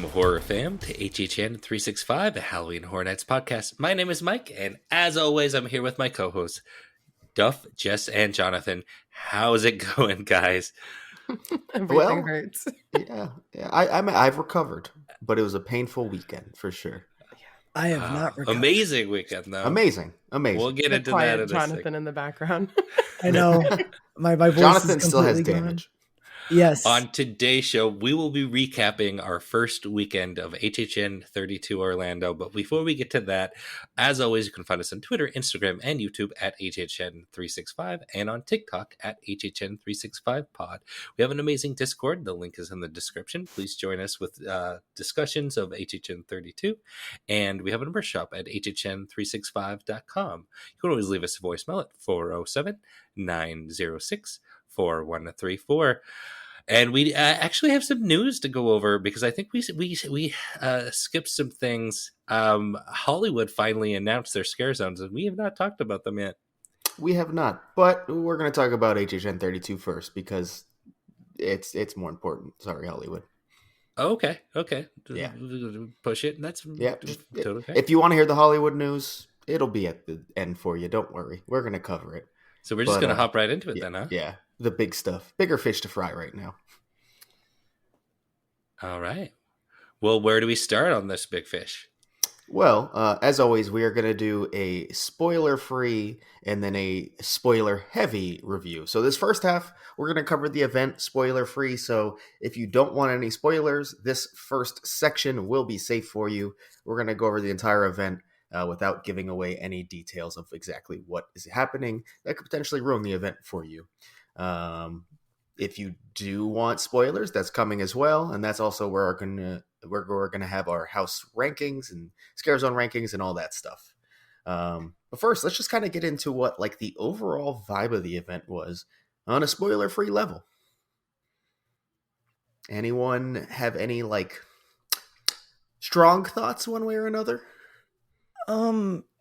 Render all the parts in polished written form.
Welcome, horror fam, to HHN 365, a Halloween Horror Nights podcast. My name is Mike, and as always, I'm here with my co-hosts, Duff, Jess, and Jonathan. How's it going, guys? Everything hurts. I've recovered, but it was a painful weekend for sure. I have not recovered. Amazing weekend, though. Amazing. We'll get into that in a Jonathan second. in the background. I know. My voice Jonathan is still has completely gone. damage. Yes. On today's show, we will be recapping our first weekend of HHN 32 Orlando. But before we get to that, as always, you can find us on Twitter, Instagram, and YouTube at HHN365 and on TikTok at HHN365pod. We have an amazing Discord. The link is in the description. Please join us with discussions of HHN 32. And we have a number shop at HHN365.com. You can always leave us a voicemail at 407-906-4134. And we actually have some news to go over because I think we skipped some things. Hollywood finally announced their scare zones, and we have not talked about them yet. We have not, but we're going to talk about HHN 32 first because it's more important. Sorry, Hollywood. Okay. Yeah. Push it. That's totally okay. If you want to hear the Hollywood news, it'll be at the end for you. Don't worry. We're going to cover it. So we're just going to hop right into it then, huh? Yeah, the big stuff. Bigger fish to fry right now. All right. Well, where do we start on this big fish? Well, as always, we are going to do a spoiler-free and then a spoiler-heavy review. So this first half, we're going to cover the event spoiler-free. So if you don't want any spoilers, this first section will be safe for you. We're going to go over the entire event without giving away any details of exactly what is happening that could potentially ruin the event for you. If you do want spoilers, that's coming as well, and that's also where we're gonna have our house rankings and scare zone rankings and all that stuff. But first, let's just kind of get into what like the overall vibe of the event was on a spoiler-free level. Anyone have any like strong thoughts one way or another?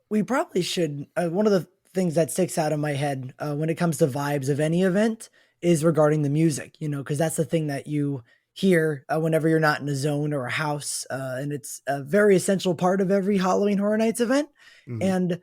We probably should. One of the things that sticks out in my head when it comes to vibes of any event is regarding the music, because that's the thing that you hear whenever you're not in a zone or a house. And it's a very essential part of every Halloween Horror Nights event. Mm-hmm. And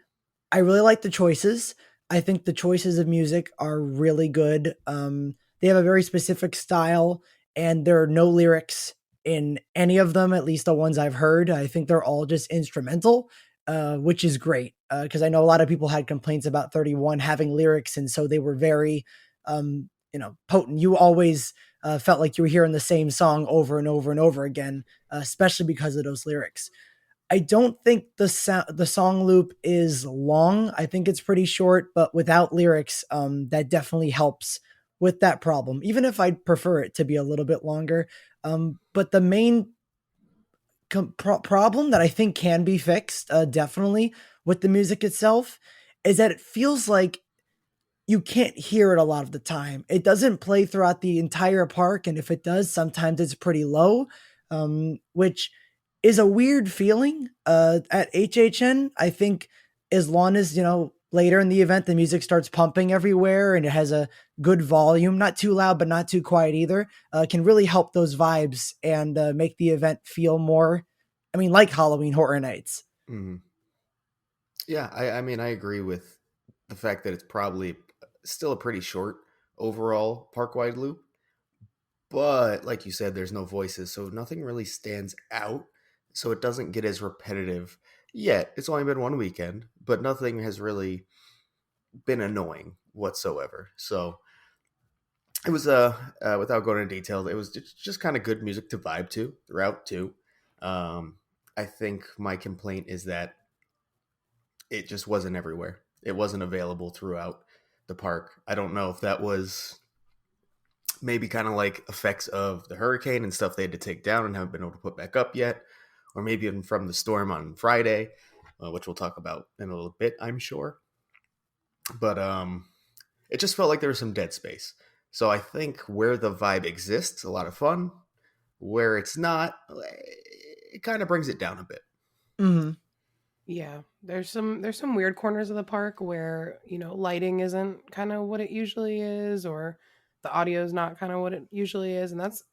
I really like the choices. I think the choices of music are really good. They have a very specific style and there are no lyrics in any of them, at least the ones I've heard. I think they're all just instrumental. Which is great because I know a lot of people had complaints about 31 having lyrics, and so they were very, potent. You always felt like you were hearing the same song over and over and over again, especially because of those lyrics. I don't think the song loop is long. I think it's pretty short, but without lyrics, that definitely helps with that problem. Even if I'd prefer it to be a little bit longer, but the main problem that I think can be fixed definitely with the music itself is that it feels like you can't hear it a lot of the time. It doesn't play throughout the entire park, and if it does, sometimes it's pretty low, which is a weird feeling at HHN. I think as long as later in the event the music starts pumping everywhere and it has a good volume, not too loud but not too quiet either, can really help those vibes and make the event feel more, like Halloween Horror Nights. Mm-hmm. Yeah, I agree with the fact that it's probably still a pretty short overall park-wide loop, but like you said, there's no voices, so nothing really stands out, so it doesn't get as repetitive yet. It's only been one weekend, but nothing has really been annoying whatsoever. So it was without going into detail, it was just kind of good music to vibe to throughout too. I think my complaint is that it just wasn't everywhere. It wasn't available throughout the park. I don't know if that was maybe kind of like effects of the hurricane and stuff they had to take down and haven't been able to put back up yet, or maybe even from the storm on Friday, which we'll talk about in a little bit, I'm sure. But it just felt like there was some dead space. So I think where the vibe exists, a lot of fun. Where it's not, it kind of brings it down a bit. Mm-hmm. Yeah, there's some weird corners of the park where lighting isn't kind of what it usually is, or the audio is not kind of what it usually is, and it's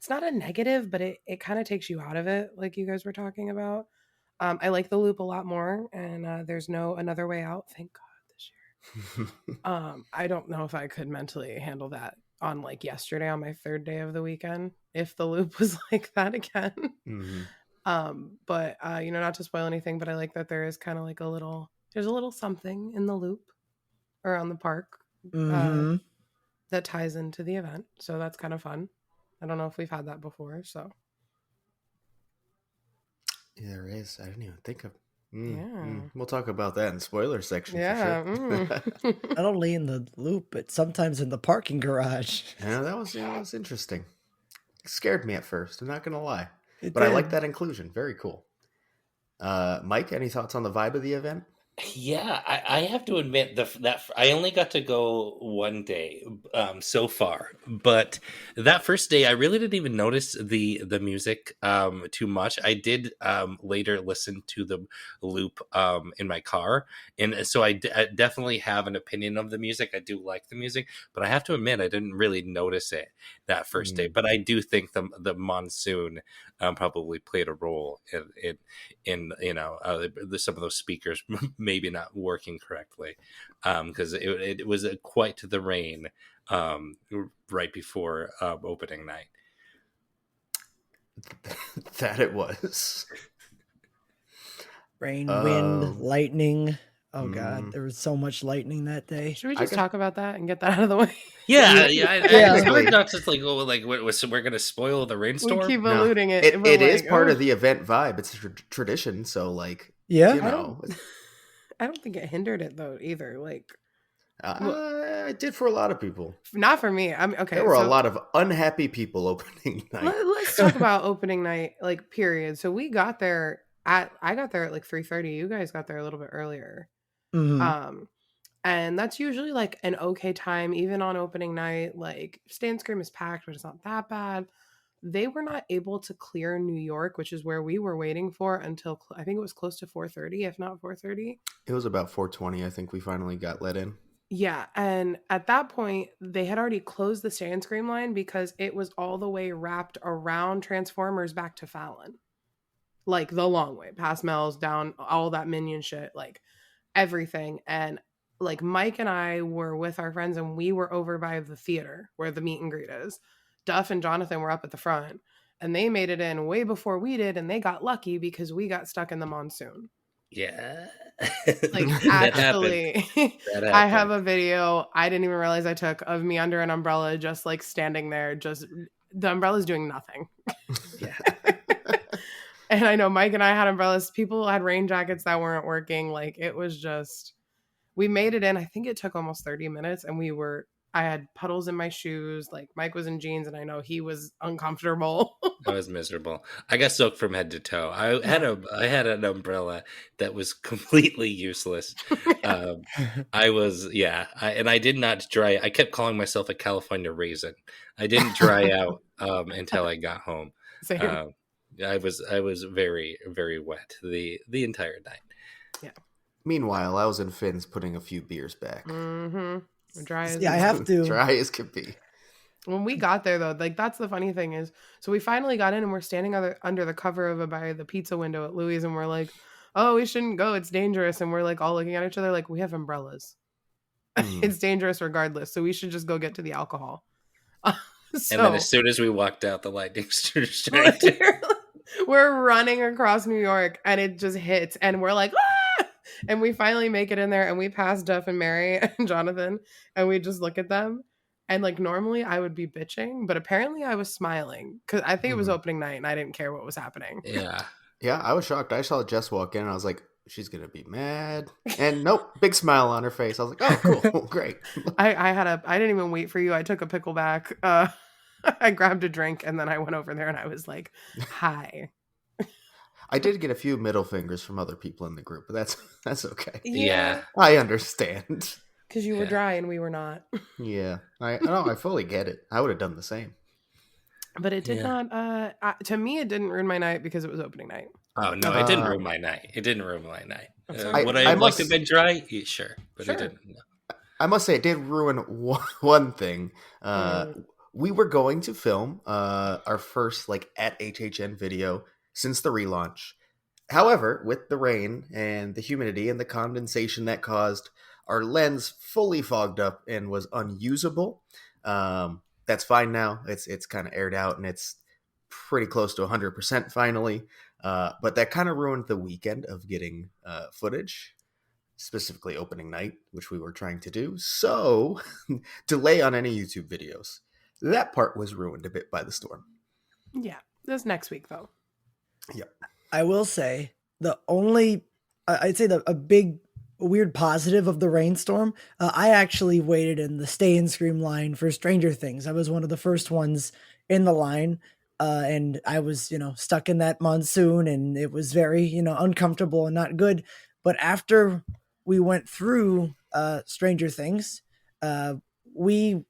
not a negative, but it kind of takes you out of it, like you guys were talking about. I like the loop a lot more, and there's no another way out. Thank God this year. I don't know if I could mentally handle that on like yesterday on my third day of the weekend if the loop was like that again. But not to spoil anything, but I like that there is kind of like there's a little something in the loop around the park that ties into the event, so that's kind of fun. I don't know if we've had that before, so Yeah, there is. I didn't even think of. Yeah. We'll talk about that in spoiler section. Yeah. For sure. Not only in the loop, but sometimes in the parking garage. Yeah, that was interesting. It scared me at first. I'm not gonna lie, It but I did. like that inclusion. Very cool. Mike, any thoughts on the vibe of the event? Yeah, I have to admit that I only got to go one day so far, but that first day I really didn't even notice the music too much. I did later listen to the loop in my car, and so I definitely have an opinion of the music. I do like the music, but I have to admit I didn't really notice it that first day. But I do think the monsoon probably played a role in some of those speakers maybe not working correctly, because it was quite the rain right before opening night. That it was. Rain, wind, lightning. Oh God, there was so much lightning that day. Should we just talk about that and get that out of the way? Yeah. Technically- We're not just like, oh, like we're going to spoil the rainstorm. We keep No. alluding it. It is part of the event vibe. It's a tradition, so like, Yeah. you know, I don't think it hindered it though either. Like, it did for a lot of people. not for me. I'm okay. There were a lot of unhappy people opening night. Let's talk about opening night, like period. So I got there at like 3:30. You guys got there a little bit earlier. Mhm. And that's usually like an okay time, even on opening night. Like Stand Scream is packed, but it's not that bad. They were not able to clear New York, which is where we were waiting for, until I think it was close to 4:30, if not 4:30. It was about 4:20. I think we finally got let in. Yeah, and at that point, they had already closed the Stand Scream line because it was all the way wrapped around Transformers back to Fallon. Like the long way, past Mel's, down all that Minion shit, like everything. And like Mike and I were with our friends and we were over by the theater where the meet and greet is. Duff and Jonathan were up at the front and they made it in way before we did, and they got lucky because we got stuck in the monsoon. Yeah. Like That actually happened. I have a video I didn't even realize I took of me under an umbrella, just like standing there, just the umbrella's doing nothing. Yeah. And I know Mike and I had umbrellas. People had rain jackets that weren't working. Like it was just, we made it in. I think it took almost 30 minutes and I had puddles in my shoes. Like Mike was in jeans and I know he was uncomfortable. I was miserable. I got soaked from head to toe. I had an umbrella that was completely useless. I did not dry. I kept calling myself a California raisin. I didn't dry out until I got home. Same. I was very, very wet the entire night. Yeah. Meanwhile, I was in Finn's putting a few beers back. Mm-hmm. Dry as Yeah, I have to. Dry as could be. When we got there, though, like that's the funny thing is, so we finally got in and we're standing under the cover by the pizza window at Louis, and we're like, "Oh, we shouldn't go. It's dangerous." And we're like all looking at each other, like we have umbrellas. It's dangerous regardless, so we should just go get to the alcohol. And then as soon as we walked out, the lightning started. We're running across New York, and it just hits, and we're like, ah! And we finally make it in there, and we pass Duff and Mary and Jonathan, and we just look at them. And like normally I would be bitching, but apparently I was smiling because I think it was opening night and I didn't care what was happening. Yeah. Yeah, I was shocked. I saw Jess walk in and I was like, she's going to be mad. And nope, big smile on her face. I was like, oh, cool. Great. I didn't even wait for you. I took a pickleback. I grabbed a drink and then I went over there and I was like, hi. I did get a few middle fingers from other people in the group, but that's okay. Yeah. I understand. Because you were dry and we were not. Yeah. I fully get it. I would have done the same. But it did not, to me, it didn't ruin my night because it was opening night. Oh, no, it didn't ruin my night. Would I I have liked must- to have been dry? Yeah, sure, but Sure. it didn't. No. I must say it did ruin one thing. Mm. We were going to film our first like at HHN video since the relaunch. However, with the rain and the humidity and the condensation that caused our lens fully fogged up and was unusable. That's fine now. It's kind of aired out and it's pretty close to 100% finally. But that kind of ruined the weekend of getting footage, specifically opening night, which we were trying to do. So, delay on any YouTube videos. That part was ruined a bit by the storm. Yeah, this next week though. Yep. I will say the only, I'd say a big weird positive of the rainstorm. I actually waited in the stay and scream line for Stranger Things. I was one of the first ones in the line. And I was, stuck in that monsoon and it was very, uncomfortable and not good. But after we went through Stranger Things, we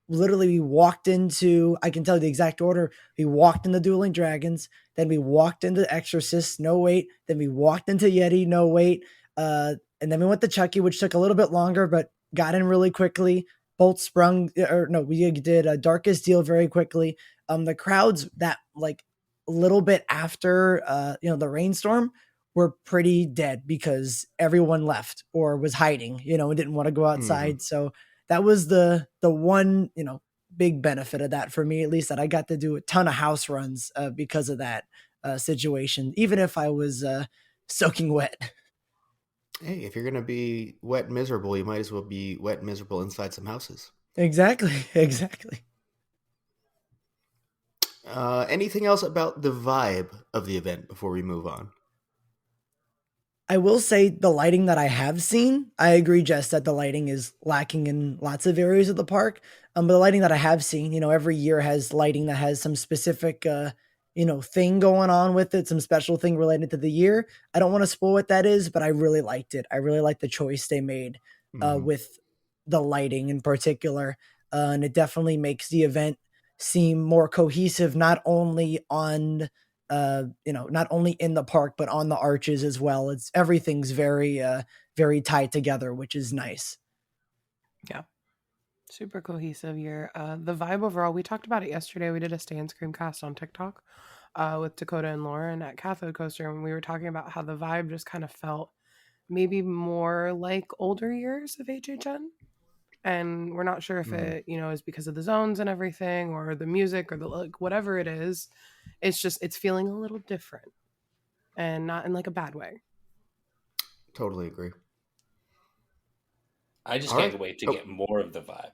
literally walked into, I can tell you the exact order. We walked into Dueling Dragons, then we walked into Exorcist, no wait. Then we walked into Yeti, no wait. And then we went to Chucky, which took a little bit longer, but got in really quickly. Bolt sprung, or no, we did a Darkest Deal very quickly. The crowds that like a little bit after, the rainstorm were pretty dead because everyone left or was hiding, and didn't want to go outside. So that was the one, big benefit of that for me, at least, that I got to do a ton of house runs because of that situation, even if I was soaking wet. Hey, if you're going to be wet and miserable, you might as well be wet and miserable inside some houses. Exactly. Anything else about the vibe of the event before we move on? I will say the lighting that I have seen, I agree, Jess, that the lighting is lacking in lots of areas of the park. But the lighting that I have seen, every year has lighting that has some specific, thing going on with it, some special thing related to the year. I don't want to spoil what that is, but I really liked it. I really liked the choice they made with the lighting in particular. And it definitely makes the event seem more cohesive, not only on not only in the park, but on the arches as well. Everything's very, very tied together, which is nice. Yeah. Super cohesive year. The vibe overall, we talked about it yesterday. We did a Stay and Scream cast on TikTok with Dakota and Lauren at Cathode Coaster. And we were talking about how the vibe just kind of felt maybe more like older years of HHN. And we're not sure if it, is because of the zones and everything or the music or the like, whatever it is. It's feeling a little different and not in like a bad way. Totally agree. I just can't wait to get more of the vibe.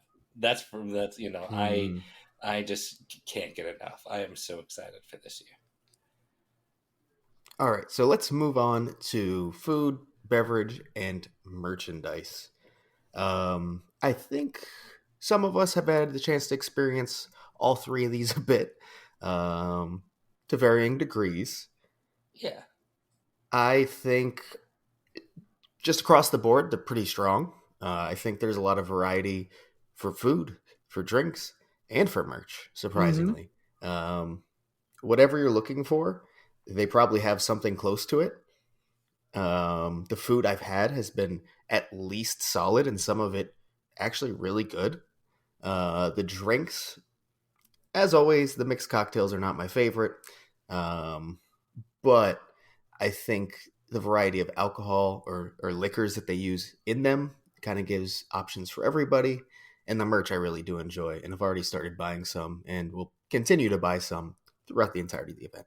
I just can't get enough. I am so excited for this year. All right, so let's move on to food, beverage, and merchandise. I think some of us have had the chance to experience all three of these a bit, to varying degrees. Yeah. I think just across the board, they're pretty strong. I think there's a lot of variety for food, for drinks, and for merch, surprisingly. Whatever you're looking for, they probably have something close to it. The food I've had has been at least solid, and some of it actually really good. The drinks, as always, the mixed cocktails are not my favorite. But I think the variety of alcohol or liquors that they use in them kind of gives options for everybody. And the merch I really do enjoy, and I've already started buying some and will continue to buy some throughout the entirety of the event.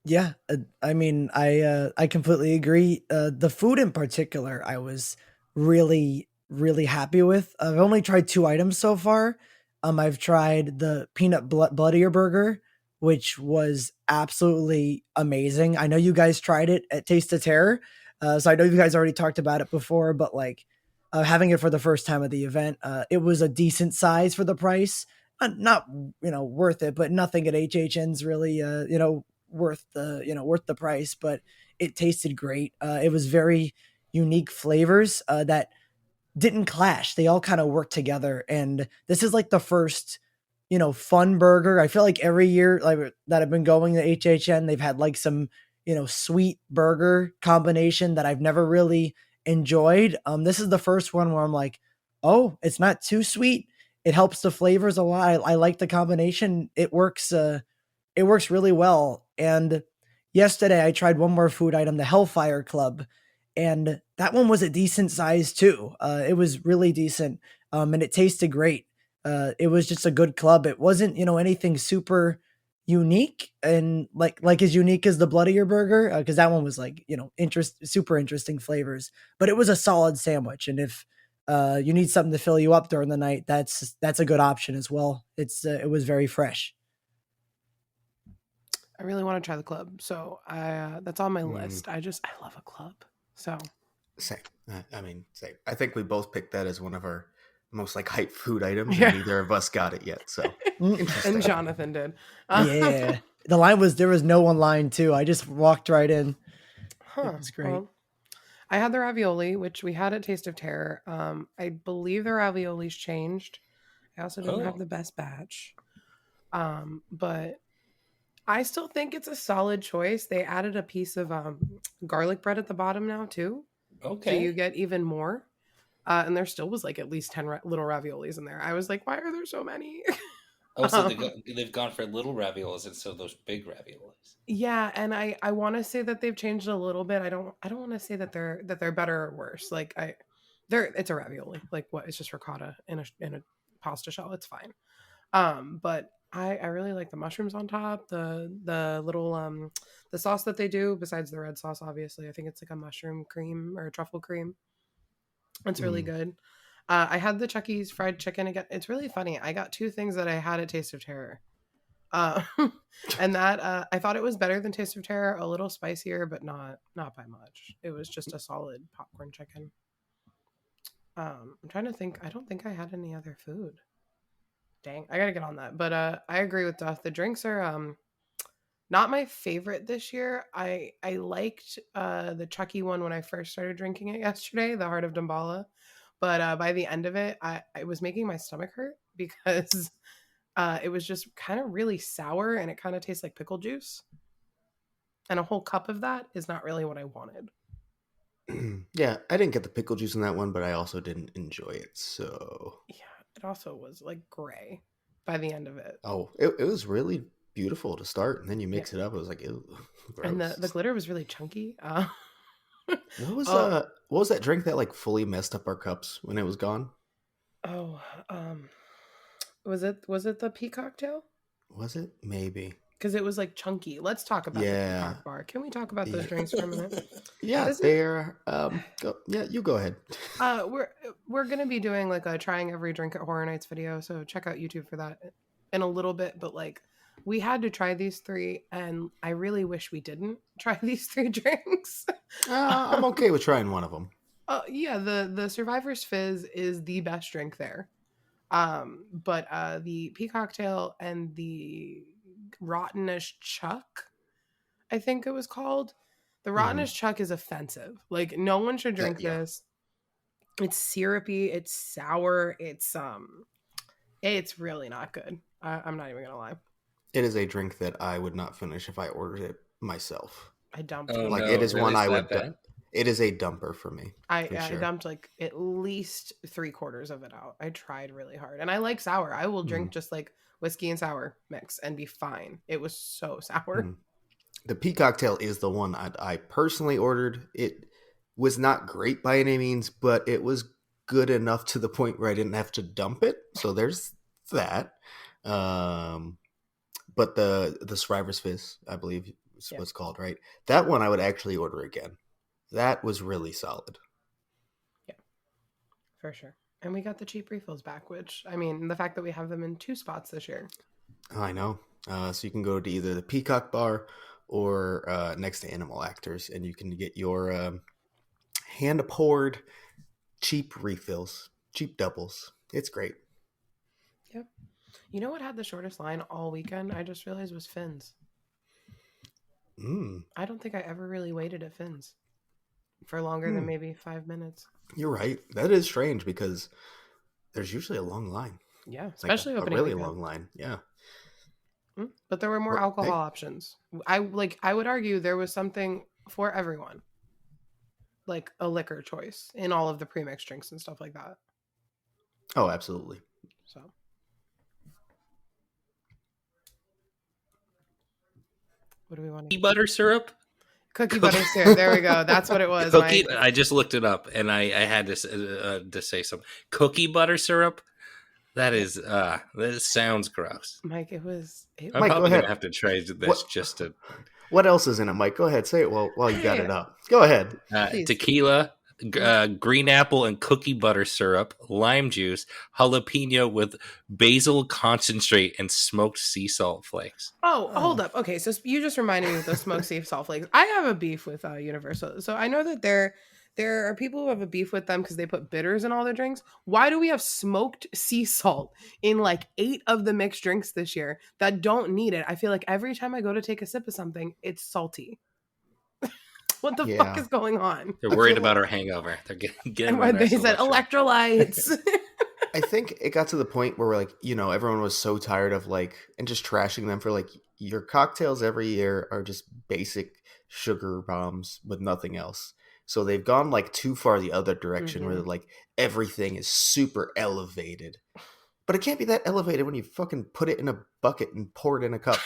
Yeah, I mean, I completely agree. The food in particular, I was really, really happy with. I've only tried 2 items so far. I've tried the peanut bloodier burger, which was absolutely amazing. I know you guys tried it at Taste of Terror, so I know you guys already talked about it before. But like having it for the first time at the event, it was a decent size for the price. Not worth it, but nothing at HHN's really worth the price, but it tasted great. It was very unique flavors that didn't clash. They all kind of worked together. And this is like the first, fun burger. I feel like every year like that I've been going to HHN, they've had like some, sweet burger combination that I've never really enjoyed. This is the first one where I'm like, oh, it's not too sweet. It helps the flavors a lot. I like the combination. It works. It works really well. And yesterday I tried one more food item, the Hellfire Club, and that one was a decent size too. It was really decent, and it tasted great. It was just a good club. It wasn't, anything super unique and like as unique as the Bloodier burger, because that one was like, super interesting flavors. But it was a solid sandwich, and if you need something to fill you up during the night, that's a good option as well. It was very fresh. I really want to try the club, so that's on my list. I love a club. So Same. Same. I think we both picked that as one of our most like hype food items, and neither of us got it yet. So and Jonathan did. Yeah, there was no one line too. I just walked right in. It was great. Well, I had the ravioli, which we had at Taste of Terror. I believe the raviolis changed. I also didn't have the best batch, but I still think it's a solid choice. They added a piece of garlic bread at the bottom now too. Okay. So you get even more. And there still was like at least 10 little raviolis in there. I was like, why are there so many? So they've gone for little raviolis instead of those big raviolis. Yeah, and I want to say that they've changed a little bit. I don't want to say that they're better or worse. Like it's a ravioli. Like what? It's just ricotta in a pasta shell. It's fine. But I really like the mushrooms on top, the little the sauce that they do besides the red sauce. Obviously, I think it's like a mushroom cream or a truffle cream. It's really good. I had the Chucky's fried chicken again. It's really funny. I got two things that I had at Taste of Terror. And that I thought it was better than Taste of Terror, a little spicier, but not by much. It was just a solid popcorn chicken. I'm trying to think. I don't think I had any other food. Dang, I gotta get on that. But I agree with Duff. The drinks are not my favorite this year. I liked the Chucky one when I first started drinking it yesterday, the Heart of Damballa. But by the end of it, it was making my stomach hurt because it was just kind of really sour and it kind of tastes like pickle juice. And a whole cup of that is not really what I wanted. Yeah, I didn't get the pickle juice in that one, but I also didn't enjoy it. So yeah, it also was like gray by the end of it. Oh, it was really beautiful to start, and then you mix it up. It was like, ew, gross. And the glitter was really chunky. What was that drink that like fully messed up our cups when it was gone? Oh, was it the peacock tail? Was it? Maybe. Because it was like chunky. Let's talk about the peacock bar. Can we talk about those drinks for a minute? Yeah, they're you go ahead. We're gonna be doing like a trying every drink at Horror Nights video, so check out YouTube for that in a little bit. But like, we had to try these three, and I really wish we didn't try these three drinks. I'm okay with trying one of them. Yeah, the Survivor's Fizz is the best drink there. But the peacock tail and the Rottenish Chuck, I think it was called. The Rottenish Chuck is offensive. Like, no one should drink this. It's syrupy. It's sour. It's really not good. I'm not even gonna lie. It is a drink that I would not finish if I ordered it myself. I dumped it. It is really one I would. It is a dumper for me. I dumped like at least 3/4 of it out. I tried really hard, and I like sour. I will drink just like whiskey and sour mix and be fine. It was so sour. The peacock tail is the one I personally ordered. It was not great by any means, but it was good enough to the point where I didn't have to dump it. So there's that. But the Survivor's Fizz, I believe is what's called, right? That one I would actually order again. That was really solid. Yeah, for sure. And we got the cheap refills back, which, I mean, the fact that we have them in 2 spots this year. Oh, I know. So you can go to either the Peacock Bar or next to Animal Actors, and you can get your hand-poured cheap refills, cheap doubles. It's great. Yep. You know what had the shortest line all weekend? I just realized was Finn's. I don't think I ever really waited at Finn's for longer than maybe 5 minutes. You're right. That is strange because there's usually a long line. Yeah, especially like opening a really weekend. long line. Yeah. But there were more Well, alcohol hey. options. I would argue there was something for everyone, like a liquor choice in all of the premixed drinks and stuff like that. Oh, absolutely. So, what do we want to Cookie butter syrup. Cookie butter syrup. There we go. That's what it was. Cookie. Mike. I just looked it up, and I had to say something. Cookie butter syrup. That sounds gross. Mike, it was. I'm Mike, go probably ahead. gonna have to try this What- just to What else is in it, Mike? Go ahead. Say it while you got it up. Go ahead. Please. tequila, green apple and cookie butter syrup, lime juice, jalapeno with basil concentrate, and smoked sea salt flakes. Oh, hold up. Okay, so you just reminded me of the smoked sea salt flakes. I have a beef with Universal. So I know that there are people who have a beef with them because they put bitters in all their drinks. Why do we have smoked sea salt in like 8 of the mixed drinks this year that don't need it? I feel like every time I go to take a sip of something, it's salty. What the fuck is going on? They're worried about our hangover. They're getting And they said electrolytes. I think it got to the point where like, everyone was so tired of like, and just trashing them for like, your cocktails every year are just basic sugar bombs with nothing else. So they've gone like too far the other direction where they're like, everything is super elevated. But it can't be that elevated when you fucking put it in a bucket and pour it in a cup.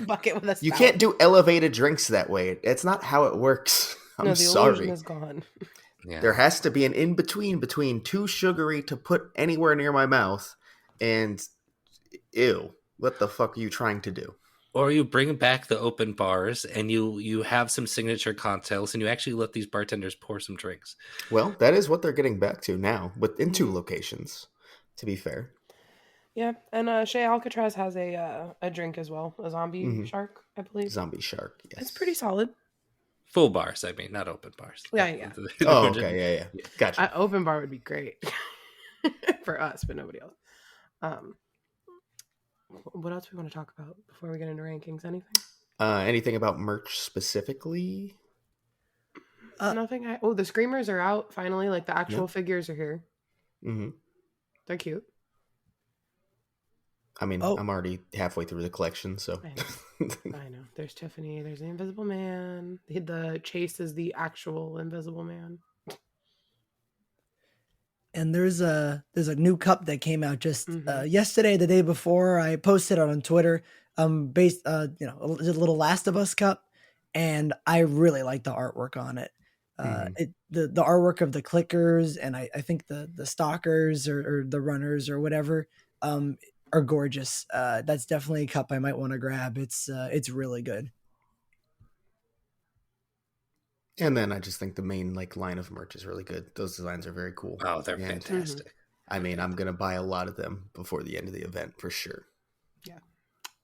Bucket with a spout. You can't do elevated drinks that way. It's not how it works. I'm the sorry. illusion is gone. Yeah. There has to be an in-between between too sugary to put anywhere near my mouth and ew. What the fuck are you trying to do? Or you bring back the open bars and you have some signature cocktails and you actually let these bartenders pour some drinks. Well, that is what they're getting back to now, but in 2 locations, to be fair. Yeah, and Shea Alcatraz has a drink as well, a zombie shark, I believe. Zombie shark, yes. It's pretty solid. Full bars, I mean, not open bars. Yeah. Oh, okay, yeah. Gotcha. Open bar would be great for us, but nobody else. What else we want to talk about before we get into rankings? Anything? Anything about merch specifically? Nothing. The Screamers are out finally. Like the actual figures are here. Mm-hmm. They're cute. I mean, I'm already halfway through the collection, so. I know. There's Tiffany. There's the Invisible Man. The Chase is the actual Invisible Man. And there's a new cup that came out just yesterday, the day before. I posted it on Twitter. Based a little Last of Us cup, and I really like the artwork on it. The artwork of the clickers and I think the stalkers or the runners or whatever are gorgeous. That's definitely a cup I might want to grab. It's really good. And then I just think the main line of merch is really good. Those designs are very cool. Oh, they're fantastic. I mean, I'm gonna buy a lot of them before the end of the event for sure. Yeah.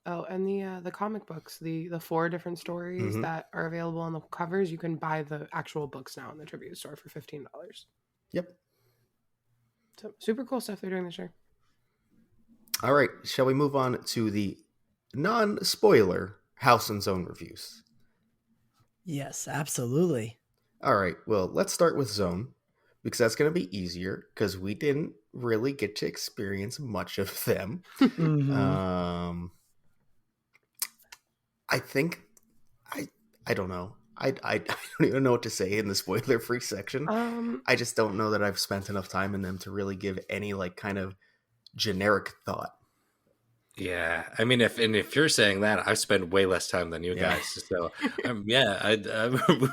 Oh, and the comic books, the 4 different stories that are available on the covers, you can buy the actual books now in the tribute store for $15. Yep. So super cool stuff they're doing this year. All right, shall we move on to the non-spoiler House and Zone reviews? Yes, absolutely. All right, well, let's start with Zone, because that's going to be easier, because we didn't really get to experience much of them. I think, I don't know. I don't even know what to say in the spoiler-free section. I just don't know that I've spent enough time in them to really give any, kind of generic thought. Yeah, I mean, if you're saying that, I've spent way less time than you guys. So, I'm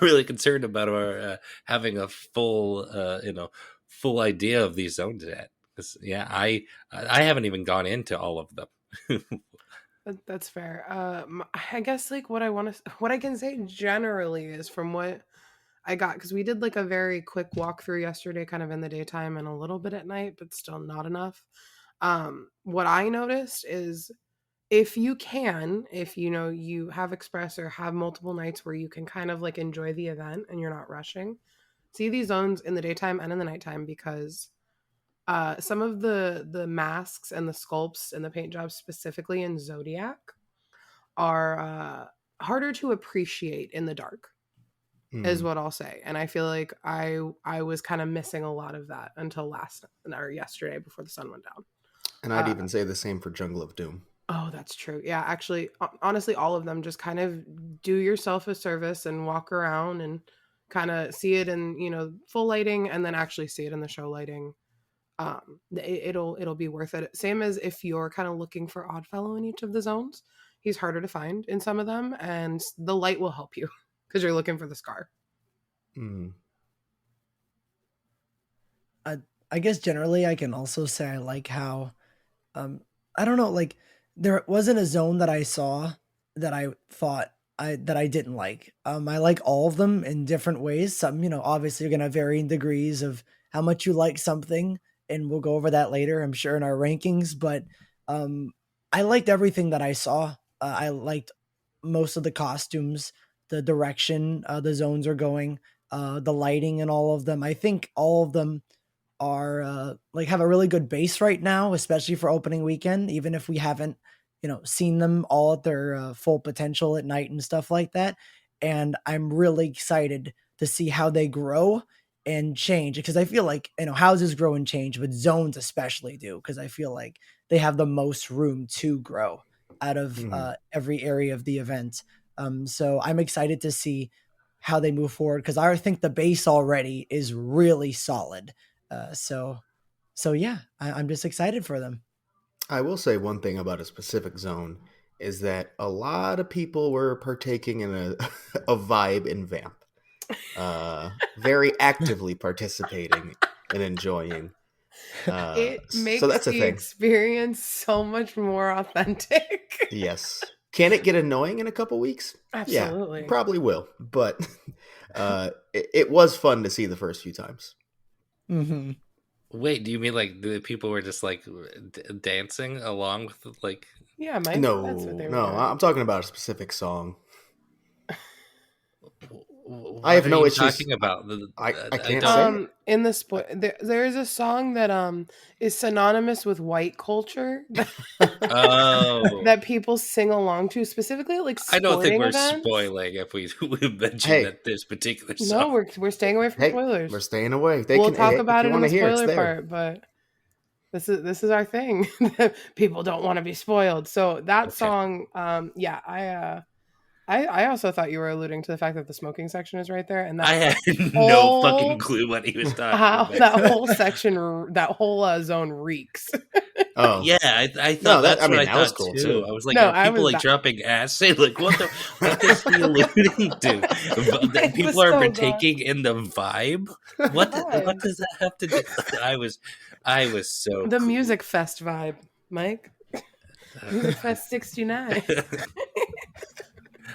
really concerned about our having a full idea of these zones yet. Because I haven't even gone into all of them. That's fair. I guess what I can say generally is from what I got, because we did a very quick walkthrough yesterday, kind of in the daytime and a little bit at night, but still not enough. What I noticed is if you have Express or have multiple nights where you can kind of enjoy the event and you're not rushing, see these zones in the daytime and in the nighttime, because some of the masks and the sculpts and the paint jobs specifically in Zodiac are harder to appreciate in the dark, is what I'll say. And I feel like I was kind of missing a lot of that until yesterday before the sun went down. And I'd even say the same for Jungle of Doom. Oh, that's true. Yeah, actually, honestly, all of them just kind of do yourself a service and walk around and kind of see it in, full lighting and then actually see it in the show lighting. It'll be worth it. Same as if you're kind of looking for Oddfellow in each of the zones. He's harder to find in some of them, and the light will help you because you're looking for the scar. Mm. I guess generally I can also say I like how I don't know, like there wasn't a zone that I saw that I thought I didn't like. I like all of them in different ways. Some, obviously you're gonna have varying degrees of how much you like something, and we'll go over that later, I'm sure, in our rankings. But I liked everything that I saw. I liked most of the costumes, the direction the zones are going, the lighting and all of them. I think all of them are like have a really good base right now, especially for opening weekend, even if we haven't, seen them all at their full potential at night and stuff like that. And I'm really excited to see how they grow and change, because I feel like, houses grow and change, but zones especially do, because I feel like they have the most room to grow out of Mhm. every area of the event. So I'm excited to see how they move forward, because I think the base already is really solid. So yeah, I'm just excited for them. I will say one thing about a specific zone is that a lot of people were partaking in a, a vibe in Vamp. Very actively participating and enjoying. It So makes that's a the thing. experience so much more authentic. Yes. Can it get annoying in a couple weeks? Yeah, Absolutely. probably will. But it was fun to see the first few times. Mm-hmm. Wait, do you mean like the people were just like dancing along with like? Yeah, Mike, that's what No, they were no, doing. I'm talking about a specific song. I What have are no you issues. talking about? I I can't don't. say it. In the there is a song that is synonymous with white culture Oh, that people sing along to, specifically at like I don't think sporting we're events. spoiling if we mention Hey, that this particular song. No, we're staying away from hey, we're spoilers. staying away. They We'll can. talk Hey, if about you it in want the to hear, it's spoiler there. part, but this is our thing. People don't want to be spoiled. So that Okay, song, yeah, I also thought you were alluding to the fact that the smoking section is right there, and I that had no fucking whole clue what he was talking about. that whole section, that whole zone reeks. Oh Yeah, I no, thought that I that's what mean I that was thought cool too. too. I was like, No, are I people was like that dropping acid? Like, what is he alluding to? That Mike people was are so gone. partaking in the vibe. The What vibe, does that have to do? I was so the clueless. music fest vibe, Mike. Music Fest '69.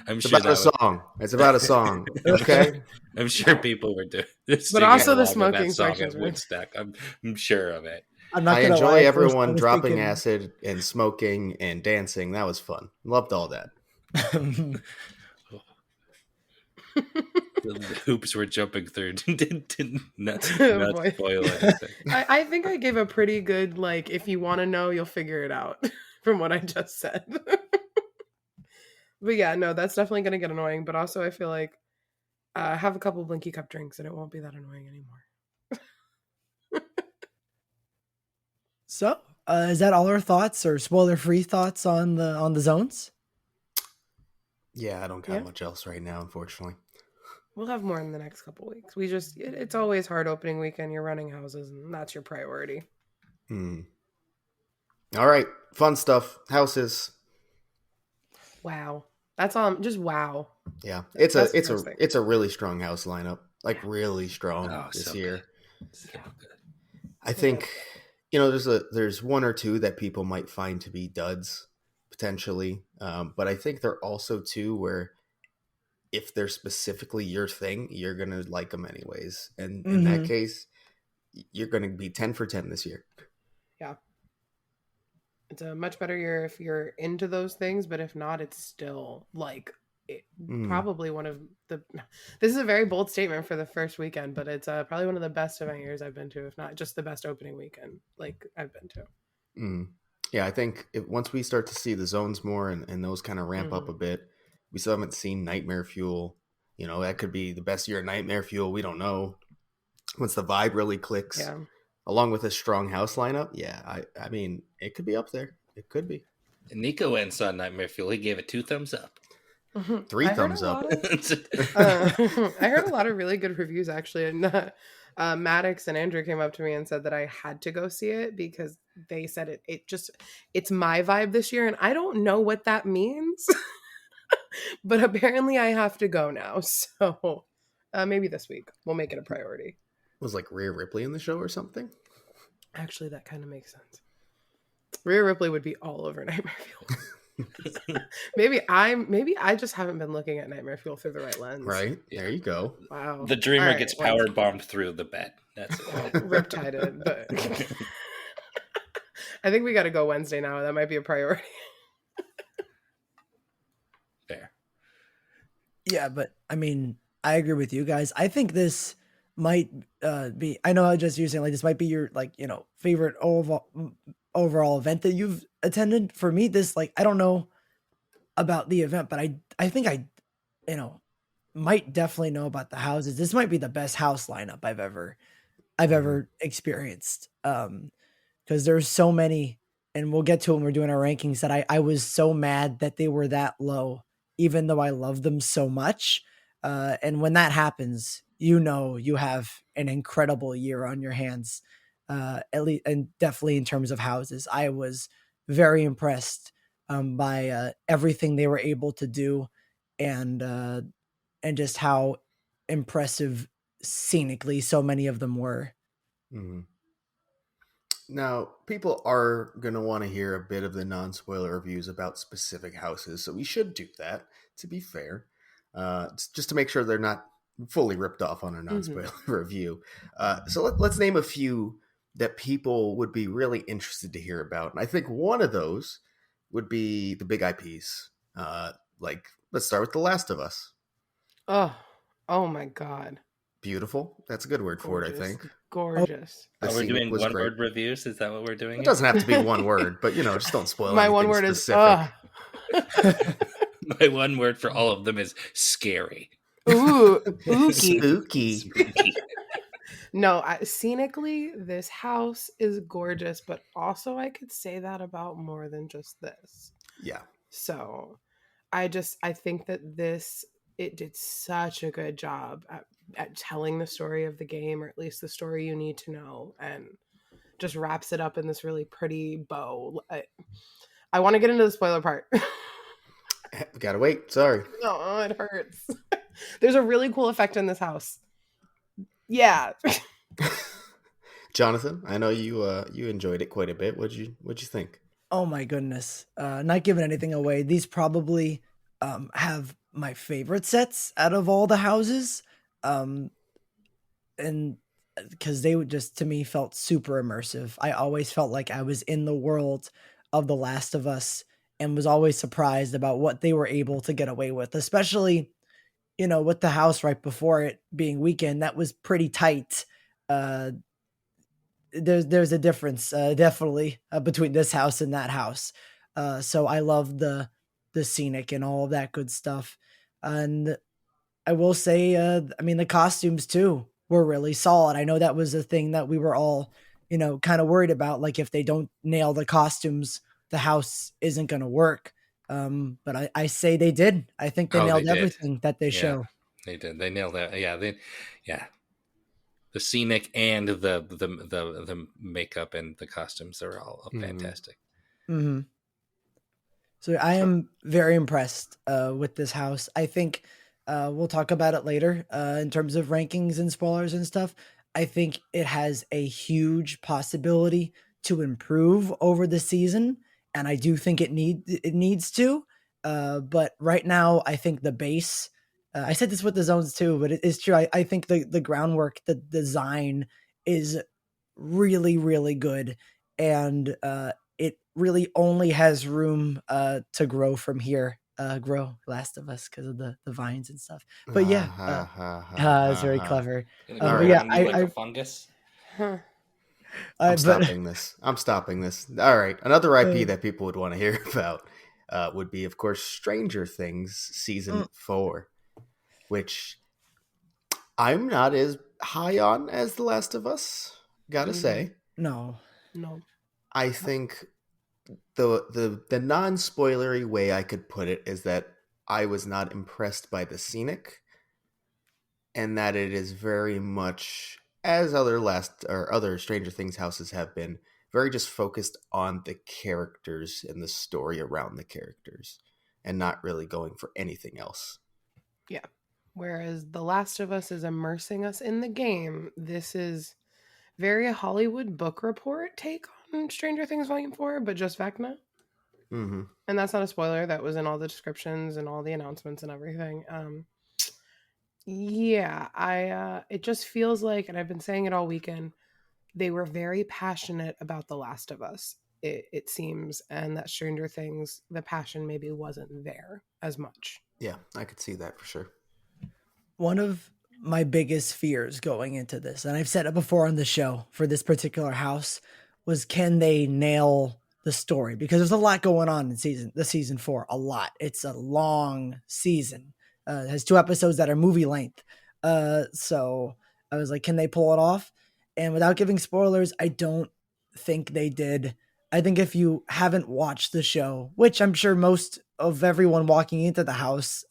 I'm It's sure about a that was. song. It's about a song. Okay. I'm sure people were But singing also the along with that smoking song at sections were. Woodstock. I'm sure of it. I'm not I gonna lie. enjoy At first, I everyone was dropping thinking, acid and smoking and dancing. That was fun. Loved all that. The hoops were jumping through. Did not Boy. spoil anything. I think I gave a pretty good, like, if you want to know, you'll figure it out from what I just said. But yeah, no, that's definitely going to get annoying. But also, I feel like have a couple Blinky Cup drinks and it won't be that annoying anymore. so is that all our thoughts or spoiler-free thoughts on the zones? Yeah, I don't got Yeah, much else right now, unfortunately. we'll have more in the next couple weeks. It's always hard opening weekend. You're running houses, and that's your priority. Hmm. All right, fun stuff. Houses. Wow, that's just wow. Yeah, That's the first thing. it's a really strong house lineup. Like Yeah. really strong Oh, this so year. good. So good. I think there's one or two that people might find to be duds potentially, but I think there are also two where if they're specifically your thing, you're gonna like them anyways. And in that Mm-hmm. case, you're gonna be 10 for 10 this year. Yeah. It's a much better year if you're into those things, but if not, it's still like Mm. probably one of the. This is a very bold statement for the first weekend, but it's probably one of the best event years I've been to, if not just the best opening weekend like I've been to. Mm. Yeah, I think once we start to see the zones more and those kind of ramp up a bit, we still haven't seen Nightmare Fuel. That could be the best year of Nightmare Fuel. We don't know. Once the vibe really clicks, Yeah. along with a strong house lineup, yeah, I mean, it could be up there. It could be. Nico and saw Nightmare Fuel. He gave it 2 thumbs up. 3 thumbs up. I heard a lot of really good reviews actually, and Maddox and Andrew came up to me and said that I had to go see it because they said it's my vibe this year, and I don't know what that means, but apparently I have to go now. So maybe this week we'll make it a priority. Was like Rhea Ripley in the show or something? Actually, that kind of makes sense. Rhea Ripley would be all over Nightmare Fuel. maybe I just haven't been looking at Nightmare Fuel through the right lens. Right. There you go. Wow. The dreamer All gets right, power bombed through the bed. That's it. Riptided, but I think we got to go Wednesday now. That might be a priority. Fair. Yeah, but I mean, I agree with you guys. I think this might be. I know I just using like this might be your like favorite overall event that you've attended. For me, this like I don't know about the event, but I think I might definitely know about the houses. This might be the best house lineup I've ever experienced. Because there's so many, and we'll get to when we're doing our rankings, that I was so mad that they were that low, even though I love them so much. And when that happens, you have an incredible year on your hands. At least, and definitely in terms of houses, I was very impressed by everything they were able to do, and just how impressive scenically so many of them were. Mm-hmm. Now, people are going to want to hear a bit of the non-spoiler reviews about specific houses, so we should do that, to be fair, just to make sure they're not fully ripped off on our non-spoiler review. So let's name a few that people would be really interested to hear about. And I think one of those would be the big IPs. Let's start with The Last of Us. Oh my God. Beautiful. That's a good word for it, I think. Gorgeous. We're doing one-word reviews? Is that what we're doing? It doesn't have to be one word, but just don't spoil My anything one word specific. My one word for all of them is scary. Ooh, Spooky. No, scenically, this house is gorgeous, but also I could say that about more than just this. Yeah. So I think that it did such a good job at telling the story of the game, or at least the story you need to know, and just wraps it up in this really pretty bow. I want to get into the spoiler part. Gotta wait. Sorry. No, it hurts. There's a really cool effect in this house. Yeah. Jonathan, I know you enjoyed it quite a bit. What'd you think? Oh my goodness. Not giving anything away. These probably have my favorite sets out of all the houses. And because they would just, to me, felt super immersive. I always felt like I was in the world of The Last of Us and was always surprised about what they were able to get away with, especially, with the house right before it being weekend. That was pretty tight. There's a difference, definitely, between this house and that house. So I love the scenic and all of that good stuff. And I will say, the costumes too were really solid. I know that was a thing that we were all, kind of worried about. Like if they don't nail the costumes, the house isn't going to work. But I say they did. I think they nailed everything that they show. They did. They nailed that. Yeah. The scenic and the makeup and the costumes are all fantastic. Mm-hmm. So I am very impressed with this house. I think we'll talk about it later in terms of rankings and spoilers and stuff. I think it has a huge possibility to improve over the season, and I do think it needs to. But right now, I think the base. I said this with the zones too, but it is true. I think the groundwork, the design is really, really good, and it really only has room to grow from here. Grow Last of Us because of the vines and stuff. But yeah, it's very clever. A fungus. Huh. I'm stopping this. All right, another IP that people would want to hear about would be, of course, Stranger Things season 4, which I'm not as high on as The Last of Us. Gotta say, no. I think The non-spoilery way I could put it is that I was not impressed by the scenic, and that it is very much, as other Stranger Things houses have been, very just focused on the characters and the story around the characters, and not really going for anything else. Yeah. Whereas The Last of Us is immersing us in the game. This is very Hollywood book report take on Stranger Things Volume 4, but just Vecna. Mm-hmm. And that's not a spoiler. That was in all the descriptions and all the announcements and everything. Yeah, it just feels like, and I've been saying it all weekend, they were very passionate about The Last of Us, it seems, and that Stranger Things, the passion maybe wasn't there as much. Yeah, I could see that for sure. One of my biggest fears going into this, and I've said it before on the show for this particular house, was can they nail the story? Because there's a lot going on in season 4, a lot. It's a long season. It has 2 episodes that are movie length. So I was like, can they pull it off? And without giving spoilers, I don't think they did. I think if you haven't watched the show, which I'm sure most of everyone walking into the house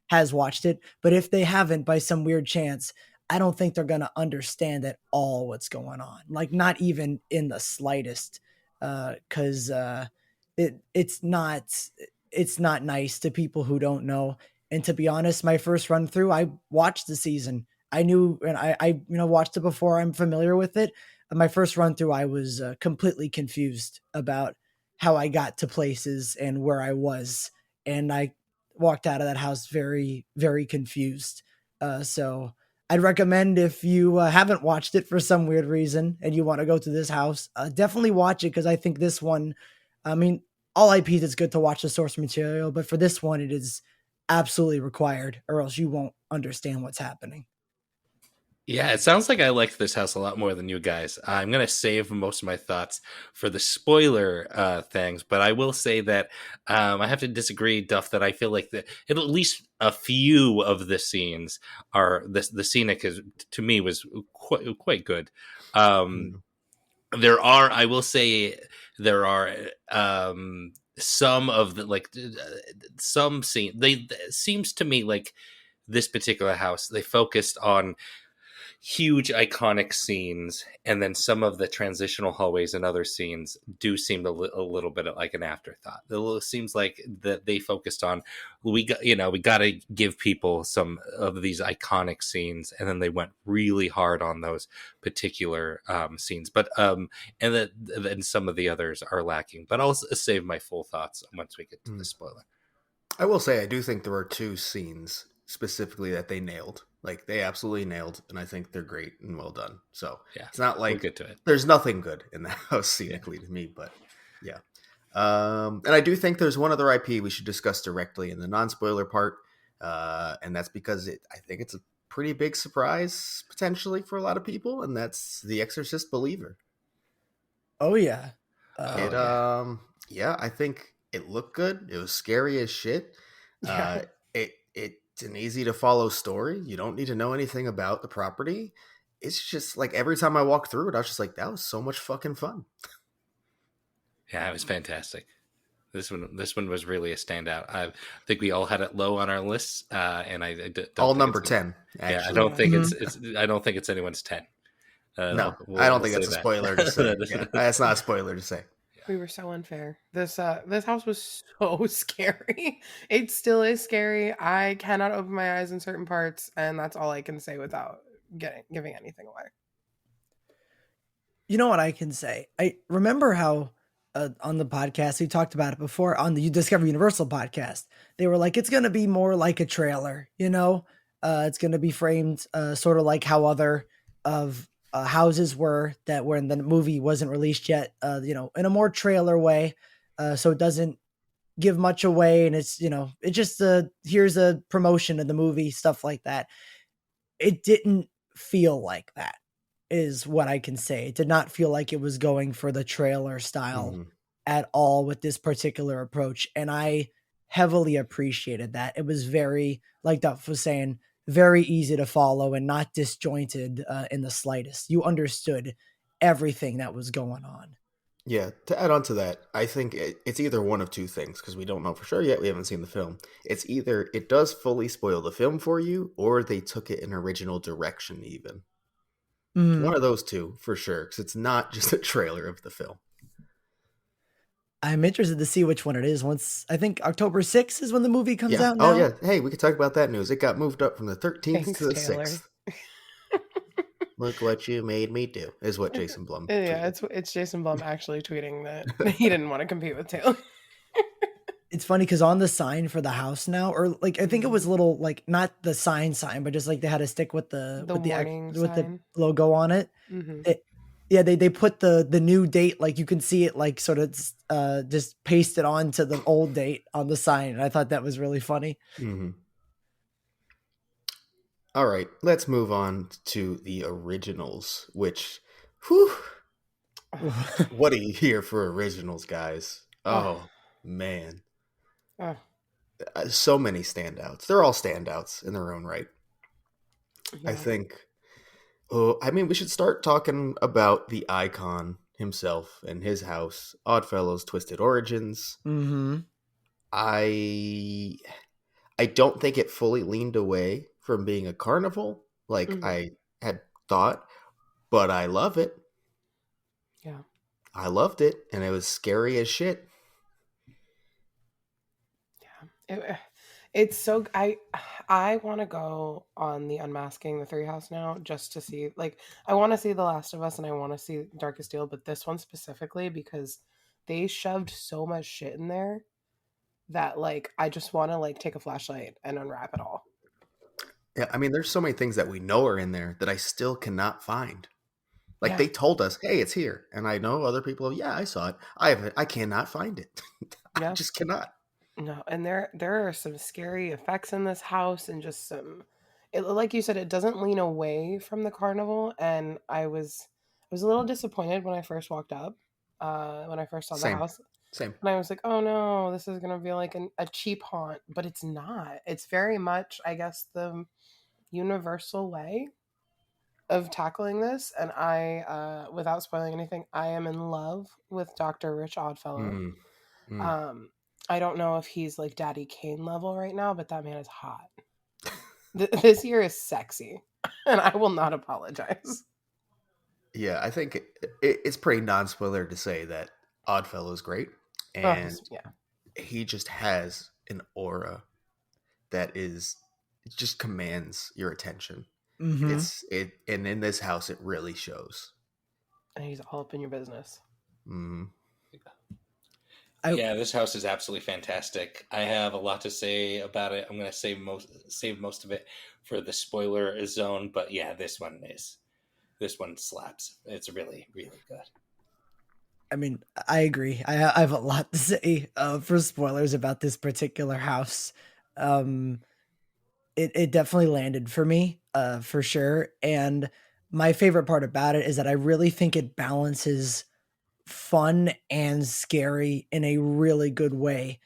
has watched it, but if they haven't by some weird chance, I don't think they're going to understand at all what's going on. Like not even in the slightest, because it's not nice to people who don't know. And to be honest, my first run through, I watched the season. I knew, and I watched it before. I'm familiar with it. My first run through, I was completely confused about how I got to places and where I was, and I walked out of that house very, very confused. So I'd recommend if you haven't watched it for some weird reason and you want to go to this house, definitely watch it, because I think this one, I mean, all IPs it's good to watch the source material, but for this one, it is absolutely required, or else you won't understand what's happening. Yeah, it sounds like I liked this house a lot more than you guys. I'm going to save most of my thoughts for the spoiler things, but I will say that I have to disagree, Duff, that I feel like at least a few of the scenes the scenic is, to me, was quite good. There are, I will say, there are some of the some scene. It seems to me like this particular house, they focused on huge iconic scenes, and then some of the transitional hallways and other scenes do seem a little bit like an afterthought. It seems like that they focused on, we got to give people some of these iconic scenes, and then they went really hard on those particular scenes, but and then some of the others are lacking. But I'll save my full thoughts once we get to the spoiler. I will say I do think there are 2 scenes specifically that they nailed. Like they absolutely nailed, and I think they're great and well done. So yeah, it's not like we'll get to it. There's nothing good in the house scenically to me, but yeah. And I do think there's one other IP we should discuss directly in the non-spoiler part, and that's because I think it's a pretty big surprise potentially for a lot of people, and that's The Exorcist Believer. Oh yeah. I think it looked good. It was scary as shit. Yeah. It's an easy to follow story. You don't need to know anything about the property. It's just like every time I walked through it, I was just like, that was so much fucking fun. Yeah, it was fantastic. This one was really a standout. I think we all had it low on our lists, and I don't all think number 10. Actually. Yeah, I don't think it's I don't think it's anyone's 10. No, I don't think that's a spoiler to say. Yeah, that's not a spoiler to say. We were so unfair. This house was so scary. It still is scary. I cannot open my eyes in certain parts, and that's all I can say without giving anything away. You know what I can say? I remember how on the podcast we talked about it before on the You Discover Universal podcast. They were like, it's going to be more like a trailer. It's going to be framed sort of like how other of houses were that were in the movie wasn't released yet, in a more trailer way. So it doesn't give much away. And it's, it just, here's a promotion of the movie, stuff like that. It didn't feel like that is what I can say. It did not feel like it was going for the trailer style at all with this particular approach. And I heavily appreciated that. It was very, like Duff was saying, very easy to follow and not disjointed in the slightest. You understood everything that was going on. Yeah, to add on to that, I think it's either one of two things because we don't know for sure yet. We haven't seen the film. It's either it does fully spoil the film for you, or they took it in original direction. Even Mm, one of those two for sure, because it's not just a trailer of the film. I'm interested to see which one it is. Once I think October 6th is when the movie comes Yeah. out Oh now. yeah. Hey, we could talk about that news. It got moved up from the 13th to Thanks, the Taylor. 6th. Look what you made me do, is what Jason Blum Yeah, tweeted. it's Jason Blum actually tweeting that he didn't want to compete with Taylor. It's funny because on the sign for the house now, or like I think it was a little like not the sign, but just like they had a stick with the The warning with the sign. logo on it. Mm-hmm. Yeah, they put the new date, like you can see it like sort of just pasted onto the old date on the sign. And I thought that was really funny. Mm-hmm. All right, let's move on to the originals, which, whew, what a year for originals, guys. Oh, Oh, man. oh, So many standouts. They're all standouts in their own right. I yeah. think, oh, I mean, we should start talking about the icon himself and his house, Oddfellow's Twisted Origins. Mm-hmm. I I don't think it fully leaned away from being a carnival like Mm-hmm. I had thought, but I love it. Yeah. I loved it, and it was scary as shit. It's so I want to go on the Unmasking the Three House now just to see, like, I want to see The Last of Us and I want to see Darkest Deal, but this one specifically because they shoved so much shit in there that like I just want to like take a flashlight and unwrap it all. Yeah, I mean, there's so many things that we know are in there that I still cannot find. Like Yeah. they told us, "Hey, it's here," and I know other people. Yeah, I saw it. I haven't. I cannot find it. I Yeah. just cannot. No, and there are some scary effects in this house and just some it like you said, it doesn't lean away from the carnival, and I was a little disappointed when I first walked up, when I first saw the Same, house. same. And I was like, oh no, this is gonna be like a cheap haunt, but it's not. It's very much, I guess, the universal way of tackling this. And without spoiling anything, I am in love with Dr. Rich Oddfellow. Mm, mm. Um, I don't know if he's like Daddy Kane level right now, but that man is hot. This year is sexy, and I will not apologize. Yeah, I think it's pretty non-spoiler to say that Oddfellow is great, Oh, and yeah, he just has an aura that is it just commands your attention. Mm-hmm. And in this house it really shows. and he's all up in your business. Mm. Yeah, this house is absolutely fantastic. I have a lot to say about it. I'm going to save most of it for the spoiler zone, but yeah, this one slaps. It's really really good. I mean, I agree. I have a lot to say for spoilers about this particular house. Um, it definitely landed for me, for sure. And my favorite part about it is that I really think it balances fun and scary in a really good way.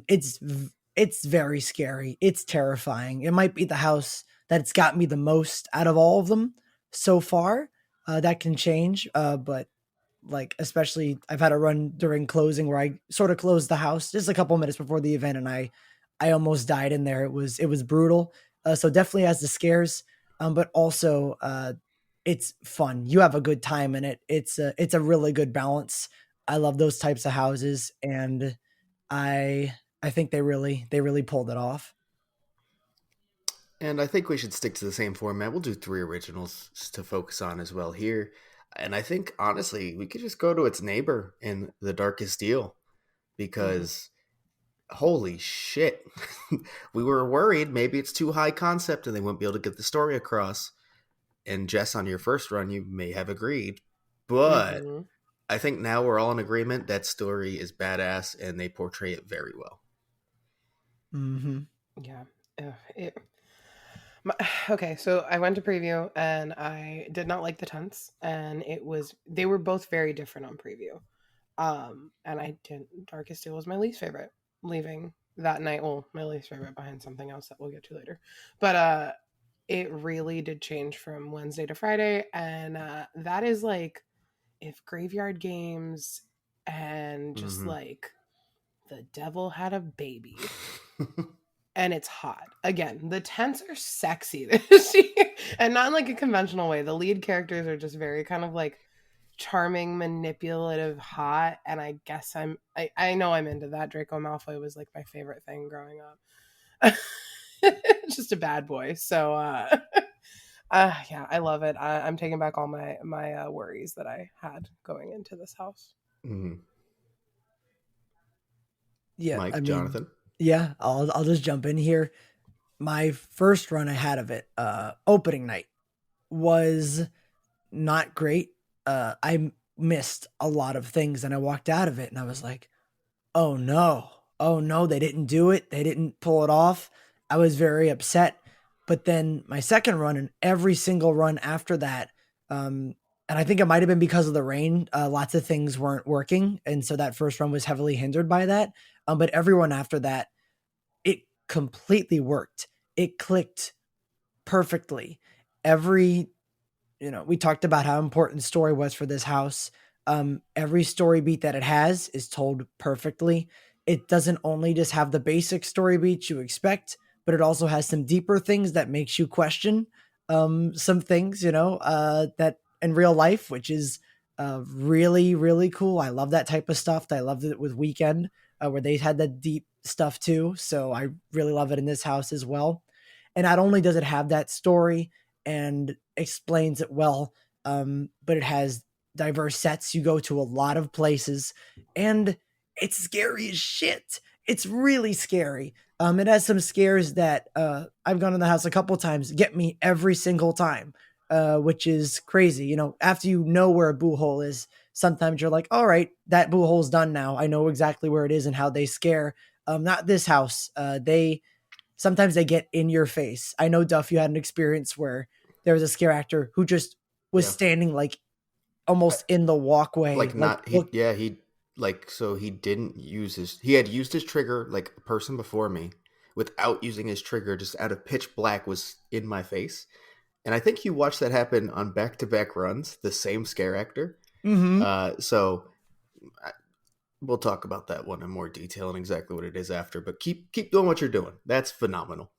It's very scary. It's terrifying. It might be the house that's got me the most out of all of them so far. That can change, but like especially I've had a run during closing where I sort of closed the house just a couple minutes before the event, and I almost died in there. It was brutal. So definitely has the scares, but also it's fun. You have a good time in it. It's a really good balance. I love those types of houses, and I I think they really pulled it off. And I think we should stick to the same format. We'll do 3 originals to focus on as well here. And I think honestly, we could just go to its neighbor in The Darkest Deal Mm-hmm. because holy shit. We were worried maybe it's too high concept and they wouldn't be able to get the story across. And Jess, on your first run, you may have agreed. But Mm-hmm. I think now we're all in agreement that story is badass and they portray it very well. Mm-hmm. Yeah. Okay, so I went to preview and I did not like the tents, and they were both very different on preview. And I didn't. Darkest Deal was my least favorite. Leaving that night, well, my least favorite behind something else that we'll get to later. But it really did change from Wednesday to Friday, and that is like if Graveyard Games and just Mhm. like the devil had a baby. And it's hot. Again, the tents are sexy this year, and not in like a conventional way. The lead characters are just very kind of like charming, manipulative, hot, and I guess I know I'm into that. Draco Malfoy was like my favorite thing growing up. Just a bad boy. So yeah, I love it. I'm taking back all my worries that I had going into this house. Mhm. Yeah, I Mike, mean, Jonathan. yeah, I'll just jump in here. My first run I had of it, opening night, was not great. I missed a lot of things, and I walked out of it, and I was like, "Oh no, oh no, they didn't do it. They didn't pull it off." I was very upset. But then my second run and every single run after that, um, and I think it might have been because of the rain. Lots of things weren't working, and so that first run was heavily hindered by that. But everyone after that, it completely worked. It clicked perfectly. Every, we talked about how important story was for this house. Every story beat that it has is told perfectly. It doesn't only just have the basic story beats you expect, but it also has some deeper things that makes you question some things, that in real life, which is really, really cool. I love that type of stuff. I loved it with Weekend, where they had that deep stuff too. So I really love it in this house as well. And not only does it have that story and explains it well, but it has diverse sets. You go to a lot of places, and it's scary as shit. It's really scary. It has some scares that I've gone in the house a couple times, get me every single time, which is crazy. After you know where a boo hole is, sometimes you're like, all right, that boo hole's done now. I know exactly where it is and how they scare. Not this house. Sometimes they get in your face. I know, Duff, you had an experience where there was a scare actor who just was Yeah. standing like almost in the walkway, Like like not he look. yeah, he like so he didn't use he had used his trigger like a person before me without using his trigger, just out of pitch black was in my face. And I think you watched that happen on back-to-back runs, the same scare actor. Mm-hmm. So we'll talk about that one in more detail and exactly what it is after. But keep doing what you're doing. That's phenomenal.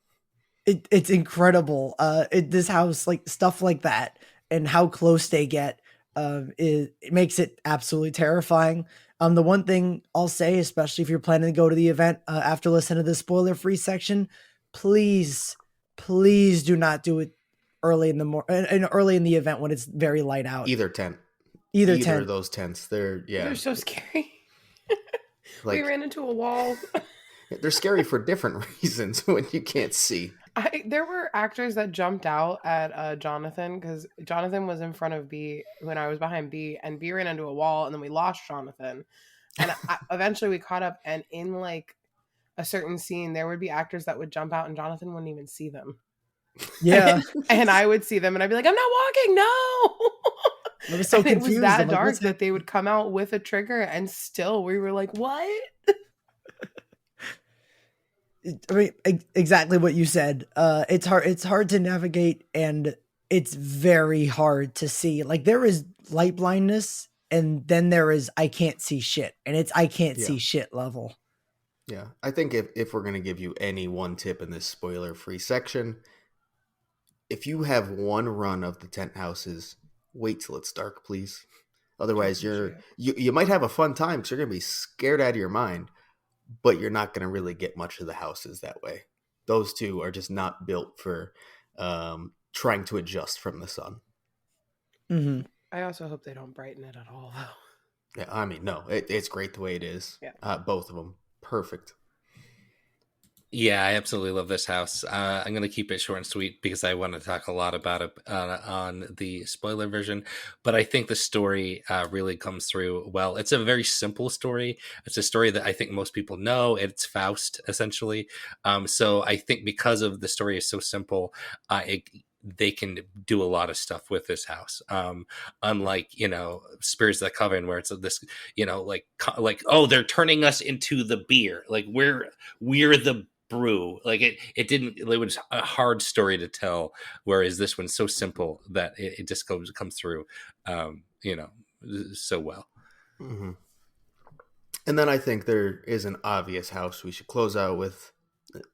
It's incredible. This house, like stuff like that, and how close they get, it makes it absolutely terrifying. The one thing I'll say, especially if you're planning to go to the event after listening to the spoiler-free section, please, please do not do it early in the and early in the event when it's very light out. Either tent, Either either of tent. those tents, They're so scary. We like ran into a wall. they're scary for different reasons when you can't see. There were actors that jumped out at Jonathan, because Jonathan was in front of B when I was behind B, and B ran into a wall, and then we lost Jonathan. And eventually we caught up, and in like a certain scene, there would be actors that would jump out, and Jonathan wouldn't even see them. Yeah, And I would see them, and I'd be like, I'm not walking, no. I was so And it was confused. that I'm like, what's dark that they happening? would come out with a trigger, and still we were like, what? I mean, exactly what you said. It's hard. It's hard to navigate, and it's very hard to see. Like there is light blindness, and then there is I can't see shit, and it's I can't Yeah. see shit level. Yeah. I think if we're going to give you any one tip in this spoiler free section, if you have one run of the tent houses, wait till it's dark, please. Otherwise, you might have a fun time because you're going to be scared out of your mind, but you're not going to really get much of the houses that way. Those two are just not built for trying to adjust from the sun. Mm-hmm. I also hope they don't brighten it at all, though. Yeah, I mean, no, it's great the way it is. Yeah. Both of them, perfect. Yeah, I absolutely love this house. I'm going to keep it short and sweet because I want to talk a lot about it on the spoiler version. But I think the story really comes through well. It's a very simple story. It's a story that I think most people know. It's Faust, essentially. So I think because of the story is so simple, they can do a lot of stuff with this house. Unlike, Spirits of the Coven, where it's this, oh, they're turning us into the beer. Like we're the brew. Like it was a hard story to tell, whereas this one's so simple that it just comes through so well. Mm-hmm. And then I think there is an obvious house we should close out with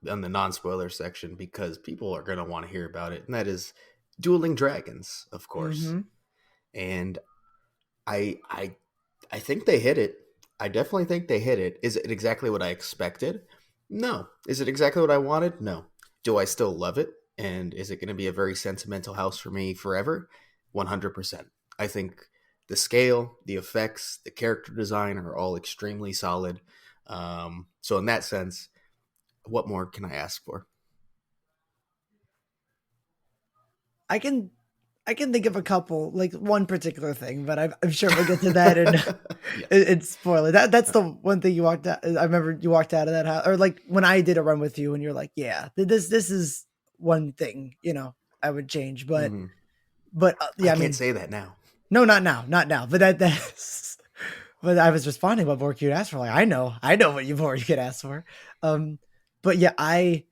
on the non-spoiler section because people are going to want to hear about it, and that is Dueling Dragons, of course. Mm-hmm. And I I I think they hit it. I definitely think they hit it. Is it exactly what I expected? No. Is it exactly what I wanted? No. Do I still love it? And is it going to be a very sentimental house for me forever? 100%. I think the scale, the effects, the character design are all extremely solid. So in that sense, what more can I ask for? I can I can think of a couple, like one particular thing, but I'm sure we'll get to that and Yes. it's spoiler. That's the one thing you walked out. I remember you walked out of that house, or like when I did a run with you, and you're like, "Yeah, this is one thing, I would change." But Mhm. I yeah, I can't mean, say that now. no, not now, not now. But that's. But I was responding what more could you ask for? Like I know what more you could ask for. Um, but yeah, I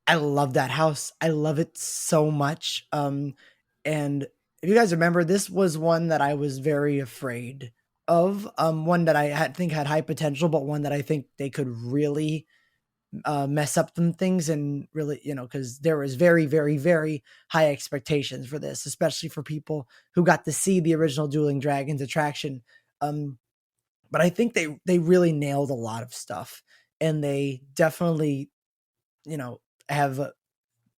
love that house. I love it so much. And if you guys remember, this was one that I was very afraid of. One that think had high potential, but one that I think they could really mess up some things and really, because there was very, very, very high expectations for this, especially for people who got to see the original Dueling Dragons attraction. But I think they really nailed a lot of stuff, and they definitely, have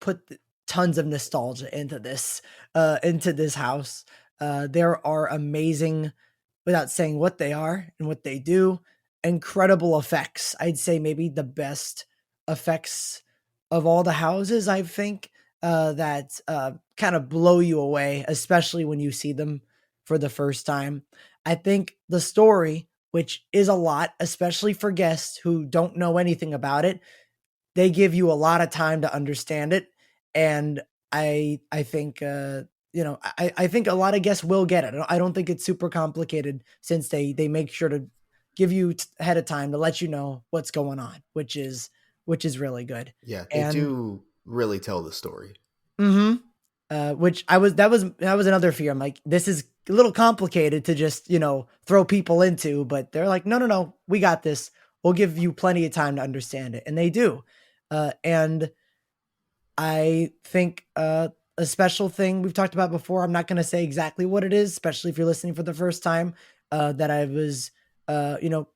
put tons of nostalgia into this house. There are amazing, without saying what they are and what they do, incredible effects. I'd say maybe the best effects of all the houses. I think that kind of blow you away, especially when you see them for the first time. I think the story, which is a lot, especially for guests who don't know anything about it, they give you a lot of time to understand it, and I think I think a lot of guests will get it. I don't think it's super complicated since they make sure to give you ahead of time to let you know what's going on, which is really good. Yeah, they And do really tell the story. mm-hmm, which that was another fear. I'm like, this is a little complicated to just throw people into, but they're like, no, we got this. We'll give you plenty of time to understand it, and they do. And I think a special thing we've talked about before. I'm not going to say exactly what it is, especially if you're listening for the first time. That I was,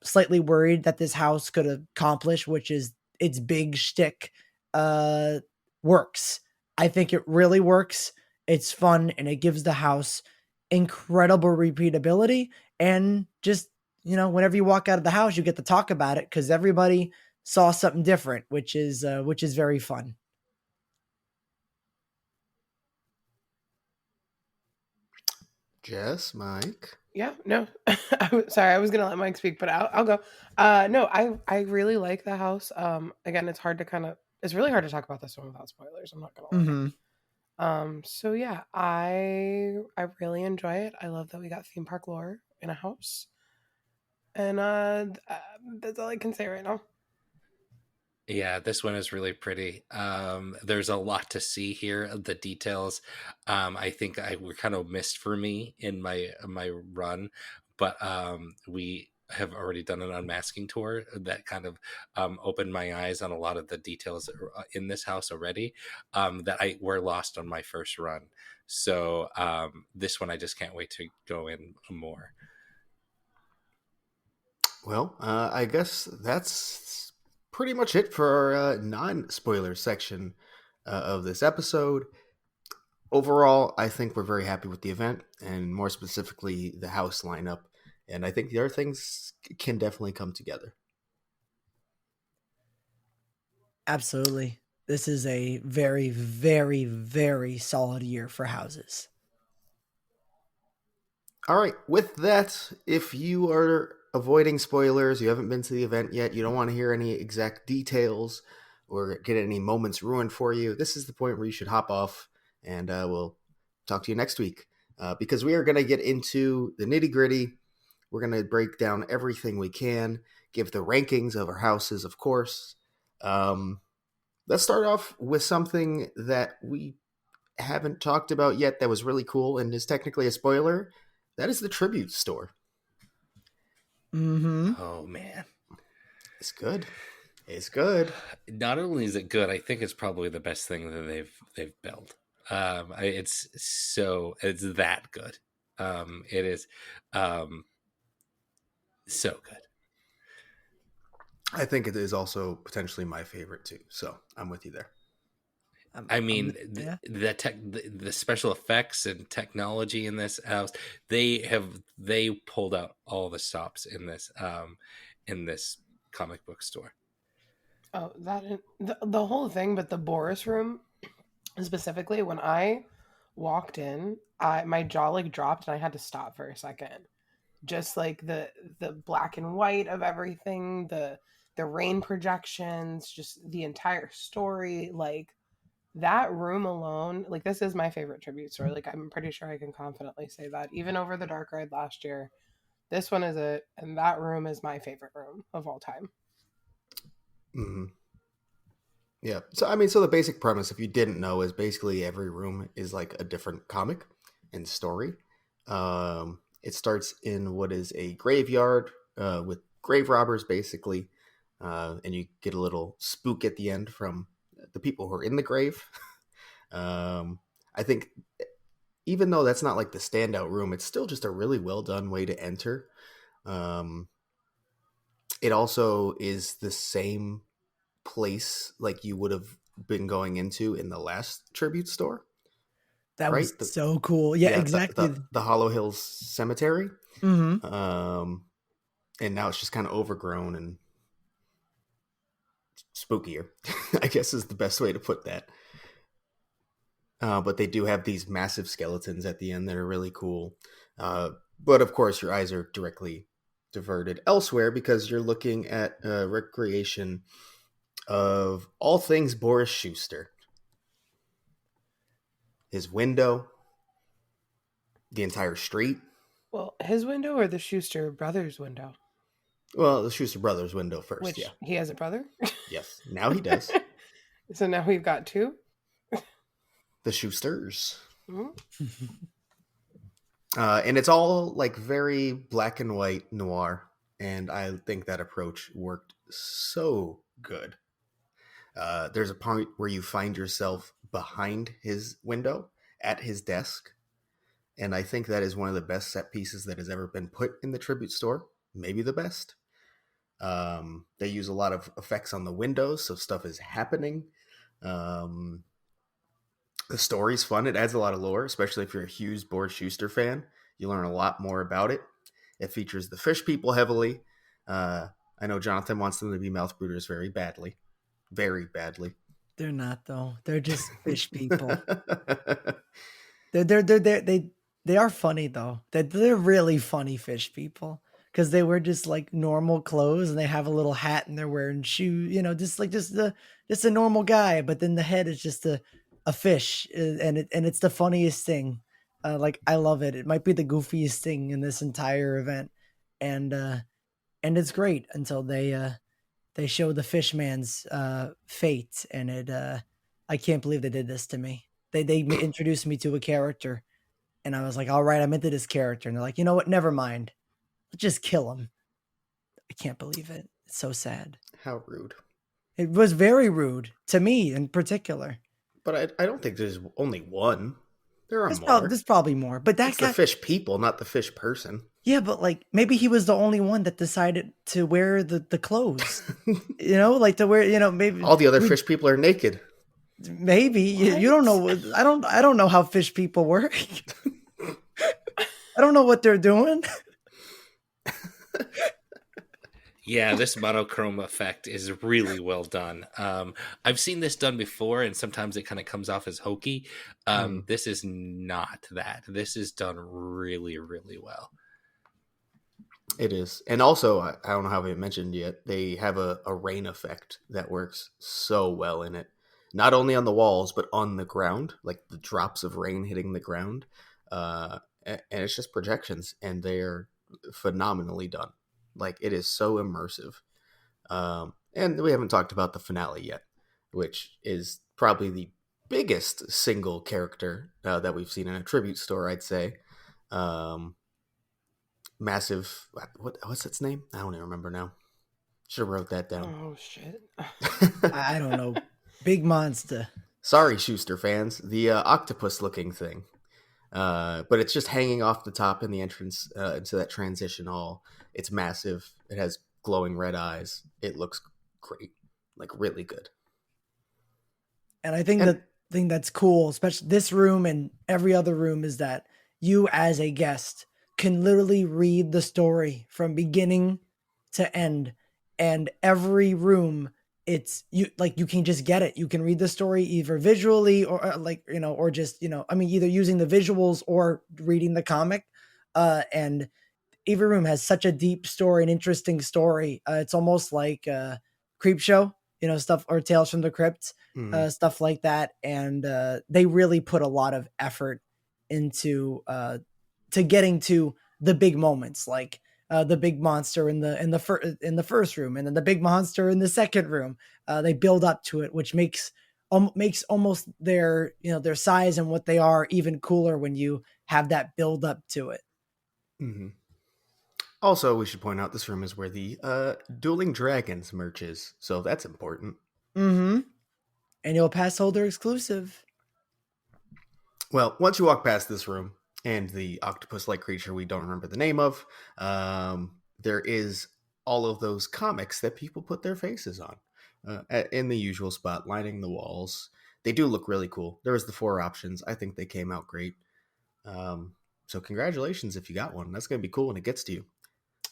slightly worried that this house could accomplish, which is its big shtick, uh, works. I think it really works. It's fun and it gives the house incredible repeatability. And just, whenever you walk out of the house, you get to talk about it because everybody saw something different, which is very fun. Jess, Mike. Yeah, no. Sorry, I was gonna let Mike speak, but I'll go. No, I really like the house. Again, it's really hard to talk about this one without spoilers. I'm not gonna lie. Mm-hmm. So yeah, I really enjoy it. I love that we got theme park lore in a house, and that's all I can say right now. Yeah, this one is really pretty. There's a lot to see here. The details, I think I were kind of missed for me in my run, but we have already done an unmasking tour that kind of opened my eyes on a lot of the details in this house already that I were lost on my first run. So this one I just can't wait to go in more. Well, I guess that's pretty much it for our non-spoiler section of this episode. Overall, I think we're very happy with the event, and more specifically, the house lineup. And I think the other things can definitely come together. Absolutely. This is a very, very, very solid year for houses. All right, with that, if you are avoiding spoilers, you haven't been to the event yet, you don't want to hear any exact details or get any moments ruined for you, this is the point where you should hop off, and we'll talk to you next week. Because we are going to get into the nitty gritty. We're going to break down everything we can, give the rankings of our houses, of course. Let's start off with something that we haven't talked about yet that was really cool and is technically a spoiler. That is the tribute store. Mm-hmm. Oh man. It's good. It's good. Not only is it good, I think it's probably the best thing that they've built. It's that good. It is so good. I think it is also potentially my favorite too. So I'm with you there. I mean, yeah. the special effects and technology in this house, they pulled out all the stops in this comic book store. Oh, the whole thing, but the Boris room specifically, when I walked in, my jaw like dropped and I had to stop for a second. Just like the black and white of everything, the rain projections, just the entire story, like that room alone, like this is my favorite tribute story. Like I'm pretty sure I can confidently say that. Even over the dark ride last year, this one is it, and that room is my favorite room of all time. Mm-hmm. Yeah. So the basic premise, if you didn't know, is basically every room is like a different comic and story. It starts in what is a graveyard with grave robbers, basically, and you get a little spook at the end from the people who are in the grave. I think even though that's not like the standout room, it's still just a really well done way to enter. Um, it also is the same place like you would have been going into in the last tribute store, That right? was so cool. Yeah, exactly. The Hollow Hills Cemetery. Mm-hmm. And now it's just kind of overgrown and spookier, I guess is the best way to put that. But they do have these massive skeletons at the end that are really cool. But of course, your eyes are directly diverted elsewhere because you're looking at recreation of all things Boris Schuster. His window, the entire street. Well, his window or the Schuster brothers' window? Well, the Schuster brothers' window first, Which yeah. he has a brother? Yes, now he does. So now we've got two? The Schusters. Mm-hmm. And it's all like very black and white noir. And I think that approach worked so good. There's a point where you find yourself behind his window at his desk. And I think that is one of the best set pieces that has ever been put in the tribute store. Maybe the best. They use a lot of effects on the windows, so stuff is happening. The story's fun. It adds a lot of lore, especially if you're a huge Boris Schuster fan. You learn a lot more about it. It features the fish people heavily. I know Jonathan wants them to be mouth brooders very badly. Very badly. They're not though. They're just fish people. They are funny though. They're really funny fish people because they wear just like normal clothes and they have a little hat and they're wearing shoes. You know, just a normal guy. But then the head is just a fish, and it's the funniest thing. Like I love it. It might be the goofiest thing in this entire event, and it's great until they show the fishman's fate, and I can't believe they did this to me. They introduced me to a character, and I was like, all right, I'm into this character, and they're like, you know what? Never mind. Let's just kill him. I can't believe it. It's so sad. How rude. It was very rude to me in particular. But I don't think there's only one. There are more. There's probably more, but It's the fish people, not the fish person. Yeah, but like maybe he was the only one that decided to wear the clothes. You know, like to wear. You know, maybe all the other fish people are naked. Maybe you don't know. I don't know how fish people work. I don't know what they're doing. Yeah, this monochrome effect is really well done. I've seen this done before, and sometimes it kind of comes off as hokey. This is not that. This is done really, really well. It is. And also, I don't know how I mentioned yet, they have a rain effect that works so well in it. Not only on the walls, but on the ground, like the drops of rain hitting the ground. And it's just projections, and they're phenomenally done. Like, it is so immersive. And we haven't talked about the finale yet, which is probably the biggest single character that we've seen in a tribute store, I'd say. Massive, what's its name? I don't even remember now. Should have wrote that down. Oh shit. I don't know. Big monster. Sorry, Schuster fans. The octopus-looking thing. But it's just hanging off the top in the entrance into that transition hall. It's massive. It has glowing red eyes. It looks great. Like, really good. And I think the thing that's cool, especially this room and every other room, is that you as a guest can literally read the story from beginning to end. And every room, it's you like you can just get it. You can read the story either visually or or just, I mean, either using the visuals or reading the comic. And every room has such a deep story, an interesting story. It's almost like Creep Show, stuff, or Tales from the Crypt, stuff like that. And they really put a lot of effort into to getting to the big moments, like the big monster in the first room, and then the big monster in the second room. They build up to it, which makes almost their their size and what they are even cooler when you have that build up to it. Mm-hmm. Also, we should point out this room is where the Dueling Dragons merch is, so that's important. Mm-hmm. Annual pass holder exclusive. Well, once you walk past this room and the octopus-like creature we don't remember the name of, there is all of those comics that people put their faces on in the usual spot, lining the walls. They do look really cool. There was the 4 options. I think they came out great. So congratulations if you got one. That's going to be cool when it gets to you.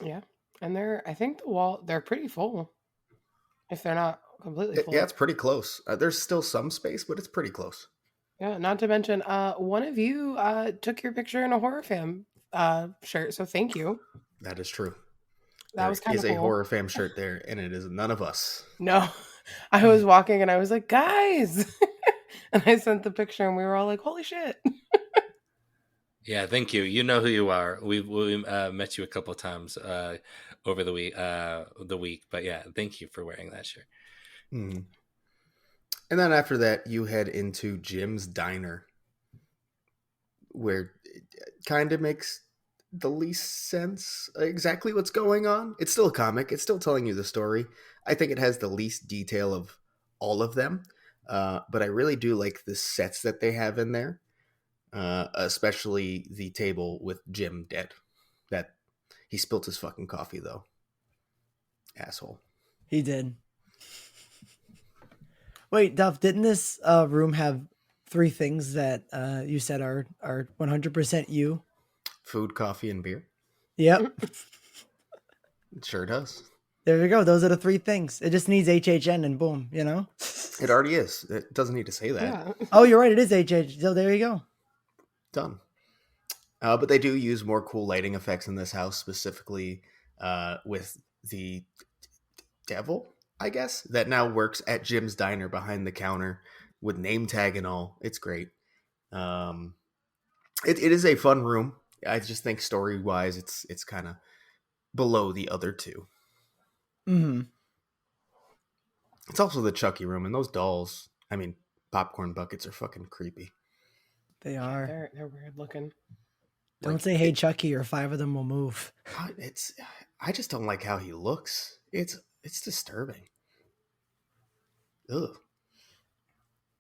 Yeah. And I think they're pretty full. If they're not completely full. Yeah, it's pretty close. There's still some space, but it's pretty close. Yeah, not to mention, one of you took your picture in a horror fam shirt, so thank you. That is true. That was kind of cool. There is a horror fam shirt there, and it is none of us. No, I was walking and I was like, guys, and I sent the picture, and we were all like, holy shit. Yeah, thank you. You know who you are. We met you a couple of times over the week, but yeah, thank you for wearing that shirt. Mm-hmm. And then after that, you head into Jim's Diner, where it kind of makes the least sense exactly what's going on. It's still a comic. It's still telling you the story. I think it has the least detail of all of them, but I really do like the sets that they have in there. Especially the table with Jim dead. That he spilt his fucking coffee though. Asshole. He did. Wait, Duff, didn't this room have 3 things that you said are 100% you? Food, coffee, and beer. Yep. It sure does. There we go. Those are the 3 things. It just needs HHN and boom, It already is. It doesn't need to say that. Yeah. Oh, you're right. It is HHN. So there you go. Done. But they do use more cool lighting effects in this house, specifically with the devil, I guess, that now works at Jim's Diner behind the counter with name tag and all. It's great. It is a fun room. I just think story-wise, it's kind of below the other 2. Mm-hmm. It's also the Chucky room, and those dolls, I mean, popcorn buckets are fucking creepy. They are. They're weird looking. Don't say "Hey Chucky" or 5 of them will move. I just don't like how he looks. It's disturbing. Ugh.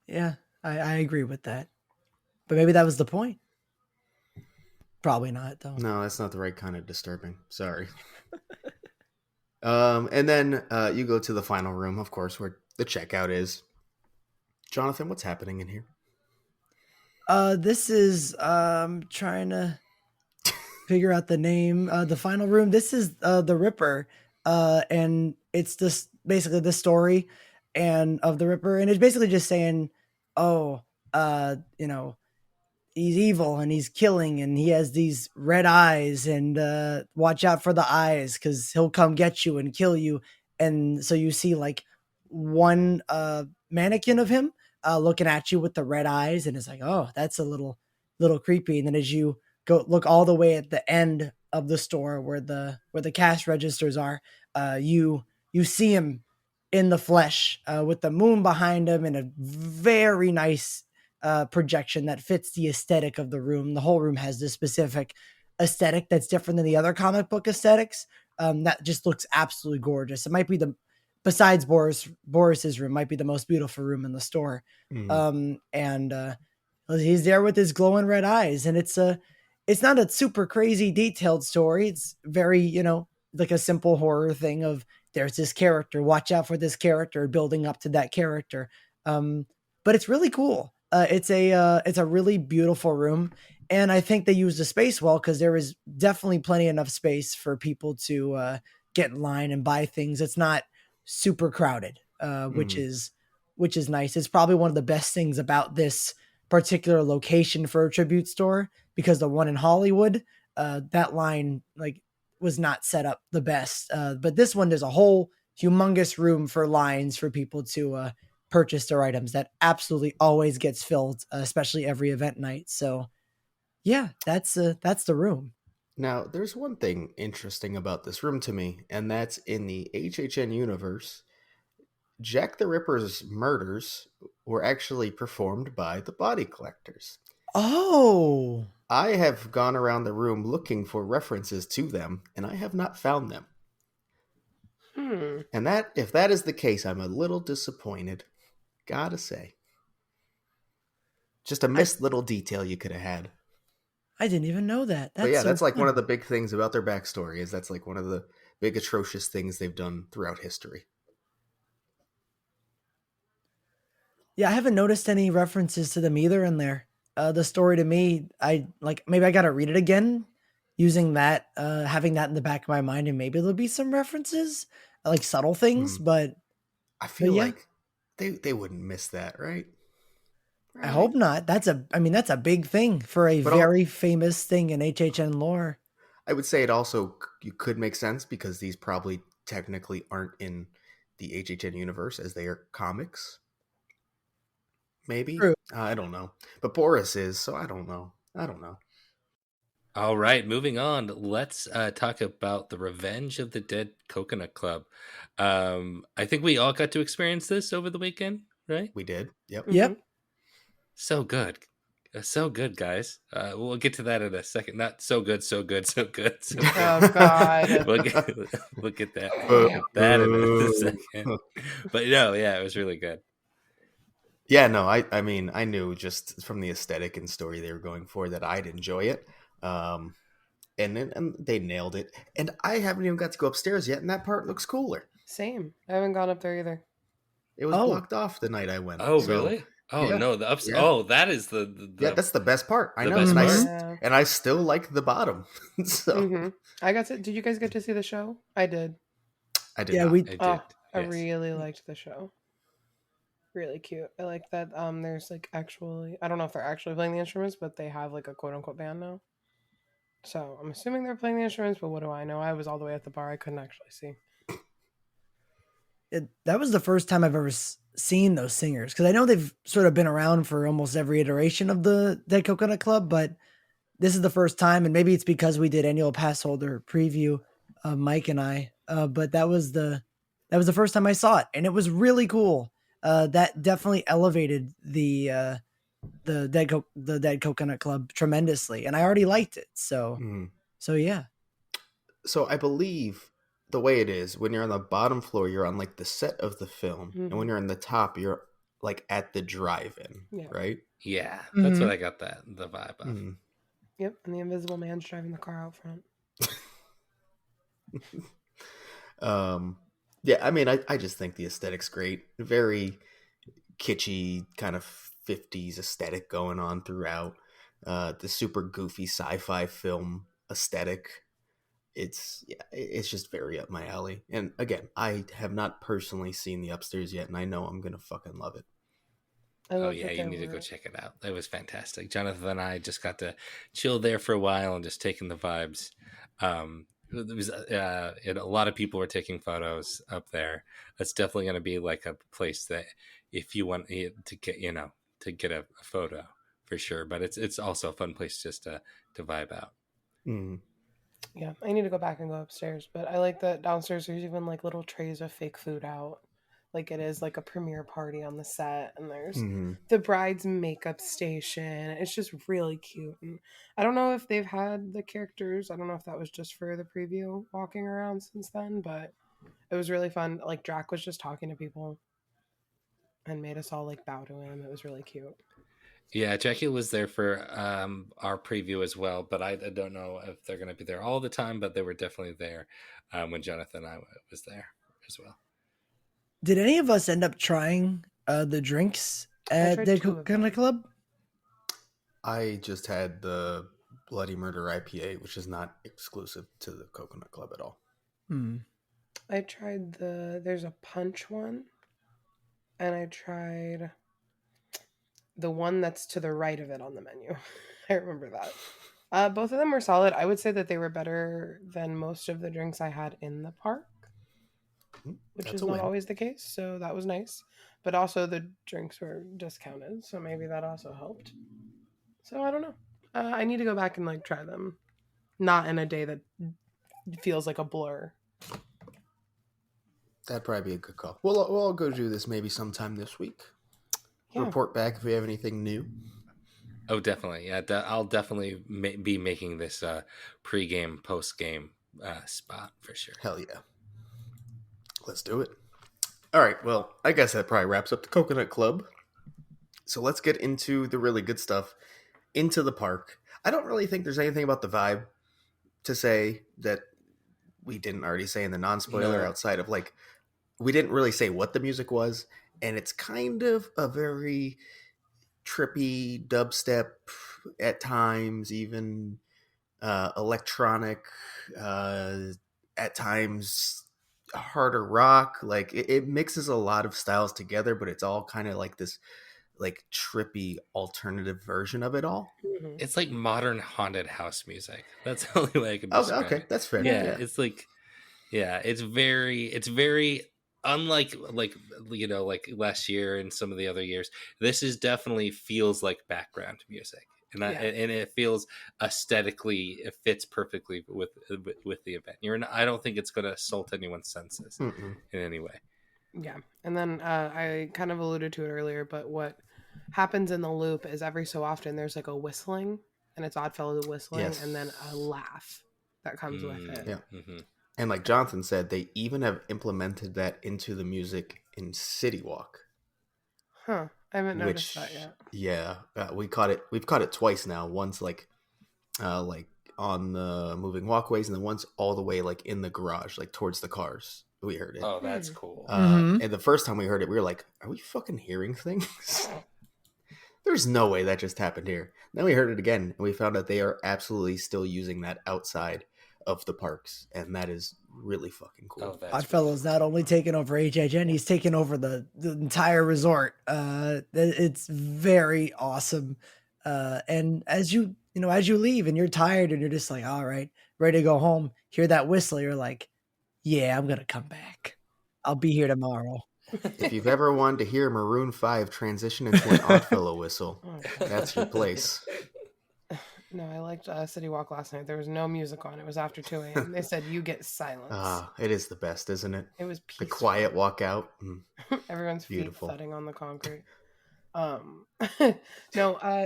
Yeah, I agree with that. But maybe that was the point. Probably not, though. No, that's not the right kind of disturbing. Sorry. And then you go to the final room, of course, where the checkout is. Jonathan, what's happening in here? This is trying to figure out the name. The final room. This is the Ripper, and it's this basically the story and of the Ripper, and it's basically just saying, he's evil and he's killing and he has these red eyes and watch out for the eyes because he'll come get you and kill you. And so you see like one mannequin of him looking at you with the red eyes, and it's like, oh, that's a little creepy. And then as you go look all the way at the end of the store where the cash registers are, you see him in the flesh with the moon behind him and a very nice projection that fits the aesthetic of the room. The whole room has this specific aesthetic that's different than the other comic book aesthetics, that just looks absolutely gorgeous. It might be besides Boris's room, might be the most beautiful room in the store. And he's there with his glowing red eyes, and it's not a super crazy detailed story. It's very, like a simple horror thing of there's this character, watch out for this character, building up to that character. But it's really cool. It's a really beautiful room. And I think they used the space well, because there is definitely plenty enough space for people to get in line and buy things. It's not super crowded, which is nice. It's probably one of the best things about this particular location for a tribute store, because the one in Hollywood, that line was not set up the best. But this one, there's a whole humongous room for lines for people to purchase their items that absolutely always gets filled, especially every event night. So yeah, that's the room. Now, there's one thing interesting about this room to me, and that's in the HHN universe, Jack the Ripper's murders were actually performed by the body collectors. Oh. I have gone around the room looking for references to them, and I have not found them. And if that is the case, I'm a little disappointed. Gotta say. Just a missed little detail you could have had. I didn't even know that. But yeah, that's like one of the big things about their backstory, is that's like one of the big atrocious things they've done throughout history. Yeah, I haven't noticed any references to them either in there. The story to me, maybe I gotta read it again, using that, having that in the back of my mind, and maybe there'll be some references, like subtle things, but I feel like they wouldn't miss that, right? I hope not. That's a big thing for a very famous thing in HHN lore. I would say it also could make sense, because these probably technically aren't in the HHN universe, as they are comics. Maybe. True. I don't know. But Boris is, so I don't know. All right, moving on. Let's talk about the Revenge of the Dead Coconut Club. I think we all got to experience this over the weekend, right? We did. Yep. Yep. So good. So good, guys. We'll get to that in a second. Not so good, so good, so good. So good. Oh, God. we'll get that in a second. But no, yeah, it was really good. Yeah, no, I mean, I knew just from the aesthetic and story they were going for that I'd enjoy it. And they nailed it. And I haven't even got to go upstairs yet, and that part looks cooler. Same. I haven't gone up there either. It was blocked off the night I went. Oh, so, really? Oh, yeah. No, the upstairs. Yeah. Oh, that is the yeah, that's the best part. I know. And I still like the bottom. So did you guys get to see the show? I did. I did. Yeah, not. we did. I really liked the show. Really cute. I like that there's actually, I don't know if they're actually playing the instruments, but they have a quote unquote band now. So I'm assuming they're playing the instruments, but what do I know? I was all the way at the bar. I couldn't actually see. That was the first time I've ever seen those singers, because I know they've sort of been around for almost every iteration of the Dead Coconut Club, but this is the first time, and maybe it's because we did annual pass holder preview, Mike and I, but that was the first time I saw it, and it was really cool. That definitely elevated the Dead Coconut Club tremendously, and I already liked it. So yeah. So I believe the way it is, when you're on the bottom floor, you're on the set of the film, and when you're on the top, you're at the drive-in, right? Yeah, that's what I got the vibe of. Yep, and the Invisible Man's driving the car out front. Yeah, I mean, I just think the aesthetic's great. Very kitschy, kind of 50s aesthetic going on throughout. The super goofy sci-fi film aesthetic. It's just very up my alley. And again, I have not personally seen the upstairs yet, and I know I'm gonna fucking love it. Oh yeah, you need to go check it out. It was fantastic. Jonathan and I just got to chill there for a while and just taking the vibes. There was a lot of people were taking photos up there. That's definitely going to be a place that if you want to get a photo for sure. But it's also a fun place just to vibe out. Yeah, I need to go back and go upstairs. But I like that downstairs there's even little trays of fake food out. like it is like a premiere party on the set, and there's Hmm. the bride's makeup station. It's just really cute. And I don't know if they've had the characters. I don't know if that was just for the preview walking around since then, but it was really fun. Like Drac was just talking to people and made us all like bow to him. It was really cute. Yeah, Jackie was there for our preview as well, but I don't know if they're going to be there all the time, but they were definitely there when Jonathan and I was there as well. Did any of us end up trying the drinks I at tried the 2 of them. Coconut Club? I just had the Bloody Murder IPA, which is not exclusive to the Coconut Club at all. I tried there's a punch one, and I tried the one that's to the right of it on the menu. I remember that. Both of them were solid. I would say that they were better than most of the drinks I had in the park, which That's is a not win. always the case. So that was nice. But also the drinks were discounted, so maybe that also helped. So I don't know. I need to go back and like try them, not in a day that feels like a blur. That'd probably be a good call. We'll all go do this maybe sometime this week. Yeah. Report back if we have anything new. Oh, definitely. Yeah, I'll definitely be making this pre-game, post-game spot for sure. Hell yeah. Let's do it. All right, well, I guess that probably wraps up the Coconut Club. So let's get into the really good stuff, into the park. I don't really think there's anything about the vibe to say that we didn't already say in the non-spoiler No. outside of like, we didn't really say what the music was, and it's kind of a very trippy dubstep at times, even electronic, at times harder rock. Like it mixes a lot of styles together, but it's all kind of like this like trippy alternative version of it all. Mhm. It's like modern haunted house music. That's the only way I can Oh, describe okay, it. that's fair. Yeah, Yeah. it's like, yeah, it's very unlike like like last year and some of the other years. This is definitely feels like background music, and Yeah. and it feels aesthetically, it fits perfectly with the event. I don't think it's going to assault anyone's senses Mm-mm. in any way. Yeah. And then I kind of alluded to it earlier, but what happens in the loop is every so often there's like a whistling, and it's Oddfellow whistling, Yes. and then a laugh that comes with it. Yeah. Mm-hmm. And like Jonathan said, they even have implemented that into the music in City Walk. Huh. I haven't noticed that yet. Yeah, we caught it. We've caught it twice now. Once like on the moving walkways, and then once all the way like in the garage, like towards the cars. We heard it. Oh, that's cool. And the first time we heard it, we were like, "Are we fucking hearing things?" There's no way that just happened here. Then we heard it again, and we found out they are absolutely still using that outside of the parks, and that is really fucking cool. Oh, that's Oddfellow's not only taking over HHN, he's taking over the entire resort. It's very awesome. And as you leave and you're tired and you're just like, all right, ready to go home, hear that whistle, you're like, yeah, I'm gonna come back. I'll be here tomorrow. If you've ever wanted to hear Maroon 5 transition into an Oddfellow whistle, that's your place. No, I liked City Walk last night. There was no music on. It was after 2 a.m. They said you get silence. It is the best, isn't it? It was The peaceful. quiet walk out. Everyone's feet Beautiful. thudding on the concrete.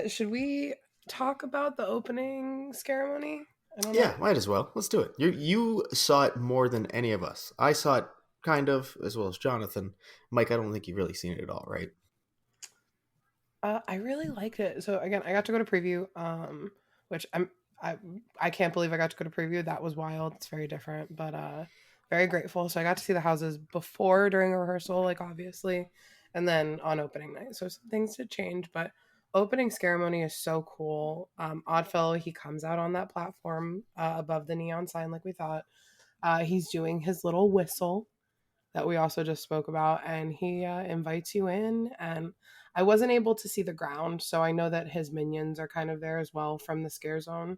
Should we talk about the opening ceremony? I don't know. Yeah, might as well. Let's do it. You saw it more than any of us. I saw it kind of, as well as Jonathan. Mike, I don't think you've really seen it at all, right? I really liked it. So again, I got to go to preview, which I can't believe I got to go to preview. That was wild. It's very different, but very grateful. So I got to see the houses before, during rehearsal, like obviously, and then on opening night. So some things did change, but opening ceremony is so cool. Oddfellow, he comes out on that platform above the neon sign, like we thought. He's doing his little whistle that we also just spoke about, and he invites you in. And I wasn't able to see the ground, so I know that his minions are kind of there as well from the scare zone.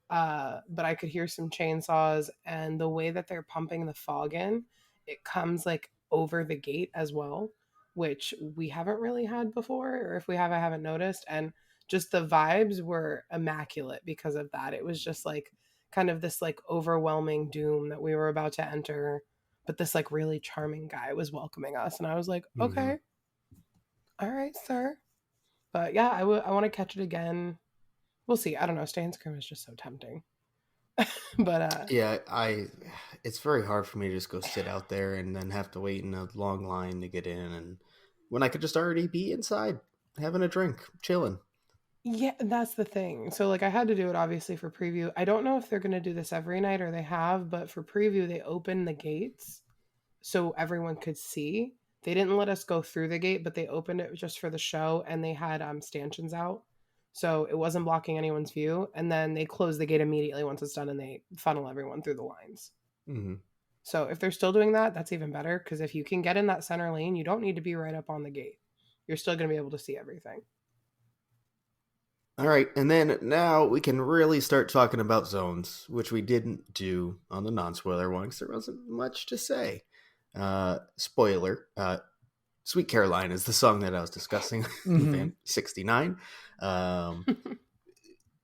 But I could hear some chainsaws, and the way that they're pumping the fog in, it comes like over the gate as well, which we haven't really had before, or if we have, I haven't noticed. And just the vibes were immaculate because of that. It was just like kind of this like overwhelming doom that we were about to enter, but this like really charming guy was welcoming us, and I was like, Mhm. okay, all right, sir. But yeah, I want to catch it again. We'll see. I don't know. Stay and Scream is just so tempting. But Yeah, it's very hard for me to just go sit out there and then have to wait in a long line to get in, and when I could just already be inside having a drink, chilling. yeah, that's the thing. So like I had to do it obviously for preview. I don't know if they're going to do this every night or they have, but for preview they opened the gates so everyone could see. They didn't let us go through the gate, but they opened it just for the show, and they had stanchions out. So it wasn't blocking anyone's view, and then they close the gate immediately once it's done, and they funnel everyone through the lines. Hmm. So if they're still doing that, that's even better, because if you can get in that center lane, you don't need to be right up on the gate. You're still going to be able to see everything. All right, and then now we can really start talking about zones, which we didn't do on the non-spoiler one because there wasn't much to say. Spoiler: "Sweet Caroline" is the song that I was discussing. Mhm. 69. Um,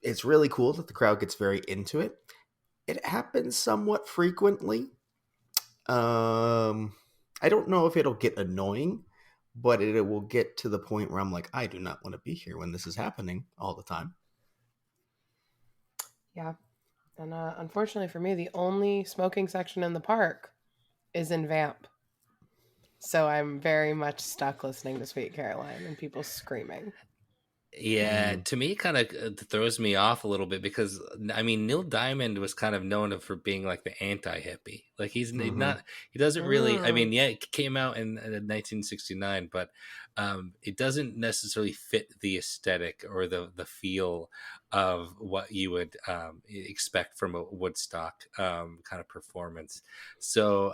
it's really cool that the crowd gets very into it. It happens somewhat frequently. I don't know if it'll get annoying, but it will get to the point where I'm like, I do not want to be here when this is happening all the time. Yeah. And unfortunately for me, the only smoking section in the park is in Vamp. So I'm very much stuck listening to Sweet Caroline and people screaming. Yeah, Mhm. to me, kind of throws me off a little bit because I mean, Neil Diamond was kind of known for being like the anti-hippie. Like he's Mhm. not, he doesn't really. I Mm. mean, yeah, it came out in 1969, but it doesn't necessarily fit the aesthetic or the feel of what you would expect from a Woodstock kind of performance. So,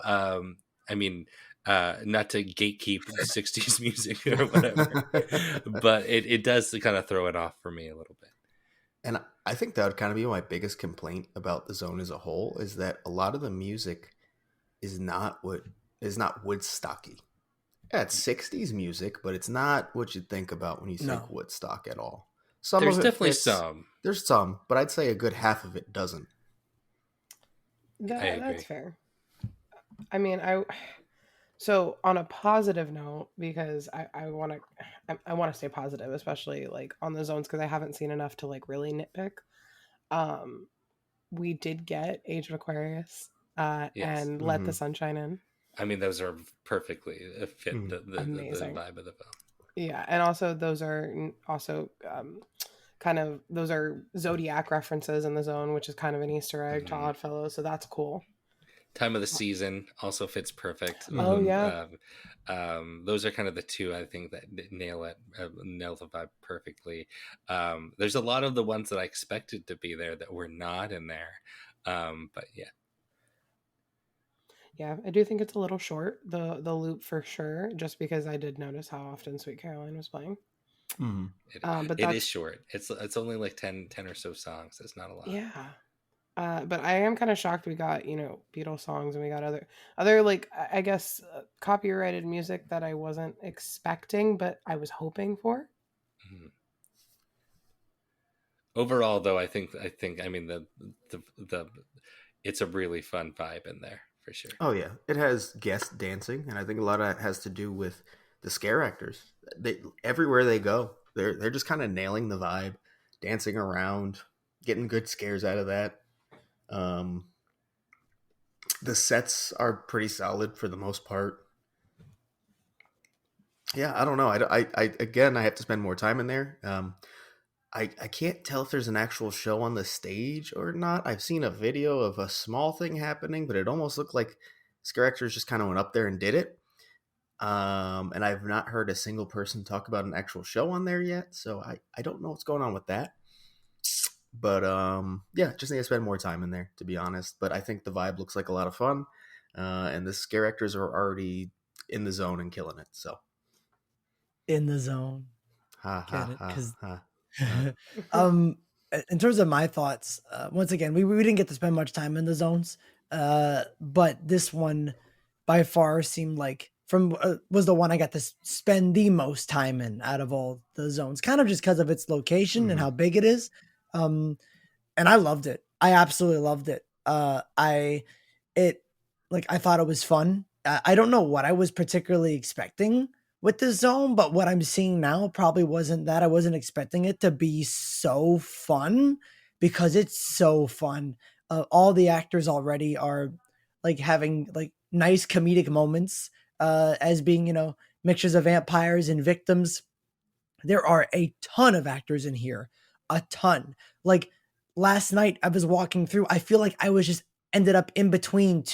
I mean, not to gatekeep 60s music or whatever, but it does kind of throw it off for me a little bit. And I think that would kind of be my biggest complaint about the zone as a whole is that a lot of the music is not Woodstocky. Yeah, it's 60s music, but it's not what you'd think about when you think No. Woodstock at all. Some There's of it definitely fits. some. There's some, but I'd say a good half of it doesn't. I That's agree. fair. I mean, so on a positive note, because I want to I want to stay positive, especially like on the zones, because I haven't seen enough to like really nitpick. Um, we did get Age of Aquarius, Yes. and Let the Hmm. Sunshine In. I mean, those are perfectly fit Hmm. the Amazing. vibe of the film. Yeah, and also those are also kind of those are zodiac references in the zone, which is kind of an Easter egg to Hmm. Oddfellow. So that's cool. Time of the season also fits perfect. Oh Hmm. yeah, Those are kind of the two I think that nail the vibe perfectly. There's a lot of the ones that I expected to be there that were not in there, but yeah, yeah. I do think it's a little short, the loop for sure, just because I did notice how often Sweet Caroline was playing. Hmm. it But it is that's short. It's only like 10 or so songs. It's not a lot. yeah. But I am kind of shocked we got Beatles songs and we got other like I guess copyrighted music that I wasn't expecting, but I was hoping for. Mhm. Overall, though, I mean the it's a really fun vibe in there for sure. Oh yeah, it has guest dancing, and I think a lot of that has to do with the scare actors. They everywhere they go, they're just kind of nailing the vibe, dancing around, getting good scares out of that. Um, the sets are pretty solid for the most part. Yeah, I don't know. I again, I have to spend more time in there. I can't tell if there's an actual show on the stage or not. I've seen a video of a small thing happening, but it almost looked like scare actors just kind of went up there and did it. And I've not heard a single person talk about an actual show on there yet, so I don't know what's going on with that. But yeah, just need to spend more time in there to be honest. But I think the vibe looks like a lot of fun, and the scare actors are already in the zone and killing it. So In the zone. ha ha Get it? ha Because ha. um, in terms of my thoughts, once again, we didn't get to spend much time in the zones, but this one by far seemed like was the one I got to spend the most time in out of all the zones, kind of just because of its location and Hmm. how big it is. And I loved it. I absolutely loved it. I it like I thought it was fun. I don't know what I was particularly expecting with the zone, but what I'm seeing now probably wasn't that. I wasn't expecting it to be so fun because it's so fun. All the actors already are like having like nice comedic moments as being, mixtures of vampires and victims. There are a ton of actors in here, a ton. Like last night, I was walking through. I feel like I was just ended up in between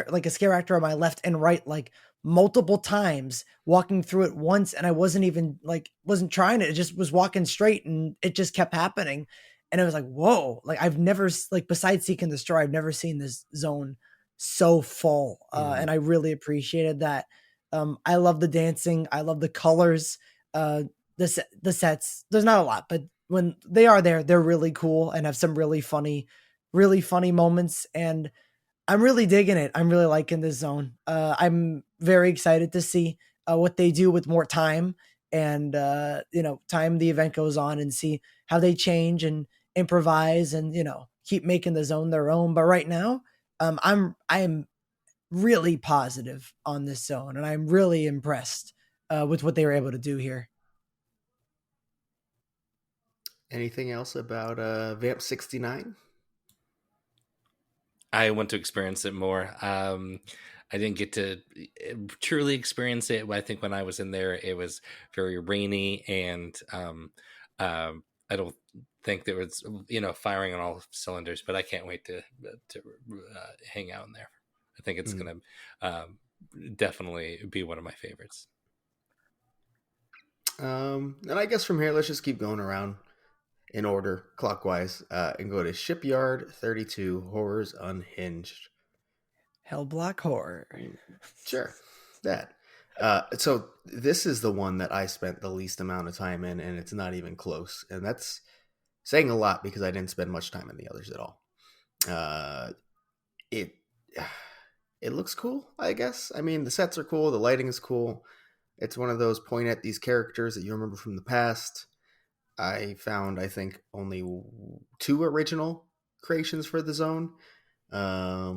like a scare actor on my left and right, like multiple times, walking through it once, and I wasn't trying it. It just was walking straight, and it just kept happening. And it was like, whoa! Like I've never like besides Seek and Destroy, I've never seen this zone so full, and I really appreciated that. I love the dancing. I love the colors. The sets, there's not a lot, but when they are there, they're really cool and have some really funny moments. And I'm really digging it. I'm really liking this zone. I'm very excited to see what they do with more time and, time the event goes on and see how they change and improvise and, keep making the zone their own. But right now, I'm really positive on this zone and I'm really impressed with what they were able to do here. Anything else about Vamp 69? I want to experience it more. I didn't get to truly experience it. I think when I was in there, it was very rainy, and I don't think there was firing on all cylinders. But I can't wait to hang out in there. I think it's going to definitely be one of my favorites. And I guess from here, let's just keep going around in order, clockwise, and go to Shipyard 32, Horrors Unhinged. Hellblock Horror. Sure, that. So this is the one that I spent the least amount of time in, and it's not even close. And that's saying a lot because I didn't spend much time in the others at all. It looks cool, I guess. I mean, the sets are cool, the lighting is cool. It's one of those point at these characters that you remember from the past. I found, I think, only 2 original creations for the zone. I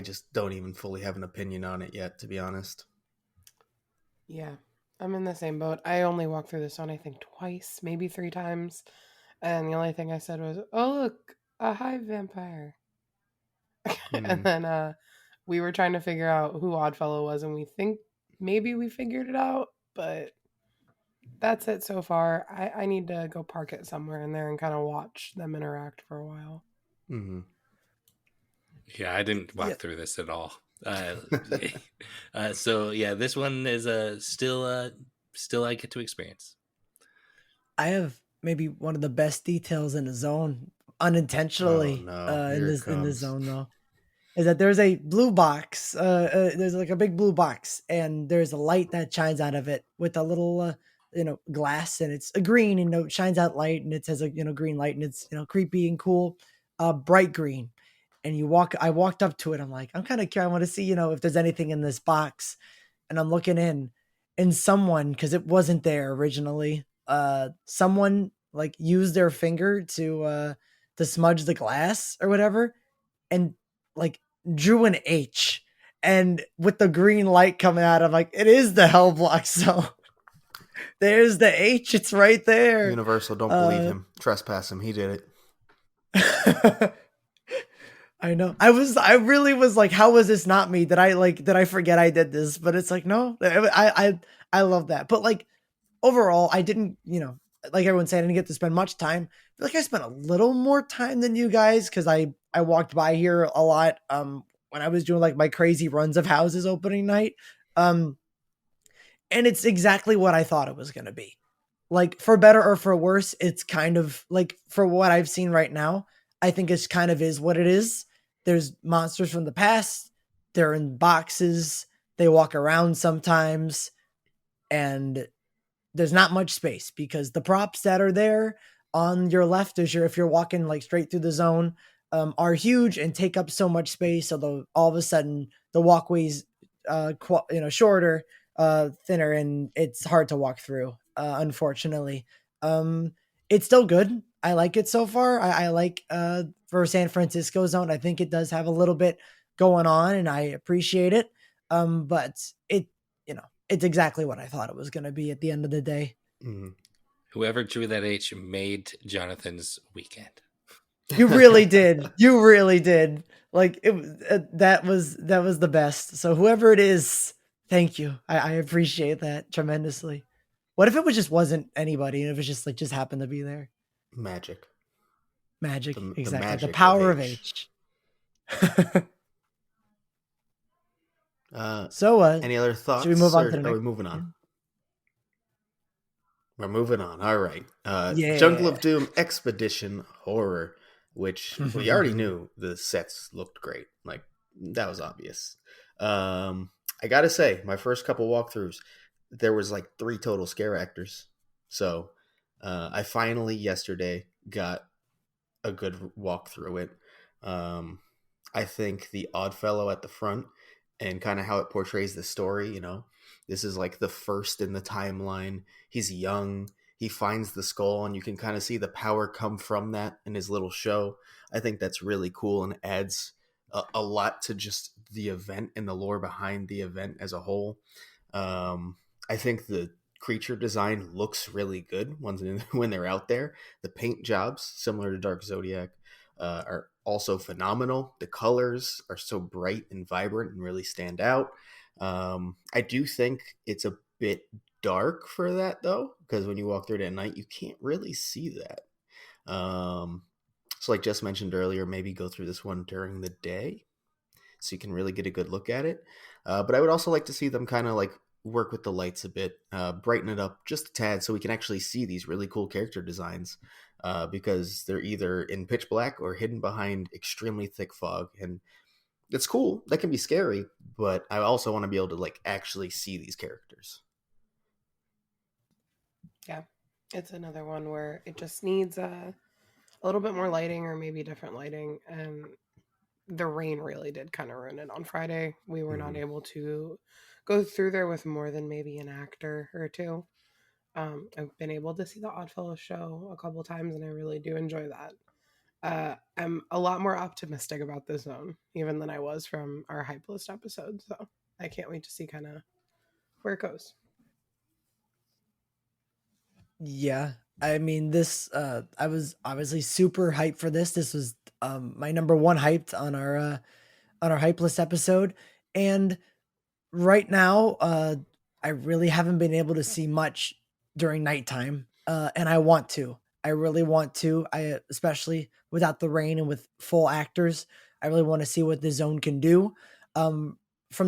just don't even fully have an opinion on it yet, to be honest. Yeah, I'm in the same boat. I only walked through this zone, I think, twice, maybe 3 times. And the only thing I said was, oh, look, a hive vampire. And then we were trying to figure out who Oddfellow was, and we think maybe we figured it out, but that's it so far. I need to go park it somewhere in there and kind of watch them interact for a while. Mm-hmm. Yeah, I didn't walk through this at all. So yeah, this one is still I get to experience. I have maybe one of the best details in the zone unintentionally in this zone though. Is that there's a blue box, there's like a big blue box, and there's a light that shines out of it with a little, glass, and it's a green, and it shines out light, and it says a, green light, and it's, creepy and cool, bright green. And I walked up to it. I'm like, I'm kind of curious. I want to see, if there's anything in this box. And I'm looking in, and someone, cause it wasn't there originally, someone like used their finger to smudge the glass or whatever. And like, drew an H, and with the green light coming out, I'm like, it is the Hellblock zone. There's the H. It's right there. Universal, don't believe him. Trespass him. He did it. I know. I really was like, how was this not me? Did I forget I did this? But it's like, no, I love that. But like overall, I didn't, like everyone said, I didn't get to spend much time. I feel like I spent a little more time than you guys, because I walked by here a lot when I was doing like my crazy runs of houses opening night. And it's exactly what I thought it was going to be. Like, for better or for worse, it's kind of like, for what I've seen right now, I think it's kind of is what it is. There's monsters from the past. They're in boxes. They walk around sometimes. And there's not much space, because the props that are there on your left, if you're walking like straight through the zone, are huge and take up so much space. So all of a sudden the walkways, shorter, thinner, and it's hard to walk through. Unfortunately, it's still good. I like it so far. I like for San Francisco zone. I think it does have a little bit going on, and I appreciate it. But it's exactly what I thought it was going to be at the end of the day. Mm-hmm. Whoever drew that H made Jonathan's weekend. You really did. You really did. Like that was the best. So whoever it is, thank you. I appreciate that tremendously. What if it was just wasn't anybody and it was just happened to be there? Magic. Magic, The exactly. The magic power of of H. H. So Any other thoughts? should we move on Or to the next? are we moving on? We're moving on. All right. Yeah. Jungle of Doom Expedition Horror, which we already knew the sets looked great. Like, that was obvious. I gotta say, my first couple walkthroughs, there was like 3 total scare actors. So I finally yesterday got a good walk through it. I think the Oddfellow at the front and kind of how it portrays the story, this is like the first in the timeline. He's young. He finds the skull, and you can kind of see the power come from that in his little show. I think that's really cool and adds a lot to just the event and the lore behind the event as a whole. I think the creature design looks really good when they're out there. The paint jobs, similar to Dark Zodiac, are also phenomenal. The colors are so bright and vibrant and really stand out. I do think it's a bit dark for that, though, because when you walk through it at night, you can't really see that. So like Jess mentioned earlier, maybe go through this one during the day so you can really get a good look at it. But I would also like to see them kind of like work with the lights a bit, brighten it up just a tad so we can actually see these really cool character designs, because they're either in pitch black or hidden behind extremely thick fog. And it's cool. That can be scary, but I also want to be able to like actually see these characters. Yeah, it's another one where it just needs a little bit more lighting or maybe different lighting. And the rain really did kind of ruin it on Friday. We were not able to go through there with more than maybe an actor or two. I've been able to see the Oddfellow show a couple times, and I really do enjoy that. I'm a lot more optimistic about this zone, even than I was from our hype list episode. So I can't wait to see kind of where it goes. Yeah. I mean, this I was obviously super hyped for this. This was my number one hyped on our hype list episode. And right now, I really haven't been able to see much during nighttime. And I want to. I really want to. I especially without the rain and with full actors, I really want to see what the zone can do. From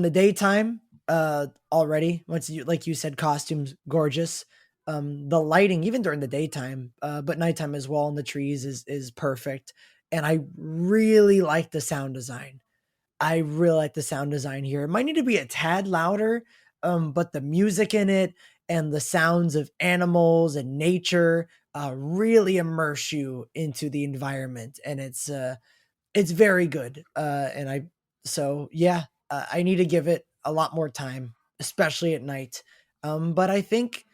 the daytime, already, once you like you said, costumes gorgeous. The lighting, even during the daytime, but nighttime as well, in the trees is perfect. And I really like the sound design. I really like the sound design here. It might need to be a tad louder, but the music in it and the sounds of animals and nature really immerse you into the environment, and it's very good. I need to give it a lot more time, especially at night. But I think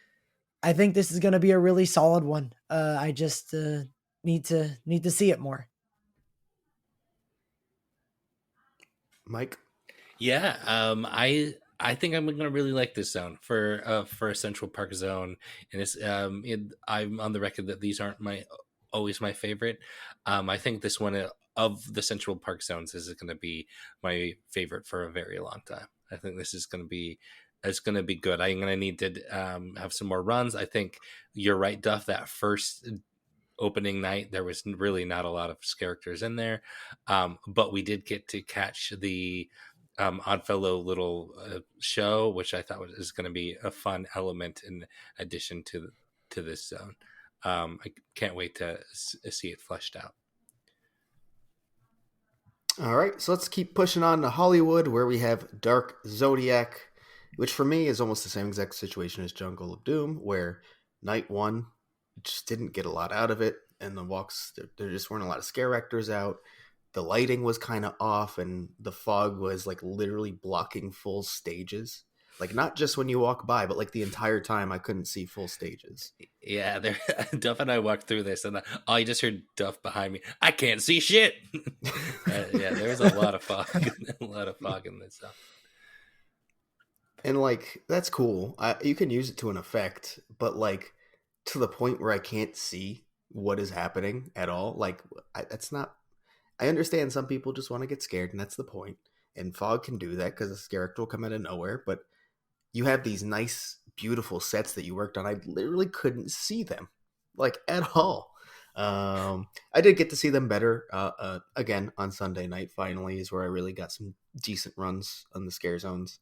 this is going to be a really solid one. I just need to see it more. Mike? Yeah, I think I'm gonna really like this zone for a Central Park zone, and I'm on the record that these aren't always my favorite. I think this one of the Central Park zones is going to be my favorite for a very long time. I think this is going to be good. I'm going to need to have some more runs. I think you're right, Duff. That first opening night, there was really not a lot of characters in there, but we did get to catch the Oddfellow little show, which I thought is going to be a fun element in addition to this zone. I can't wait to see it fleshed out. All right, so let's keep pushing on to Hollywood, where we have Dark Zodiac, which for me is almost the same exact situation as Jungle of Doom, where night one just didn't get a lot out of it, and the walks, there just weren't a lot of scare actors out. The lighting was kind of off, and the fog was like literally blocking full stages. Like not just when you walk by, but like the entire time I couldn't see full stages. Yeah, there. Duff and I walked through this, and I just heard Duff behind me. I can't see shit. Yeah, there was a lot of fog, a lot of fog in this. And like that's cool. You can use it to an effect, but like to the point where I can't see what is happening at all. Like that's not. I understand some people just want to get scared, and that's the point. And fog can do that because a character will come out of nowhere. But you have these nice, beautiful sets that you worked on. I literally couldn't see them, like at all. I did get to see them better again on Sunday night. Finally, is where I really got some decent runs on the scare zones.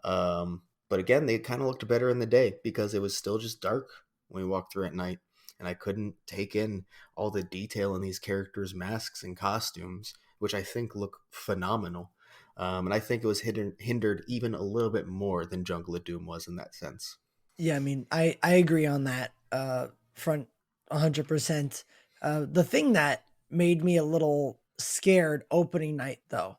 But again, they kind of looked better in the day because it was still just dark when we walked through at night, and I couldn't take in all the detail in these characters' masks and costumes, which I think look phenomenal. And I think it was hindered even a little bit more than Jungle of Doom was in that sense. Yeah, I mean, I agree on that front 100%. The thing that made me a little scared opening night, though,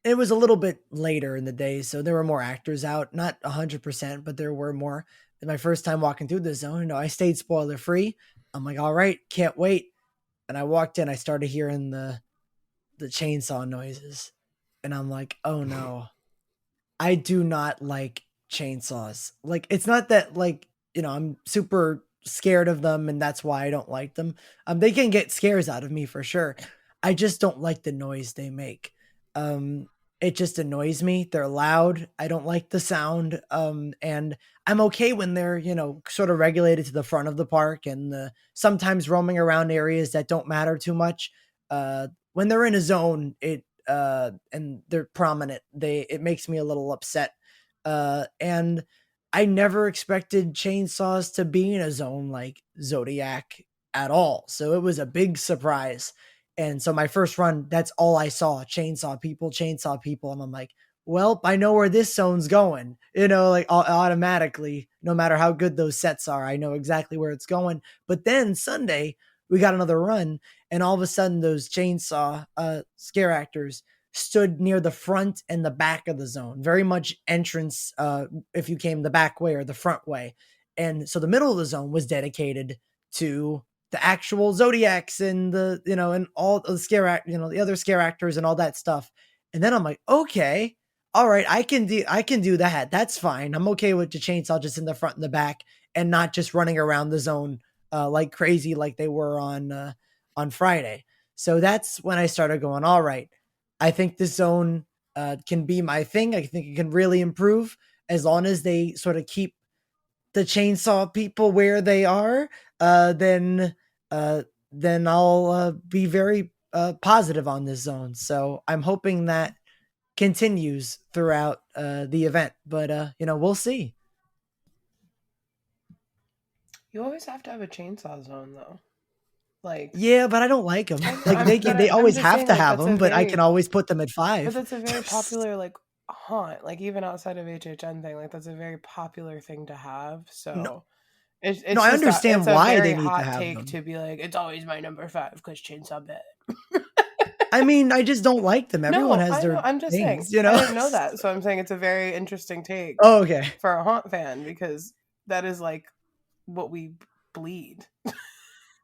it was a little bit later in the day, so there were more actors out. Not 100%, but there were more. My first time walking through the zone, I stayed spoiler free. I'm like, all right, can't wait. And I walked in, I started hearing the chainsaw noises, and I'm like, oh no, I do not like chainsaws. Like, it's not that like, I'm super scared of them and that's why I don't like them. They can get scares out of me for sure. I just don't like the noise they make. It just annoys me. They're loud. I don't like the sound. And I'm okay when they're, sort of regulated to the front of the park and sometimes roaming around areas that don't matter too much. When they're in a zone, and they're prominent, it makes me a little upset. And I never expected chainsaws to be in a zone like Zodiac at all. So it was a big surprise. And so my first run, that's all I saw. Chainsaw people. And I'm like, well, I know where this zone's going, like automatically, no matter how good those sets are, I know exactly where it's going. But then Sunday, we got another run, and all of a sudden those chainsaw scare actors stood near the front and the back of the zone, very much entrance if you came the back way or the front way. And so the middle of the zone was dedicated to the actual Zodiacs and and all the the other scare actors and all that stuff. And then I'm like, okay, all right, I can do that. That's fine. I'm okay with the chainsaw just in the front and the back and not just running around the zone like crazy like they were on Friday. So that's when I started going, all right, I think this zone can be my thing. I think it can really improve as long as they sort of keep the chainsaw people where they are. Then I'll be very positive on this zone. So I'm hoping that continues throughout the event. But we'll see. You always have to have a chainsaw zone, though. Like, yeah, but I don't like them. Like they always have to have them, but I can always put them at 5. But that's a very popular like haunt. Like even outside of HHN thing, like that's a very popular thing to have. So No. it's No, I understand why they need to hot have take them. to be like it's always my number 5 because chainsaw bed. I mean, I just don't like them. Everyone has their I'm just things, saying. I didn't know that, so I'm saying it's a very interesting take. Oh, okay. For a haunt fan because that is like what we bleed.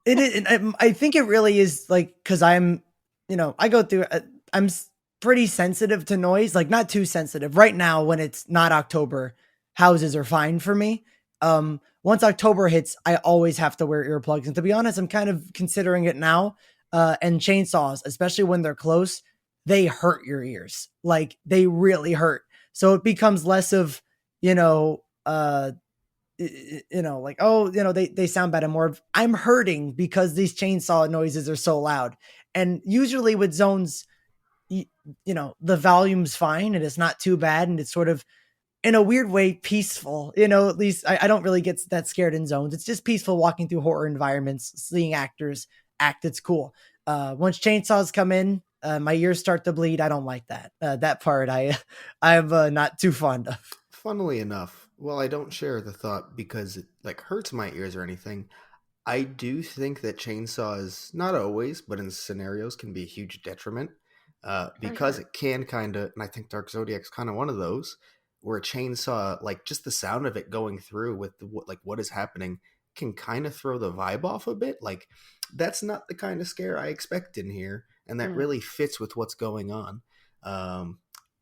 It is. I think it really is like because I'm, I go through. I'm pretty sensitive to noise, like not too sensitive. Right now, when it's not October, houses are fine for me. Once October hits, I always have to wear earplugs, and to be honest, I'm kind of considering it now. And chainsaws, especially when they're close, they hurt your ears. Like they really hurt. So it becomes less of, like, oh, they sound bad and more of I'm hurting because these chainsaw noises are so loud. And usually with zones, the volume's fine and it's not too bad. And it's sort of in a weird way, peaceful, at least I don't really get that scared in zones. It's just peaceful walking through horror environments, seeing actors act. It's cool. Once chainsaws come in, my ears start to bleed. I don't like that. That part I'm not too fond of. Funnily enough, while I don't share the thought because it like hurts my ears or anything, I do think that chainsaws, not always, but in scenarios, can be a huge detriment because it can kind of, and I think Dark Zodiac's kind of one of those, where a chainsaw, like just the sound of it going through with what is happening can kind of throw the vibe off a bit. Like that's not the kind of scare I expect in here, and that Mm. really fits with what's going on.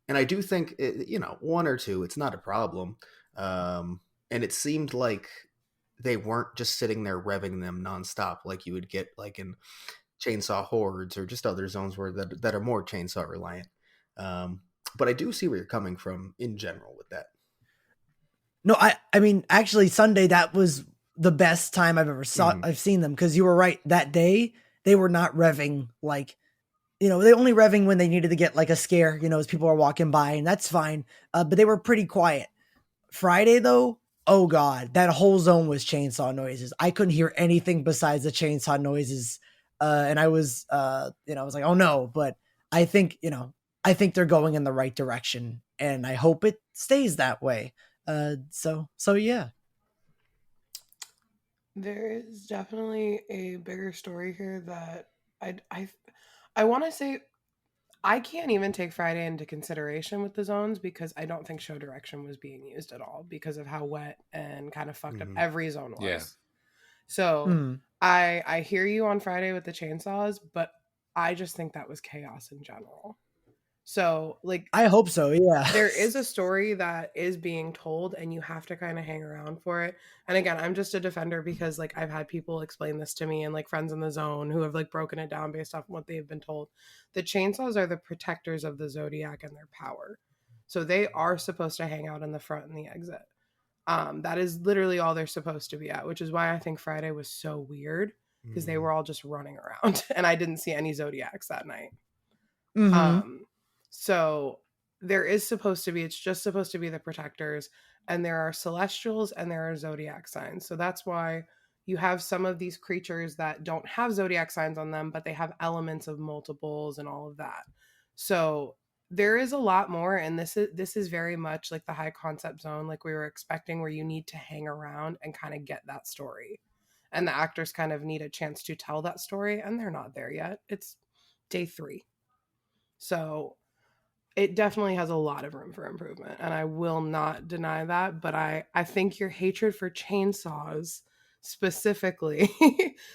And I do think one or two, it's not a problem. And it seemed like they weren't just sitting there revving them nonstop like you would get like in chainsaw hordes or just other zones where that are more chainsaw reliant. But I do see where you're coming from in general with that. No, I mean, actually, Sunday, that was the best time I've seen them, because you were right. That day, they were not revving like, they only revving when they needed to get like a scare, as people are walking by, and that's fine. But they were pretty quiet. Friday, though, oh God, that whole zone was chainsaw noises. I couldn't hear anything besides the chainsaw noises. And I was, I was like, oh no, but I think they're going in the right direction, and I hope it stays that way. So yeah. There is definitely a bigger story here that I want to say I can't even take Friday into consideration with the zones, because I don't think show direction was being used at all because of how wet and kind of fucked up every zone was. Yeah. So I hear you on Friday with the chainsaws, but I just think that was chaos in general. So like, I hope so. Yeah. there is a story that is being told, and you have to kind of hang around for it. And again, I'm just a defender because like I've had people explain this to me, and like friends in the zone who have like broken it down based off what they've been told. The chainsaws are the protectors of the zodiac and their power. So they are supposed to hang out in the front and the exit. That is literally all they're supposed to be at, which is why I think Friday was so weird, because they were all just running around and I didn't see any zodiacs that night. So there is supposed to be, it's just supposed to be the protectors, and there are celestials and there are zodiac signs. So that's why you have some of these creatures that don't have zodiac signs on them, but they have elements of multiples and all of that. So there is a lot more, and this is very much like the high concept zone, like we were expecting, where you need to hang around and kind of get that story. And the actors kind of need a chance to tell that story, and they're not there yet. It's day 3. So it definitely has a lot of room for improvement, and I will not deny that. But I think your hatred for chainsaws specifically,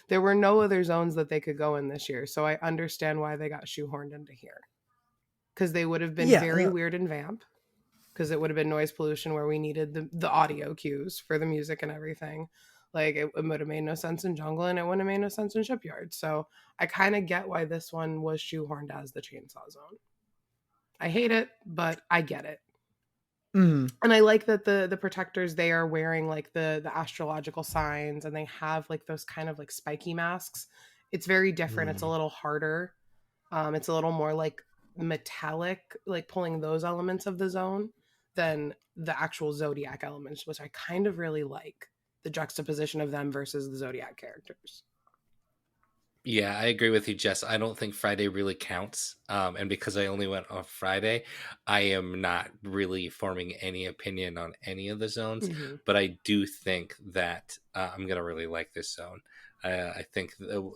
there were no other zones that they could go in this year. So I understand why they got shoehorned into here, because they would have been very weird in Vamp, because it would have been noise pollution where we needed the audio cues for the music and everything. Like it would have made no sense in Jungle, and it wouldn't have made no sense in Shipyard. So I kind of get why this one was shoehorned as the chainsaw zone. I hate it, but I get it. And I like that the protectors, they are wearing like the astrological signs, and they have like those kind of like spiky masks. It's very different. It's a little harder. It's a little more like metallic, like pulling those elements of the zone than the actual zodiac elements, which I kind of really like the juxtaposition of them versus the zodiac characters. Yeah, I agree with you, Jess. I don't think Friday really counts. And because I only went on Friday, I am not really forming any opinion on any of the zones. But I do think that I'm going to really like this zone. I think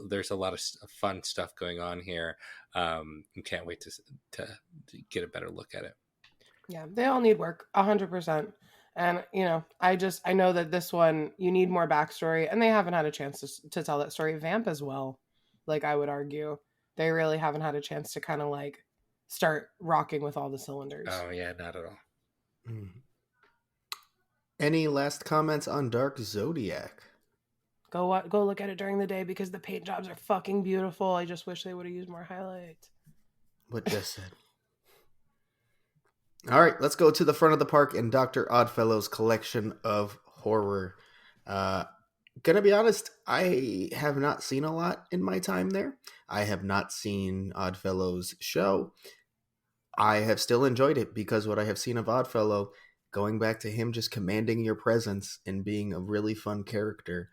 there's a lot of fun stuff going on here. And can't wait to get a better look at it. Yeah, they all need work, 100%. And, I know that this one, you need more backstory, and they haven't had a chance to tell that story. Vamp as well. Like, I would argue, they really haven't had a chance to kind of like start rocking with all the cylinders. Oh yeah, not at all. Any last comments on Dark Zodiac? Go look at it during the day, because the paint jobs are fucking beautiful. I just wish they would have used more highlights. What Jess said. All right, let's go to the front of the park in Dr. Oddfellow's collection of horror. Gonna be honest, I have not seen a lot in my time there. I have not seen Oddfellow's show. I have still enjoyed it, because what I have seen of Oddfellow, going back to him just commanding your presence and being a really fun character.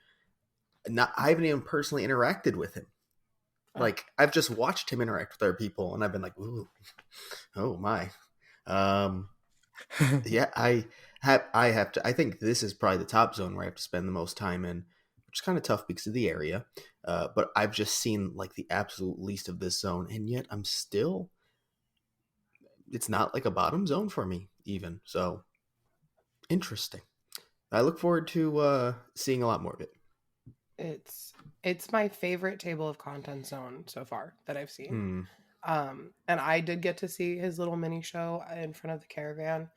I haven't even personally interacted with him. Like, I've just watched him interact with other people, and I've been like, ooh, oh my. Yeah, I have to. I think this is probably the top zone where I have to spend the most time in, which is kind of tough because of the area. But I've just seen like the absolute least of this zone, and yet I'm still. It's not like a bottom zone for me, even. So Interesting. I look forward to seeing a lot more of it. It's my favorite table of contents zone so far that I've seen. Hmm. And I did get to see his little mini show in front of the caravan.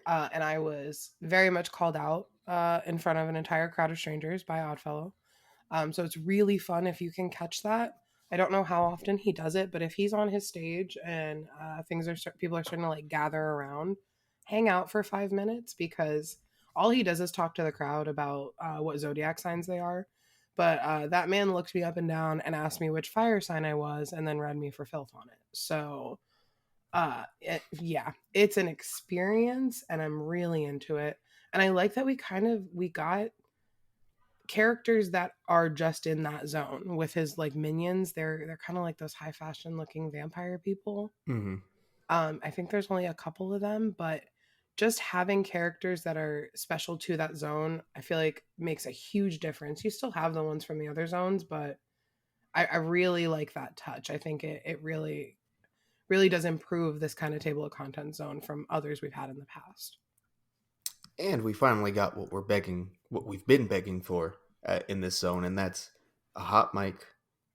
And I was very much called out in front of an entire crowd of strangers by Oddfellow. So it's really fun if you can catch that. I don't know how often he does it, but if he's on his stage and people are starting to like gather around, hang out for 5 minutes because all he does is talk to the crowd about what zodiac signs they are. But that man looked me up and down and asked me which fire sign I was, and then read me for filth on it. So yeah, it's an experience, and I'm really into it. And I like that we got characters that are just in that zone with his like minions. They're kind of like those high fashion looking vampire people. Mm-hmm. I think there's only a couple of them, but just having characters that are special to that zone, I feel like makes a huge difference. You still have the ones from the other zones, but I really like that touch. I think it really, really does improve this kind of table of content zone from others we've had in the past. And we finally got what we've been begging for in this zone, and that's a hot mic.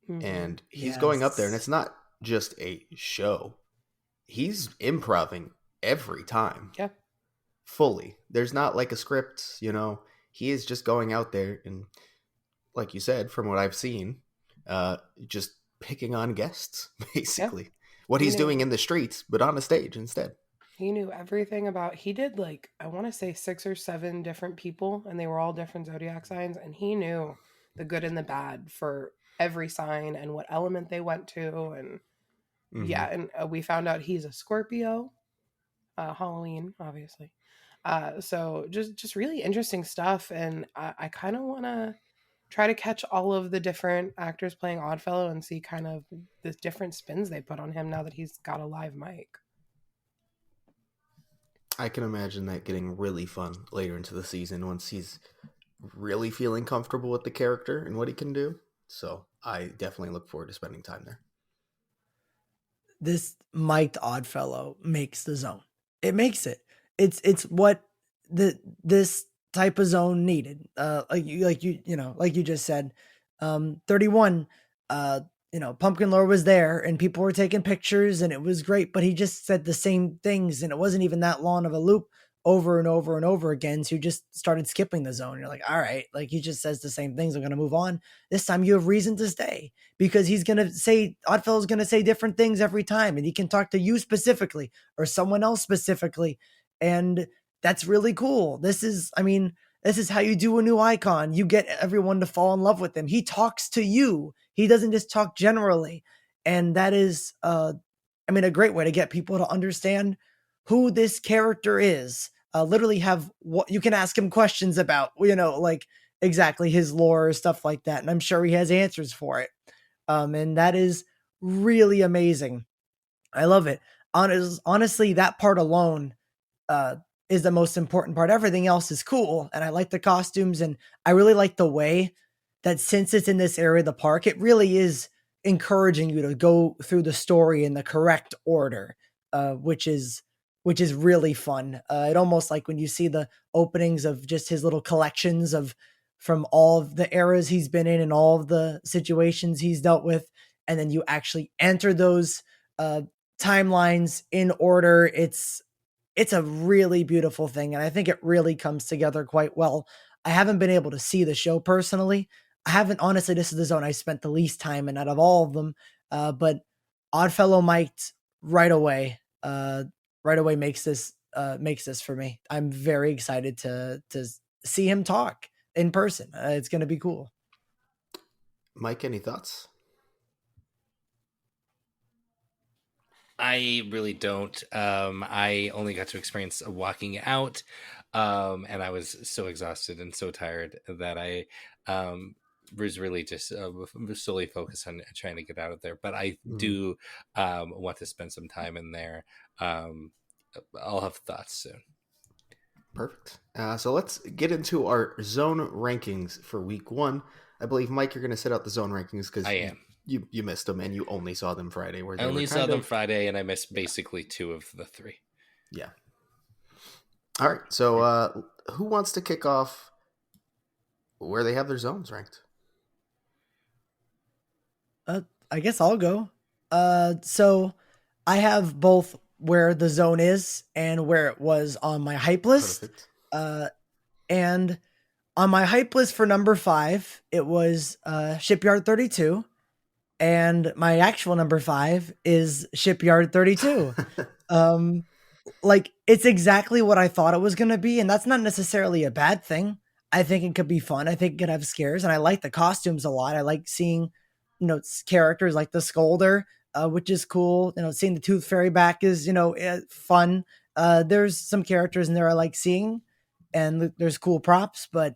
Mm-hmm. And he's going up there, and Yes. it's not just a show. He's improving every time. Yeah. Fully. There's not like a script, you know. He is just going out there and, like you said, from what I've seen, just picking on guests, basically. What He he's doing knew. in the streets, but on a stage instead. He knew everything about. He did like I want to say 6 or 7 different people, and they were all different zodiac signs, and he knew the good and the bad for every sign and what element they went to, and Mm-hmm. yeah, and we found out he's a Scorpio, Halloween, obviously. So just really interesting stuff, and I kind of want to try to catch all of the different actors playing Oddfellow and see kind of the different spins they put on him now that he's got a live mic. I can imagine that getting really fun later into the season once he's really feeling comfortable with the character and what he can do. So I definitely look forward to spending time there. This mic'd Oddfellow makes the zone. It makes it. It's what this type of zone needed. Like you just said, 31. Pumpkin Lore was there and people were taking pictures and it was great, but he just said the same things and it wasn't even that long of a loop over and over and over again. So you just started skipping the zone. You're like, all right, like he just says the same things. I'm going to move on. This time you have reason to stay because he's going to say, Oddfellow's going to say different things every time and he can talk to you specifically or someone else specifically. And that's really cool. This is how you do a new icon. You get everyone to fall in love with him. He talks to you. He doesn't just talk generally. And that is, a great way to get people to understand who this character is. Literally have what you can ask him questions about, like exactly his lore or stuff like that. And I'm sure he has answers for it. And that is really amazing. I love it. Honestly, that part alone, is the most important part. Everything else is cool. And I like the costumes. And I really like the way that since it's in this area of the park, it really is encouraging you to go through the story in the correct order, which is really fun. It almost like when you see the openings of just his little collections from all of the eras he's been in and all of the situations he's dealt with. And then you actually enter those timelines in order. It's a really beautiful thing. And I think it really comes together quite well. I haven't been able to see the show personally. I haven't, honestly, this is the zone I spent the least time in out of all of them. But Oddfellow mic'd right away makes this for me. I'm very excited to see him talk in person. It's going to be cool. Mike, any thoughts? I really don't. I only got to experience walking out, and I was so exhausted and so tired that I was really just solely focused on trying to get out of there. But I do want to spend some time in there. I'll have thoughts soon. Perfect. So let's get into our zone rankings for week 1. I believe, Mike, you're going to set out the zone rankings because I am. You missed them and you only saw them Friday. Where I only saw them Friday and I missed basically 2 of the 3. Yeah. All right. So who wants to kick off where they have their zones ranked? I guess I'll go. So I have both where the zone is and where it was on my hype list. Perfect. And on my hype list for number 5, it was Shipyard 32. And my actual number 5 is Shipyard 32. Like, it's exactly what I thought it was going to be. And that's not necessarily a bad thing. I think it could be fun. I think it could have scares. And I like the costumes a lot. I like seeing, characters like the Scolder, which is cool. Seeing the Tooth Fairy back is, fun. There's some characters in there I like seeing. And there's cool props. But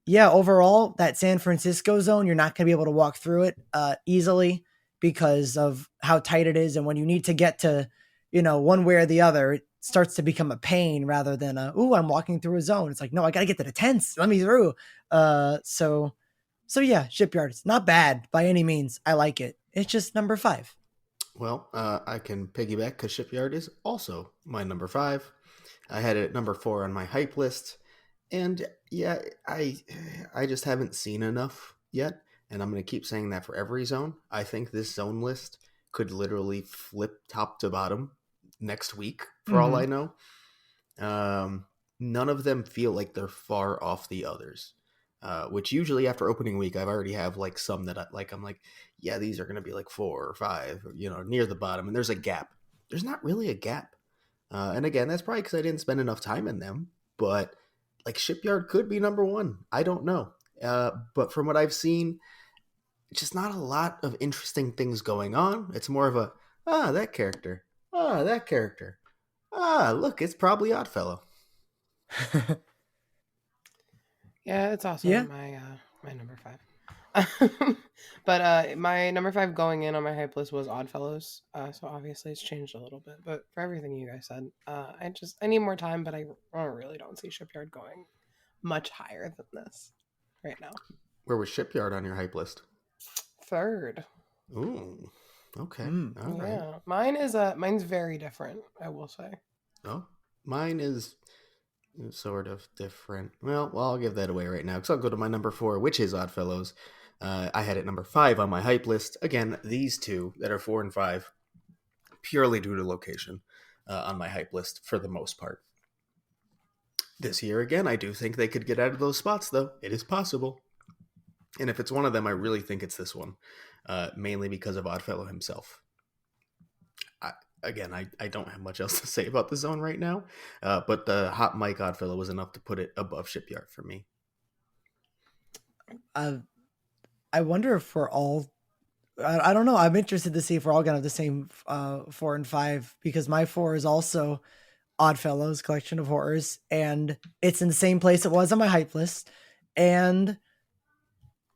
yeah, overall, that San Francisco zone, you're not going to be able to walk through it easily because of how tight it is. And when you need to get to, one way or the other, it starts to become a pain rather than I'm walking through a zone. It's like, no, I got to get to the tents. Let me through. So yeah, Shipyard. It's not bad by any means. I like it. It's just number 5. Well, I can piggyback because Shipyard is also my number 5. I had it at number 4 on my hype list. And yeah, I just haven't seen enough yet. And I'm going to keep saying that for every zone. I think this zone list could literally flip top to bottom next week, for all I know. None of them feel like they're far off the others. Which usually after opening week, I've already have like some that I'm like, yeah, these are going to be like 4 or 5, near the bottom. And there's a gap. There's not really a gap. And again, that's probably because I didn't spend enough time in them. But like Shipyard could be number 1. I don't know. But from what I've seen, just not a lot of interesting things going on. It's more of a, that character. That character. Look, it's probably Oddfellow. Yeah, it's also Yeah. my number 5. But my number 5 going in on my hype list was Oddfellows. So obviously it's changed a little bit. But for everything you guys said, I need more time, but I really don't see Shipyard going much higher than this right now. Where was Shipyard on your hype list? 3rd. Ooh, okay. All right. Yeah, mine's very different, I will say. Oh, mine is sort of different. Well, I'll give that away right now because I'll go to my number 4, which is Oddfellows. I had it number 5 on my hype list. Again, these two that are 4 and 5, purely due to location on my hype list for the most part. This year, again, I do think they could get out of those spots, though. It is possible. And if it's one of them, I really think it's this one, mainly because of Oddfellow himself. I don't have much else to say about the zone right now, but the hot mic Oddfellow was enough to put it above Shipyard for me. I wonder if we're all, I don't know. I'm interested to see if we're all going to have the same 4 and 5, because my 4 is also Oddfellows Collection of Horrors, and it's in the same place it was on my hype list. And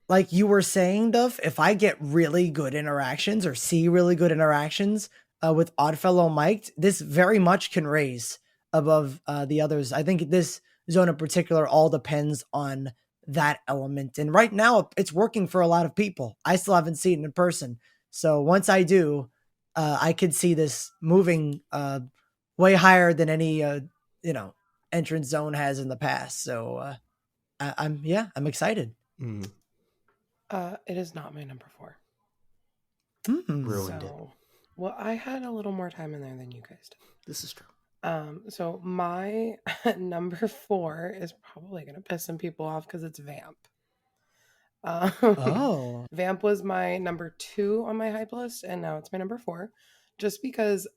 like you were saying, Duff, if I get really good interactions or see really good interactions with Oddfellow mic'd, this very much can raise above the others. I think this zone in particular all depends on that element. And right now it's working for a lot of people. I still haven't seen it in person. So once I do, I could see this moving way higher than any, entrance zone has in the past. So I'm excited. Mm. It is not my number 4. Ruined it. Well, I had a little more time in there than you guys did. This is true. So my number 4 is probably going to piss some people off because it's Vamp. Vamp was my number 2 on my hype list, and now it's my number 4, just because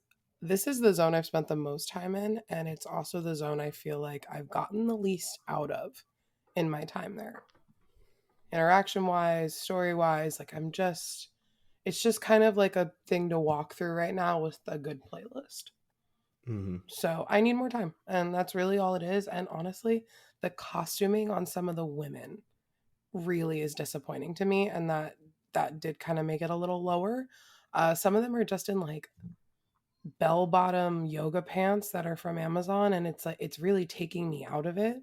this is the zone I've spent the most time in, and it's also the zone I feel like I've gotten the least out of in my time there. Interaction-wise, story-wise, like it's just kind of like a thing to walk through right now with a good playlist. Mm-hmm. So I need more time, and that's really all it is. And honestly, the costuming on some of the women really is disappointing to me, and that did kind of make it a little lower. Some of them are just in like bell-bottom yoga pants that are from Amazon, and it's really taking me out of it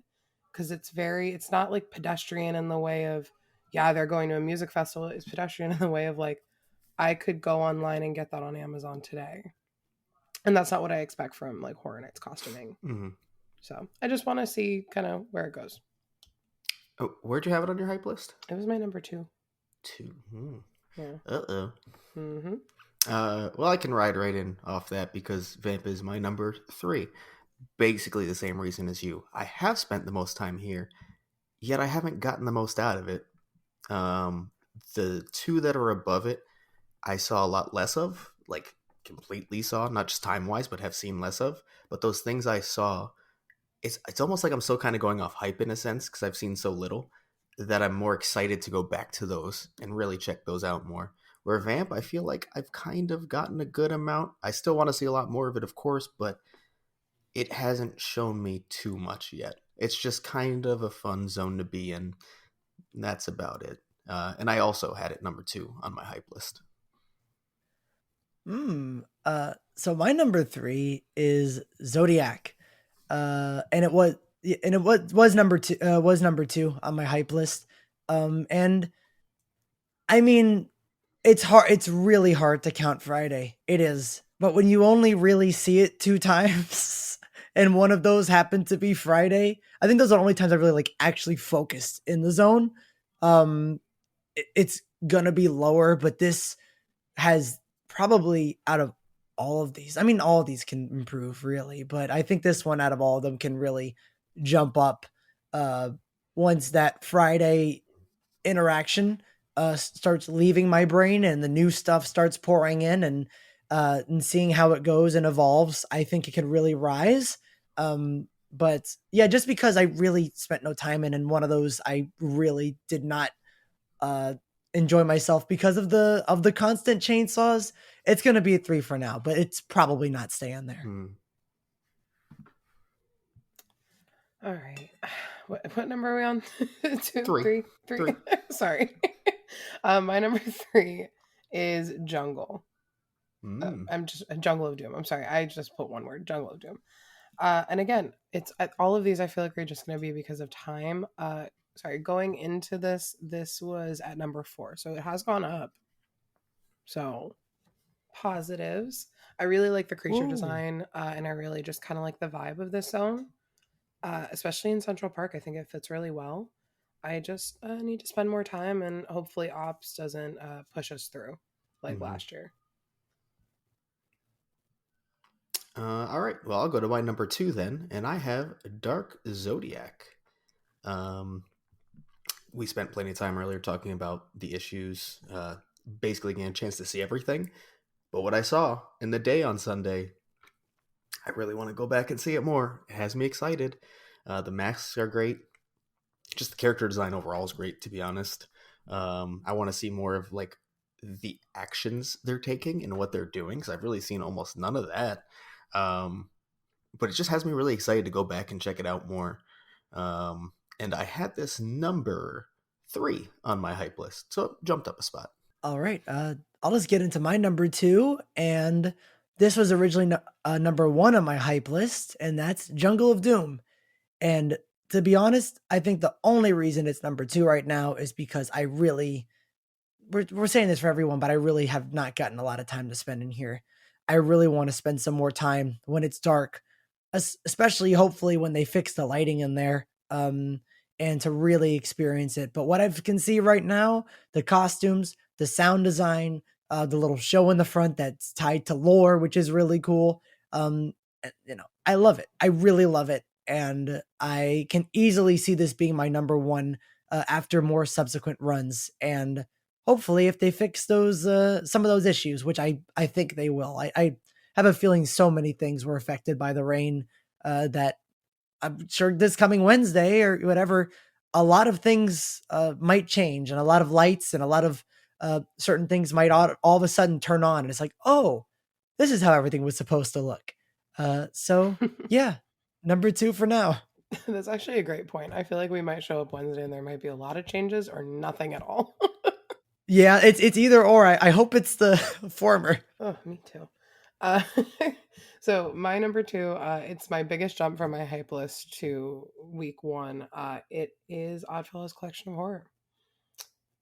because it's not like pedestrian in the way of, yeah, they're going to a music festival. It's pedestrian in the way of like, I could go online and get that on Amazon today. And that's not what I expect from like Horror Nights costuming. Mm-hmm. So I just want to see kind of where it goes. Oh, where'd you have it on your hype list? It was my number 2. 2. Yeah. Uh-oh. Mm-hmm. Well, I can ride right in off that because Vamp is my number 3. Basically the same reason as you. I have spent the most time here, yet I haven't gotten the most out of it. The 2 that are above it, I saw a lot less of, like completely saw, not just time-wise, but have seen less of. But those things I saw, it's almost like I'm still kind of going off hype in a sense because I've seen so little that I'm more excited to go back to those and really check those out more. Where Vamp, I feel like I've kind of gotten a good amount. I still want to see a lot more of it, of course, but it hasn't shown me too much yet. It's just kind of a fun zone to be in. That's about it. And I also had it number 2 on my hype list. So my number 3 is Zodiac. And it was number 2 on my hype list. And I mean, it's really hard to count Friday. It is. But when you only really see it 2 times and one of those happened to be Friday, I think those are the only times I really like actually focused in the zone. It's gonna be lower, but this has probably out of all of these. I mean, all of these can improve really, but I think this one out of all of them can really jump up uh once that Friday interaction starts leaving my brain and the new stuff starts pouring in, and seeing how it goes and evolves. I think it could really rise. But yeah, just because I really spent no time in, and one of those I really did not uh enjoy myself because of the constant chainsaws. It's gonna be a 3 for now, but it's probably not staying there. All right. What number are we on? 2, 3. 3, 3. Sorry. My number 3 is Jungle. I'm just Jungle of Doom. I'm sorry. I just put one word, Jungle of Doom. And again, it's all of these I feel like are just going to be because of time. Sorry, going into this was at number 4. So it has gone up. So positives. I really like the creature design, and I really just kind of like the vibe of this zone. Especially in Central Park, I think it fits really well. I just need to spend more time, and hopefully Ops doesn't push us through like last year. All right. Well, I'll go to my number 2 then, and I have Dark Zodiac. We spent plenty of time earlier talking about the issues, basically getting a chance to see everything. But what I saw in the day on Sunday, I really want to go back and see it more. It has me excited. The masks are great. Just the character design overall is great, to be honest. I want to see more of like the actions they're taking and what they're doing, because I've really seen almost none of that. But it just has me really excited to go back and check it out more. And I had this number 3 on my hype list, so it jumped up a spot. All right. I'll just get into my number 2, and this was originally number 1 on my hype list, and that's Jungle of Doom. And to be honest, I think the only reason it's number 2 right now is because we're saying this for everyone, but I really have not gotten a lot of time to spend in here. I really want to spend some more time when it's dark, especially hopefully when they fix the lighting in there, and to really experience it. But what I can see right now, the costumes, the sound design, the little show in the front that's tied to lore, which is really cool. I love it. I really love it. And I can easily see this being my number 1 after more subsequent runs. And hopefully if they fix those some of those issues, which I think they will. I have a feeling so many things were affected by the rain that I'm sure this coming Wednesday or whatever, a lot of things might change, and a lot of lights and a lot of certain things might all of a sudden turn on. And it's like, oh, this is how everything was supposed to look. So yeah, number 2 for now. That's actually a great point. I feel like we might show up Wednesday and there might be a lot of changes or nothing at all. Yeah, it's either or. I hope it's the former. Oh, me too. So my number 2, it's my biggest jump from my hype list to week 1. It is Oddfellow's Collection of Horror.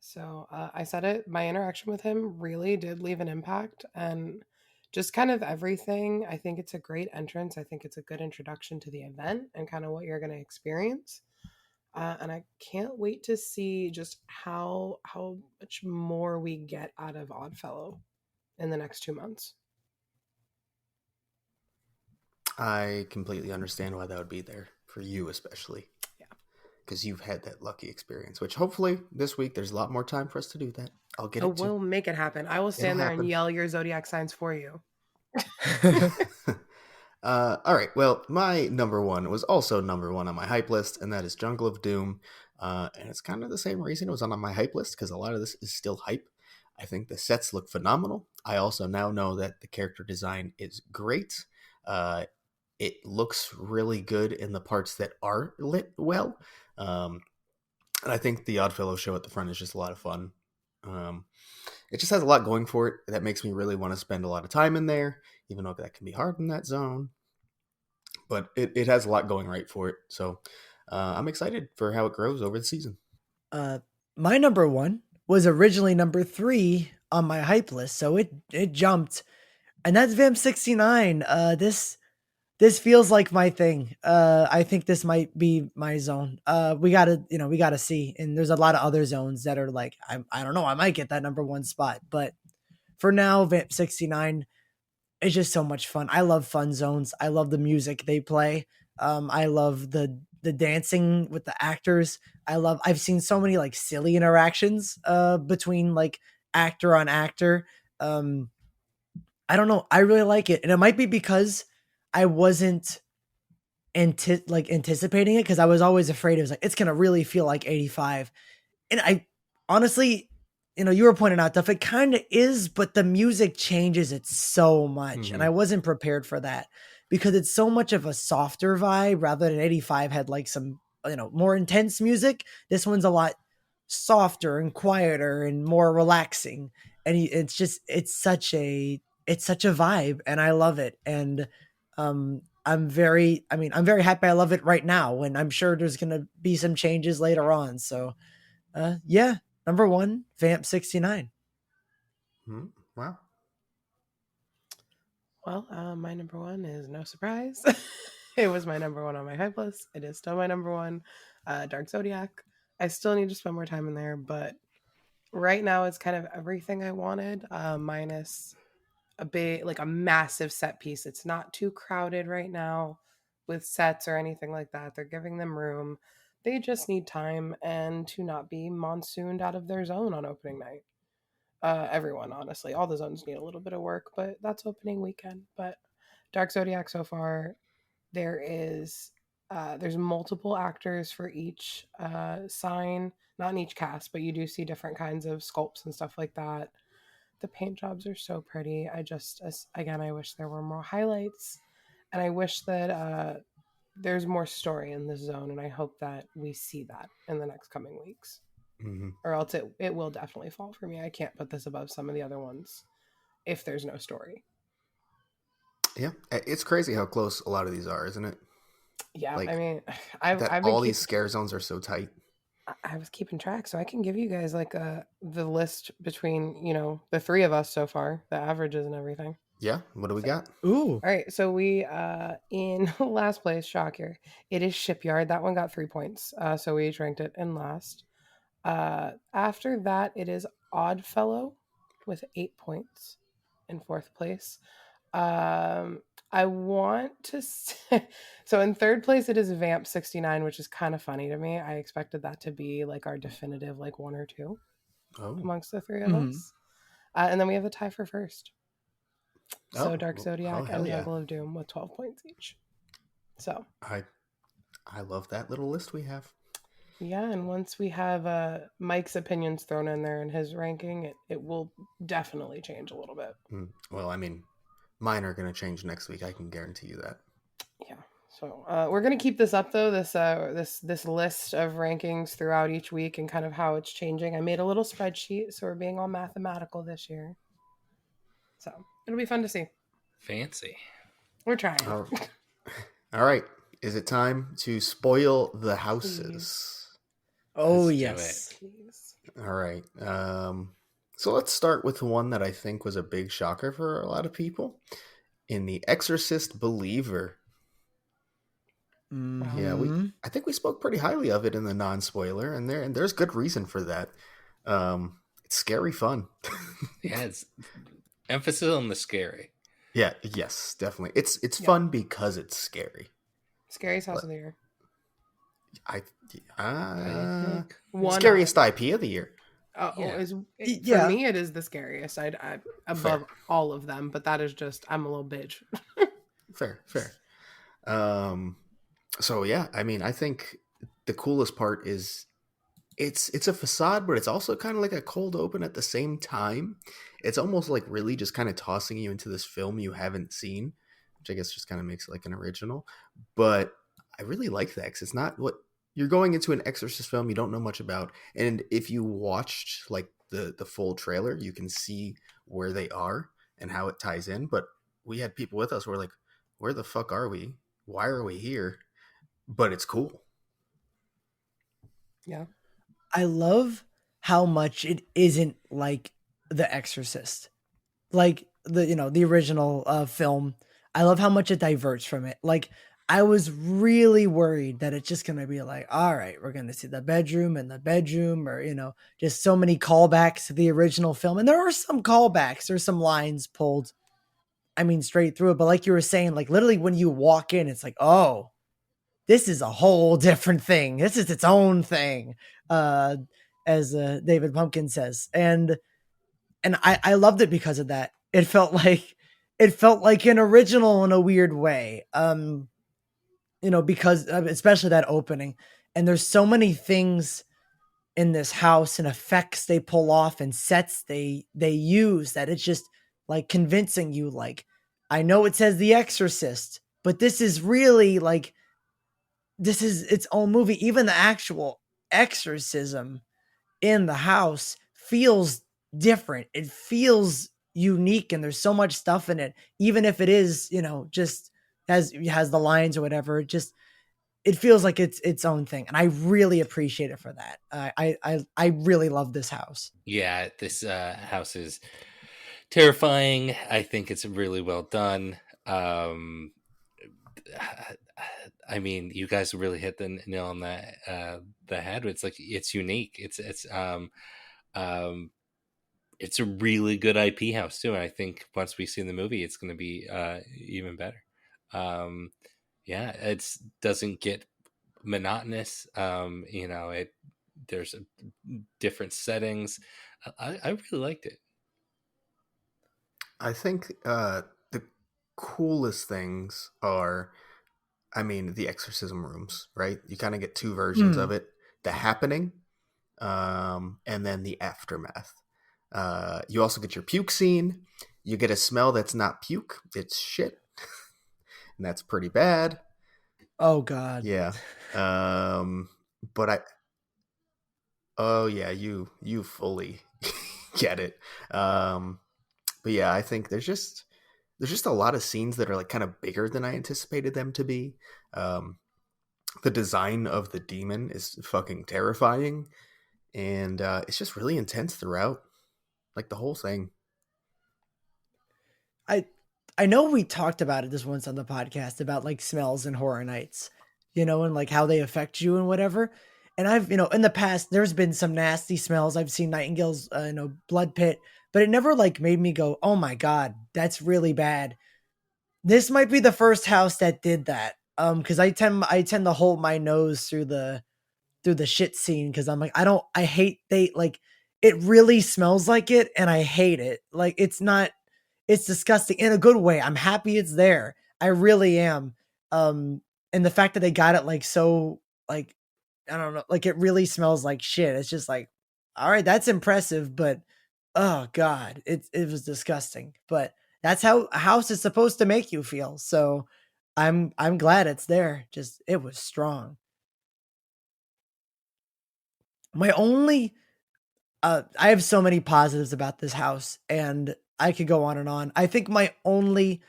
So I said it, my interaction with him really did leave an impact, and just kind of everything. I think it's a great entrance. I think it's a good introduction to the event and kind of what you're going to experience. And I can't wait to see just how much more we get out of Oddfellow in the next 2 months. I completely understand why that would be there for you, especially. Yeah. Because you've had that lucky experience, which hopefully this week there's a lot more time for us to do that. I'll get Oh, it too. we'll make it happen. I will stand there happen. and yell your zodiac signs for you. All right. Well, my number one was also number one on my hype list, and that is Jungle of Doom. And it's kind of the same reason it was on my hype list, because a lot of this is still hype. I think the sets look phenomenal. I also now know that the character design is great. It looks really good in the parts that are lit well. And I think the Oddfellow show at the front is just a lot of fun. It just has a lot going for it that makes me really want to spend a lot of time in there, even though that can be hard in that zone. But it has a lot going right for it. So I'm excited for how it grows over the season. My number one was originally number 3 on my hype list, so it jumped, and that's Vamp 69. This feels like my thing. I think this might be my zone. We gotta see. And there's a lot of other zones that are like, I don't know, I might get that number 1 spot. But for now, Vamp 69 is just so much fun. I love fun zones. I love the music they play. I love the dancing with the actors. I've seen so many like silly interactions between like actor on actor. I don't know. I really like it. And it might be because I wasn't anticipating it, because I was always afraid it was like, it's going to really feel like 85. And I honestly, you were pointing out stuff, it kind of is, but the music changes it so much. Mm-hmm. And I wasn't prepared for that, because it's so much of a softer vibe rather than 85 had like some, more intense music. This one's a lot softer and quieter and more relaxing. And it's such a vibe, and I love it. And I'm very happy I love it right now, and I'm sure there's going to be some changes later on. So yeah, number 1, Vamp 69. Wow. Well, my number 1 is no surprise. It was my number 1 on my hype list. It is still my number 1, Dark Zodiac. I still need to spend more time in there, but right now it's kind of everything I wanted, minus a massive set piece. It's not too crowded right now with sets or anything like that. They're giving them room. They just need time and to not be monsooned out of their zone on opening night. Everyone, honestly, all the zones need a little bit of work, but that's opening weekend. But Dark Zodiac so far, there's multiple actors for each sign, not in each cast, but you do see different kinds of sculpts and stuff like that. The paint jobs are so pretty. I wish there were more highlights, and I wish that there's more story in this zone, and I hope that we see that in the next coming weeks. Mm-hmm. Or else it will definitely fall for me. I can't put this above some of the other ones if there's no story. Yeah, it's crazy how close a lot of these are, isn't it? Yeah, like, I mean, these scare zones are so tight. I was keeping track, so I can give you guys like the list between the 3 of us so far, the averages and everything. Yeah, what do we got? Ooh, all right. So we in last place, shocker, it is Shipyard. That one got 3 points. So we each ranked it in last. After that, it is Oddfellow with 8 points in 4th place. I want to say, so in 3rd place it is Vamp 69, which is kind of funny to me. I expected that to be like our definitive like 1 or 2 amongst the 3 of us. And then we have a tie for 1st. So Dark Zodiac and Jungle of Doom with 12 points each. So I love that little list we have. Yeah, and once we have Mike's opinions thrown in there in his ranking, it will definitely change a little bit. Well, I mean, mine are going to change next week. I can guarantee you that. Yeah. So we're going to keep this up, though, this list of rankings throughout each week and kind of how it's changing. I made a little spreadsheet, so we're being all mathematical this year. So it'll be fun to see. Fancy. We're trying. All right. Is it time to spoil the houses? Oh, Let's do yes. Please. All right. So let's start with one that I think was a big shocker for a lot of people. In The Exorcist Believer. Wow. Yeah, Hmm. I think we spoke pretty highly of it in the non-spoiler, and there's good reason for that. It's scary fun. Yeah, it's emphasis on the scary. Yeah, yes, definitely. It's Yeah. fun because it's scary. Scariest house But of the year. I I think One scariest of. IP of the year. Yeah. For Yeah, me, it is the scariest. I Fair, above all of them, but that is just I'm a little bitch. fair. Um, so yeah, I mean, I think the coolest part is it's a facade, but it's also kind of like a cold open at the same time. It's almost like really just kind of tossing you into this film you haven't seen, which I guess just kind of makes it like an original. But I really like that because it's not what you're going into an Exorcist film you don't know much about, and if you watched like the full trailer, you can see where they are and how it ties in. But we had people with us who were like, "Where the fuck are we? Why are we here?" But it's cool. Yeah. I love how much it isn't like The Exorcist, like the original film. I love how much it diverts from it. Like I was really worried that it's just gonna be like, all right, we're gonna see the bedroom and the bedroom, or just so many callbacks to the original film. And there are some callbacks, there's some lines pulled, I mean, straight through it. But like you were saying, like literally when you walk in, it's like, oh, this is a whole different thing. This is its own thing, uh, as David Pumpkin says, and I loved it because of that. It felt like an original in a weird way. Because especially that opening, and there's so many things in this house and effects they pull off and sets they use that it's just like convincing you, like, I know it says The Exorcist, but this is really like this is its own movie. Even the actual exorcism in the house feels different. It feels unique, and there's so much stuff in it. Even if it is, just has the lines or whatever, it feels like it's its own thing, and I really appreciate it for that. I really love this house. Yeah, this house is terrifying. I think it's really well done. Um, I mean, you guys really hit the nail on the head. It's like it's unique. Um, it's a really good IP house too. And I think once we see the movie, it's going to be even better. Um, yeah, it doesn't get monotonous. It there's different settings. I really liked it. I think the coolest things are, I mean, the exorcism rooms, right? You kind of get two versions of Mm. it: the happening, and then the aftermath. You also get your puke scene. You get a smell that's not puke; it's shit, and that's pretty bad. Oh God. Yeah. But oh yeah, you fully get it. But yeah, I think there's just a lot of scenes that are like kind of bigger than I anticipated them to be. Um, the design of the demon is fucking terrifying, and it's just really intense throughout, like the whole thing. I I know we talked about it this once on the podcast about like smells and horror nights, and like how they affect you and whatever. And I've, in the past, there's been some nasty smells. I've seen Nightingale's, blood pit, but it never like made me go, oh my God, that's really bad. This might be the first house that did that. Cause I tend to hold my nose through the shit scene. Cause I'm like, I hate it really smells like it. And I hate it. Like, it's disgusting in a good way. I'm happy it's there. I really am. And the fact that they got it like so, like, I don't know, like it really smells like shit. It's just like, all right, that's impressive, but oh God, it was disgusting. But that's how a house is supposed to make you feel. So I'm glad it's there. Just it was strong. My only I have so many positives about this house, and I could go on and on. I think my only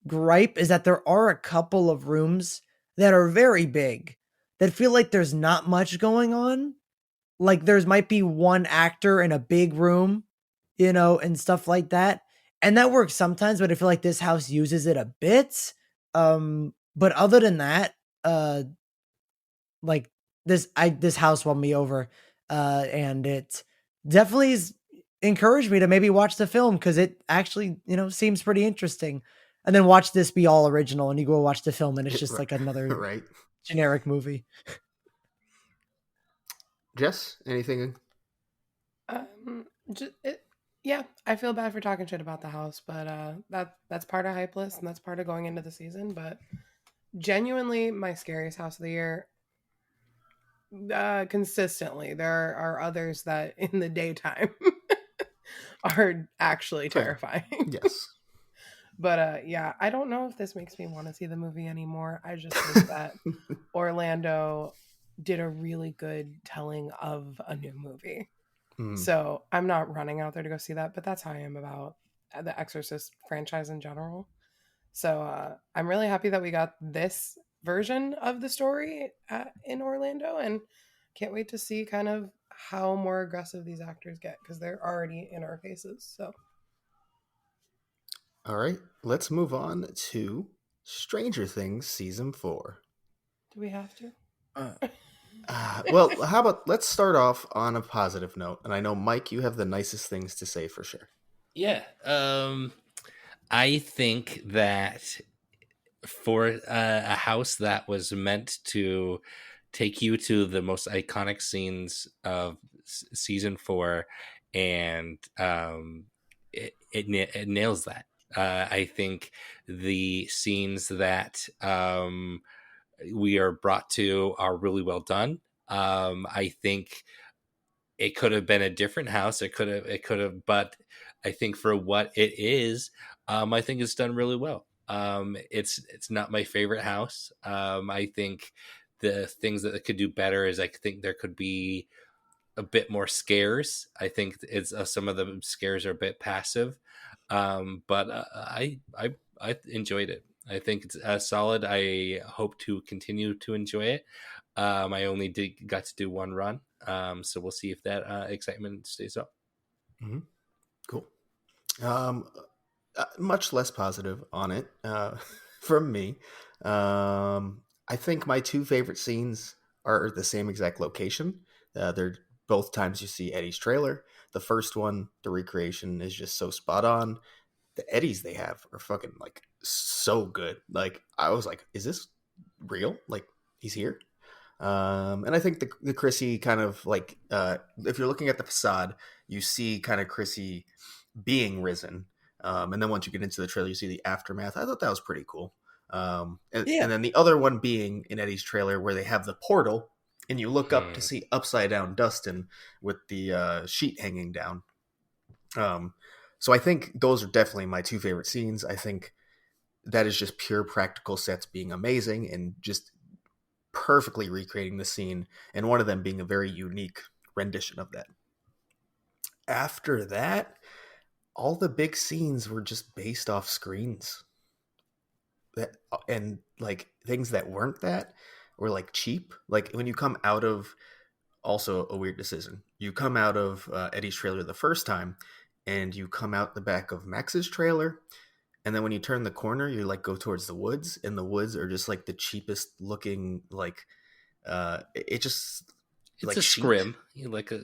gripe is that there are a couple of rooms that are very big that feel like there's not much going on. Like there's might be one actor in a big room, and stuff like that. And that works sometimes, but I feel like this house uses it a bit. But other than that, like this house won me over, and it definitely has encouraged me to maybe watch the film because it actually seems pretty interesting. And then watch this be all original, and you go watch the film, and it's just like another Right. generic movie. Jess, anything? Just, yeah, I feel bad for talking shit about the house, but that's part of hype list and that's part of going into the season. But genuinely, my scariest house of the year. Consistently, there are others that in the daytime are actually Fair. terrifying. Yes. But yeah, I don't know if this makes me want to see the movie anymore. I just think that Orlando did a really good telling of a new movie. So I'm not running out there to go see that, but that's how I am about the Exorcist franchise in general. So I'm really happy that we got this version of the story in Orlando, and can't wait to see kind of how more aggressive these actors get because they're already in our faces. So, all right, let's move on to Stranger Things season 4. do we have to? Well, how about let's start off on a positive note, and I know Mike, you have the nicest things to say for sure. Yeah. I think that for a house that was meant to take you to the most iconic scenes of season 4, and it nails that. I think the scenes that we are brought to are really well done. I think it could have been a different house. It could have, but I think for what it is, I think it's done really well. It's not my favorite house. I think the things that it could do better is I think there could be a bit more scares. I think it's some of the scares are a bit passive, but I enjoyed it. I think it's solid. I hope to continue to enjoy it. I only got to do one run, so we'll see if that excitement stays up. Mm-hmm. Cool. Much less positive on it from me. I think my two favorite scenes are the same exact location. They're both times you see Eddie's trailer. The first one, the recreation is just so spot on. The Eddies they have are fucking like so good. Like I was like, is this real? Like he's here? And I think the Chrissy kind of like if you're looking at the facade, you see kind of Chrissy being risen. And then once you get into the trailer, you see the aftermath. I thought that was pretty cool. And then the other one being in Eddie's trailer where they have the portal and you look up to see upside down Dustin with the sheet hanging down. So I think those are definitely my two favorite scenes. I think that is just pure practical sets being amazing and just perfectly recreating the scene, and one of them being a very unique rendition of that. After that, all the big scenes were just based off screens. That and like things that weren't that were like cheap. Like when you come out of also a weird decision. You come out of Eddie's trailer the first time, and you come out the back of Max's trailer, and then when you turn the corner, you like go towards the woods, and the woods are just like the cheapest looking like. It just it's like a sheet. Scrim, like a.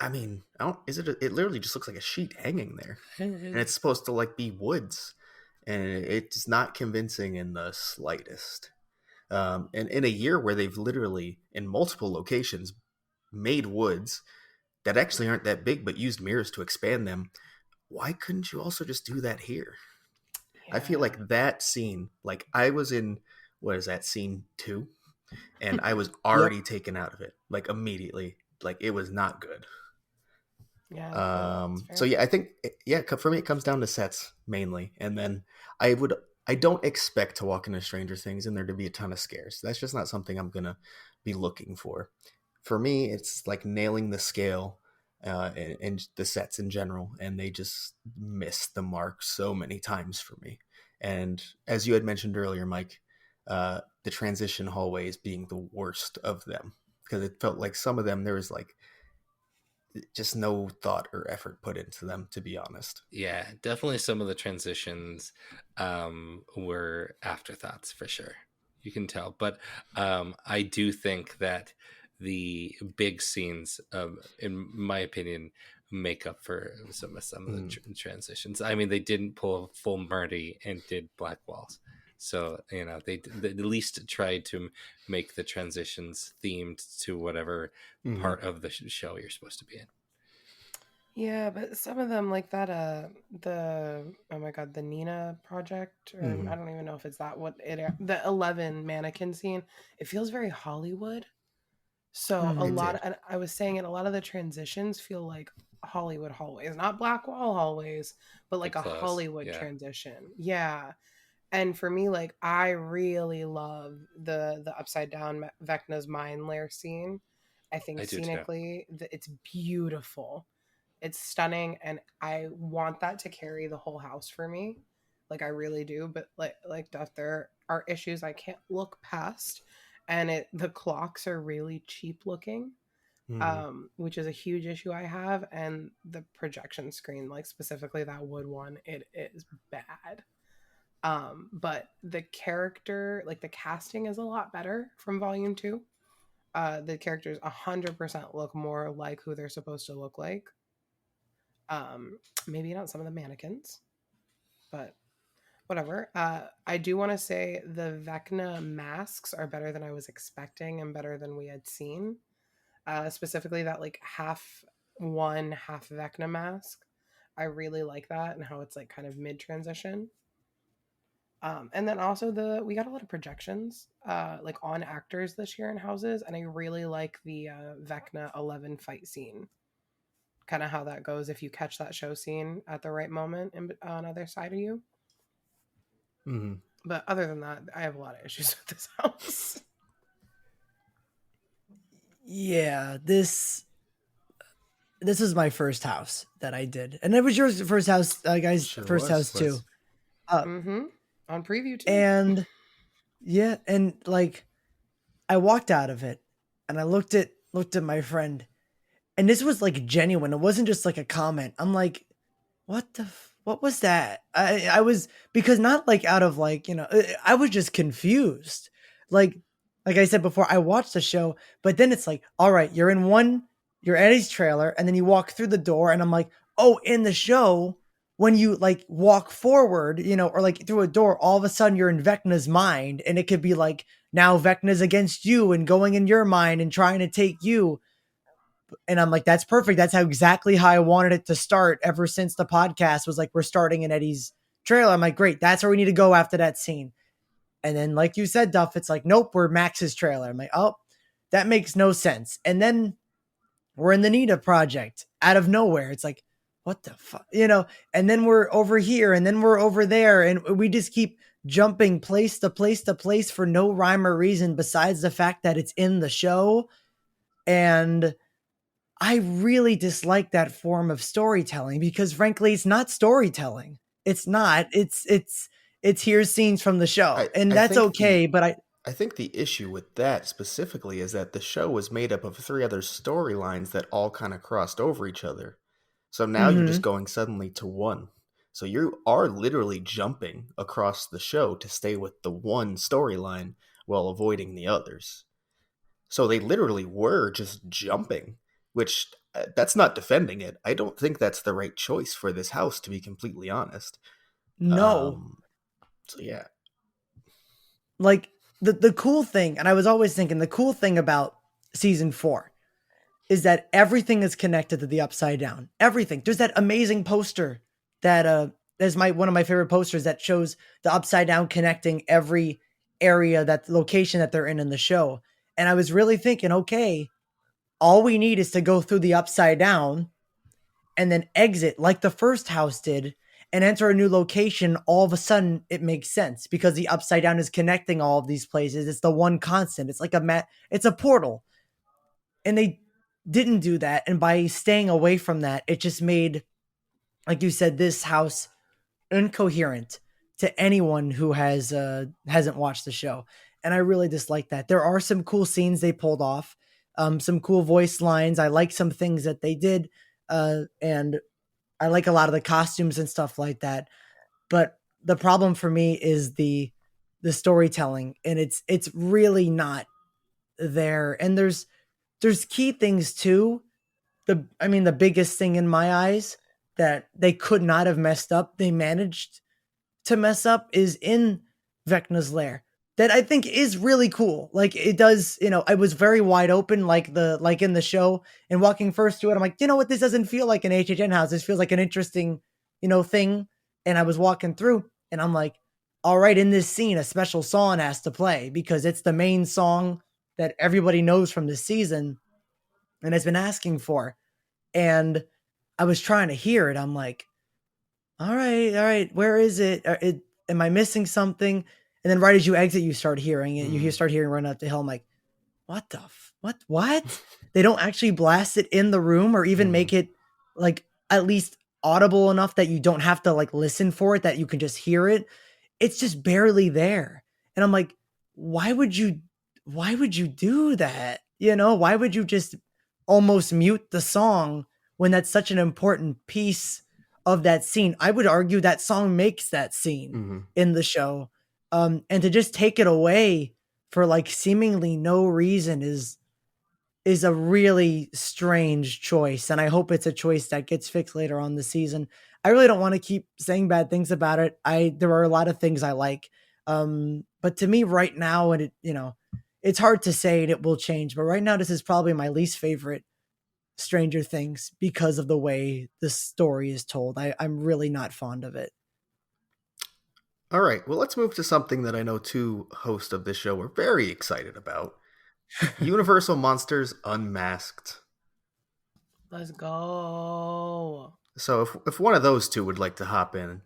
I mean, I don't. Is it? It literally just looks like a sheet hanging there, and it's supposed to like be woods, and it's not convincing in the slightest. And in a year where they've literally in multiple locations made woods that actually aren't that big but used mirrors to expand them, why couldn't you also just do that here? I feel like that scene, like I was in, what is that, scene 2? And I was already taken out of it, like immediately. Like it was not good. Yeah. So yeah, I think, for me, it comes down to sets mainly. And then I don't expect to walk into Stranger Things and there to be a ton of scares. That's just not something I'm going to be looking for. For me, it's like nailing the scale and the sets in general. And they just missed the mark so many times for me. And as you had mentioned earlier, Mike, the transition hallways being the worst of them, because it felt like some of them, there was like just no thought or effort put into them, to be honest. Yeah, definitely some of the transitions were afterthoughts for sure. You can tell. But I do think that the big scenes, in my opinion, make up for some of the transitions. I mean, they didn't pull a full Marty and did Black Walls. So, they at least tried to make the transitions themed to whatever part of the show you're supposed to be in. Yeah, but some of them like that oh my god, the Nina project, or I don't even know if it's that, the 11 mannequin scene, it feels very Hollywood. So and I was saying it, a lot of the transitions feel like Hollywood hallways, not Black Wall hallways, but like a Hollywood transition. Yeah. And for me, like, I really love the upside down Vecna's mind lair scene. I think scenically it's beautiful. It's stunning, and I want that to carry the whole house for me. Like, I really do. But like Duff, there are issues I can't look past, and the clocks are really cheap looking, which is a huge issue I have. And the projection screen, like specifically that wood one, it is bad. But the character, like the casting, is a lot better from Volume 2. The characters 100% look more like who they're supposed to look like. Maybe not some of the mannequins, but whatever. I do want to say the Vecna masks are better than I was expecting and better than we had seen. Specifically that like half one, half Vecna mask. I really like that, and how it's like kind of mid transition. And then also we got a lot of projections like on actors this year in houses, and I really like the Vecna 11 fight scene. Kind of how that goes if you catch that show scene at the right moment on either side of you. But other than that, I have a lot of issues with this house. Yeah, this is my first house that I did, and it was your first house, guys. Sure first house too. On preview too. And yeah, and like I walked out of it, and I looked at my friend. And this was like genuine. It wasn't just like a comment. I'm like, what was that? I was, because not like out of like, I was just confused. Like I said before, I watched the show, but then it's like, all right, you're at Eddie's trailer, and then you walk through the door, and I'm like, oh, in the show, when you like walk forward, or like through a door, all of a sudden you're in Vecna's mind, and it could be like, now Vecna's against you and going in your mind and trying to take you. And I'm like, that's perfect. That's exactly how I wanted it to start ever since the podcast was like, we're starting in Eddie's trailer. I'm like, great. That's where we need to go after that scene. And then, like you said, Duff, it's like, nope, we're Max's trailer. I'm like, oh, that makes no sense. And then we're in the Nita project out of nowhere. It's like, what the fuck, and then we're over here, and then we're over there. And we just keep jumping place to place to place for no rhyme or reason besides the fact that it's in the show. And I really dislike that form of storytelling, because frankly, it's not storytelling. It's not. It's here's scenes from the show, and that's okay. But I think the issue with that specifically is that the show was made up of 3 other storylines that all kind of crossed over each other. So now you're just going suddenly to one. So you are literally jumping across the show to stay with the one storyline while avoiding the others. So they literally were just jumping. Which, that's not defending it. I don't think that's the right choice for this house, to be completely honest. No. So, yeah. Like, the cool thing, and I was always thinking, the cool thing about season 4 is that everything is connected to the Upside Down. Everything. There's that amazing poster that is one of my favorite posters that shows the Upside Down connecting every area, that location that they're in the show. And I was really thinking, okay, all we need is to go through the Upside Down and then exit like the first house did and enter a new location. All of a sudden it makes sense because the Upside Down is connecting all of these places. It's the one constant. It's like it's a portal. And they didn't do that. And by staying away from that, it just made, like you said, this house incoherent to anyone who hasn't watched the show. And I really dislike that. There are some cool scenes they pulled off. some cool voice lines. I like some things that they did, and I like a lot of the costumes and stuff like that. But the problem for me is the storytelling, and it's really not there. And there's key things too. The biggest thing in my eyes that they could not have messed up, they managed to mess up, is in Vecna's lair. That I think is really cool. Like it does, I was very wide open, like in the show, and walking first to it, I'm like, you know what, this doesn't feel like an HHN house. This feels like an interesting, thing. And I was walking through, and I'm like, all right, in this scene, a special song has to play because it's the main song that everybody knows from the season and has been asking for. And I was trying to hear it. I'm like, all right, where is it? Am I missing something? And then right as you exit, you start hearing it. You start hearing Run Up the Hill. I'm like, what the what? They don't actually blast it in the room or even make it like at least audible enough that you don't have to like listen for it, that you can just hear it. It's just barely there. And I'm like, why would you do that? Why would you just almost mute the song when that's such an important piece of that scene? I would argue that song makes that scene in the show. And to just take it away for like seemingly no reason is a really strange choice. And I hope it's a choice that gets fixed later on the season. I really don't want to keep saying bad things about it. There are a lot of things I like. But to me right now, and it's hard to say and it will change, but right now this is probably my least favorite Stranger Things because of the way the story is told. I'm really not fond of it. All right, well, let's move to something that I know two hosts of this show were very excited about. Universal Monsters Unmasked. Let's go. So if one of those two would like to hop in.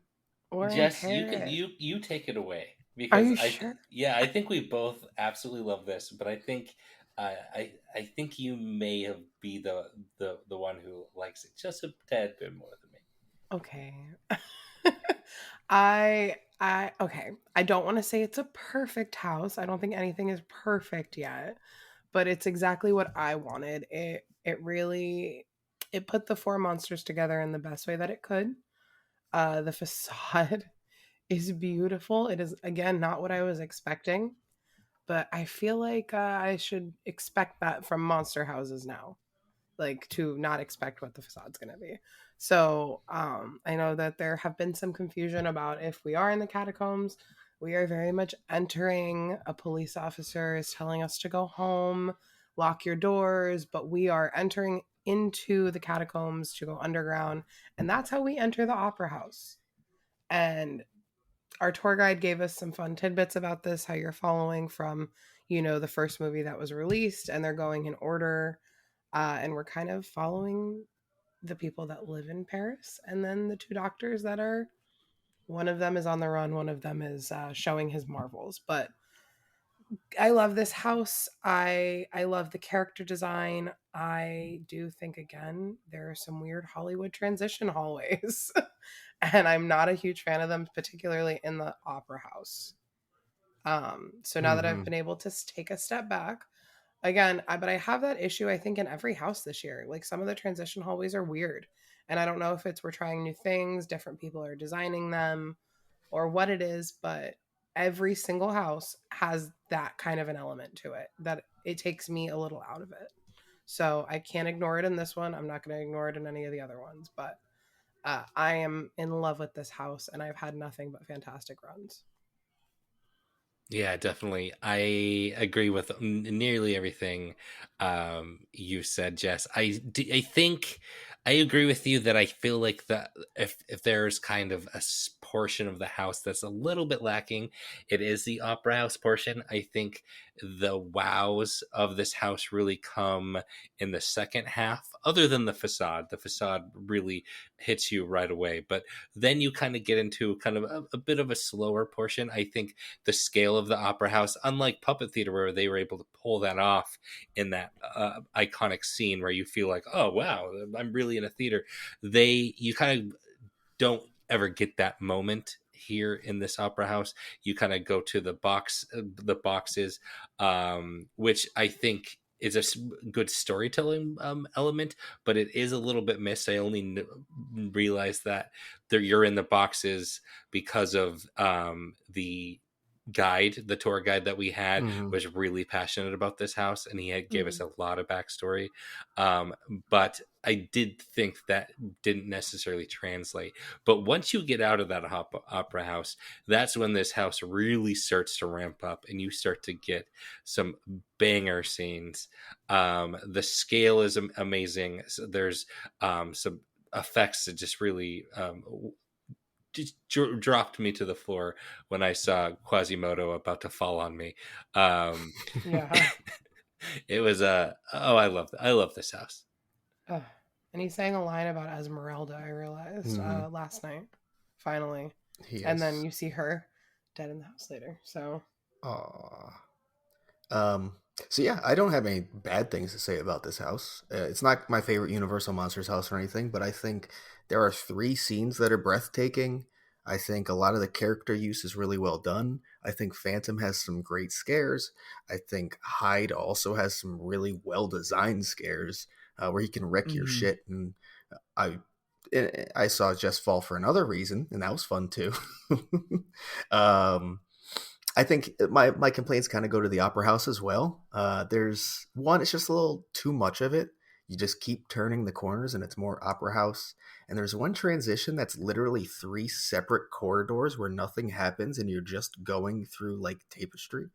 Or Jess, you take it away, Are because you sure? I think we both absolutely love this, but I think I think you may be the one who likes it just a tad bit more than me. Okay. Okay. I don't want to say it's a perfect house. I don't think anything is perfect yet, but it's exactly what I wanted. It really it put the four monsters together in the best way that it could. The facade is beautiful. It is again not what I was expecting, but I feel like I should expect that from monster houses now. Like to not expect what the facade's going to be. So I know that there have been some confusion about if we are in the catacombs. We are very much entering. A police officer is telling us to go home, lock your doors, but we are entering into the catacombs to go underground. And that's how we enter the opera house. And our tour guide gave us some fun tidbits about this, how you're following from, the first movie that was released, and they're going in order. And we're kind of following the people that live in Paris, and then the two doctors that are, one of them is on the run, one of them is showing his marvels. But I love this house. I love the character design. I do think, again, there are some weird Hollywood transition hallways, and I'm not a huge fan of them, particularly in the opera house. So now that I've been able to take a step back, again, but I have that issue, I think, in every house this year. Like some of the transition hallways are weird. And I don't know if it's we're trying new things, different people are designing them, or what it is, but every single house has that kind of an element to it that it takes me a little out of it. So I can't ignore it in this one. I'm not going to ignore it in any of the other ones. But I am in love with this house, and I've had nothing but fantastic runs. Yeah, definitely. I agree with nearly everything you said, Jess. I think I agree with you that I feel like that if there's kind of a portion of the house that's a little bit lacking, it is the opera house portion. I think the wows of this house really come in the second half, other than the facade. The facade really hits you right away, but then you kind of get into kind of a bit of a slower portion. I think the scale of the opera house, unlike Puppet Theater, where they were able to pull that off in that iconic scene where you feel like, oh wow, I'm really in a theater. You kind of don't ever get that moment here in this opera house. You kind of go to the boxes, which I think is a good storytelling element, but it is a little bit missed. I only realized that you're in the boxes because of the tour guide that we had Mhm. was really passionate about this house, and he had gave us Mhm. a lot of backstory. But I did think that didn't necessarily translate. But once you get out of that opera house, that's when this house really starts to ramp up, and you start to get some banger scenes. The scale is amazing. So there's some effects that just really just dropped me to the floor when I saw Quasimodo about to fall on me. Um, Yeah. it was I love this house. Ugh. And he sang a line about Esmeralda, I realized Mhm. last night, finally. He And then is. you see her dead in the house later. So, Aw. Um, so yeah, I don't have any bad things to say about this house. It's not my favorite Universal Monsters house or anything, but I think there are 3 scenes that are breathtaking. I think a lot of the character use is really well done. I think Phantom has some great scares. I think Hyde also has some really well designed scares where he can wreck your Mhm. shit. And I I saw Jess fall for another reason, and that was fun too. um, I think my complaints kind of go to the opera house as well. There's one, it's just a little too much of it. You just keep turning the corners, and it's more opera house. And there's one transition that's literally 3 separate corridors where nothing happens, and you're just going through like tapestry.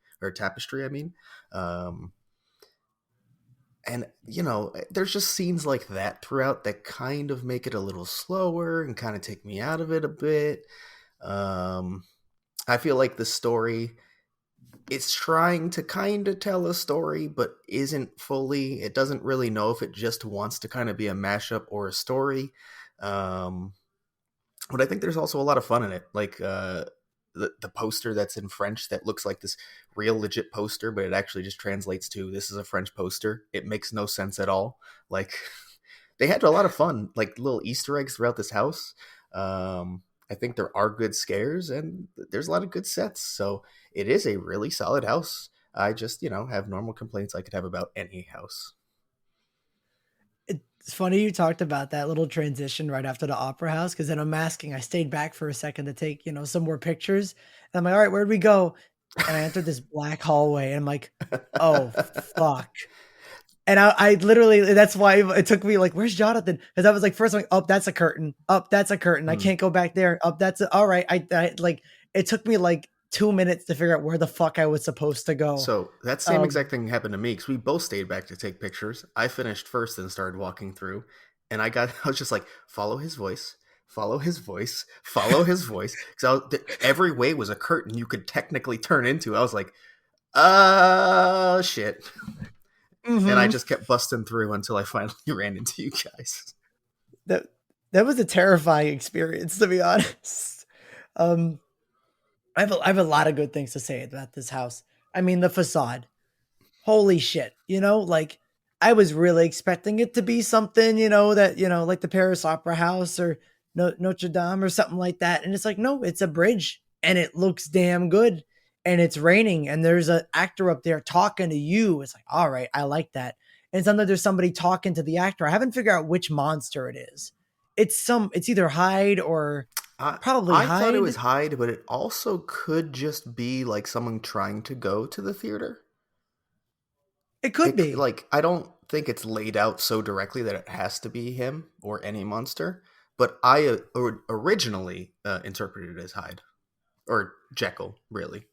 I mean, um, and there's just scenes like that throughout that kind of make it a little slower and kind of take me out of it a bit. Um, I feel like the story, it's trying to kind of tell a story, but isn't fully. It doesn't really know if it just wants to kind of be a mashup or a story. Um, but I think there's also a lot of fun in it. Like the poster that's in French that looks like this real legit poster, but it actually just translates to this is a French poster. It makes no sense at all. Like they had a lot of fun, like little Easter eggs throughout this house. I think there are good scares and there's a lot of good sets. So it is a really solid house. I just, have normal complaints I could have about any house. It's funny you talked about that little transition right after the opera house because in Unmasking, I stayed back for a second to take, some more pictures. And I'm like, all right, where'd we go? And I entered this black hallway and I'm like, oh, fuck. And I literally, that's why it took me like, where's Jonathan? Because I was like, first I'm like, oh, that's a curtain. Up, that's a curtain. I Hmm. can't go back there. Up, all right. I like, it took me like 2 minutes to figure out where the fuck I was supposed to go. So that same Um, exact thing happened to me because we both stayed back to take pictures. I finished first and started walking through, and I was just like, follow his voice, follow his voice, follow his voice. Because every way was a curtain you could technically turn into. I was like, shit. And I mhm. just kept busting through until I finally ran into you guys. that that was a terrifying experience, to be honest. Um, I have a lot of good things to say about this house. I mean, the facade. Holy shit. Like I was really expecting it to be something, that, like the Paris Opera House or Notre Dame or something like that. And it's like, no, it's a bridge and it looks damn good. And it's raining and there's an actor up there talking to you. It's like, all right, I like that. And sometimes there's somebody talking to the actor. I haven't figured out which monster it is. It's either Hyde or I probably I thought it was Hyde. Hyde, but it also could just be like someone trying to go to the theater. It could be. Like I don't think it's laid out so directly that it has to be him or any monster, but I originally interpreted it as Hyde or Jekyll, really.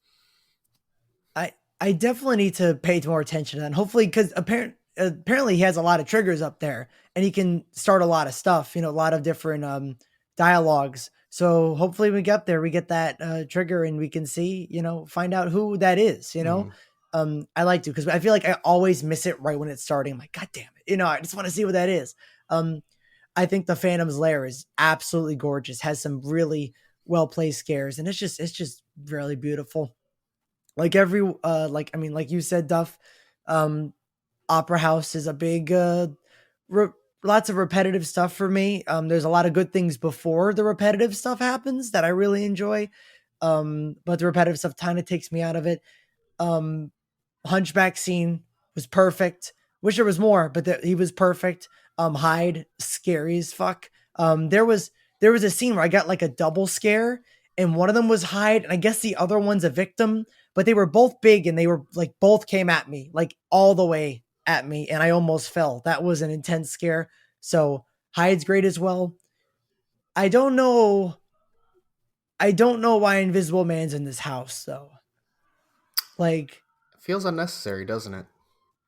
I definitely need to pay more attention to that. And hopefully, because apparently he has a lot of triggers up there, and he can start a lot of stuff. A lot of different dialogues. So hopefully, we get there, we get that trigger, and we can see, find out who that is. Mhm. I like to because I feel like I always miss it right when it's starting. I'm like, God damn it, I just want to see what that is. I think the Phantom's Lair is absolutely gorgeous. Has some really well placed scares, and it's just really beautiful. Like like you said, Duff, um opera house is a big re- lots of repetitive stuff for me. There's a lot of good things before the repetitive stuff happens that I really enjoy, but the repetitive stuff kind of takes me out of it. um Hunchback scene was perfect. Wish there was more, but he was perfect. Hyde, scary as fuck. There was a scene where I got like a double scare, and one of them was Hyde, and I guess the other one's a victim, but they were both big, and they were like both came at me, like all the way at me, and I almost fell. That was an intense scare. So Hyde's great as well. I don't know. I don't know why Invisible Man's in this house though. Like, Feels unnecessary, doesn't it?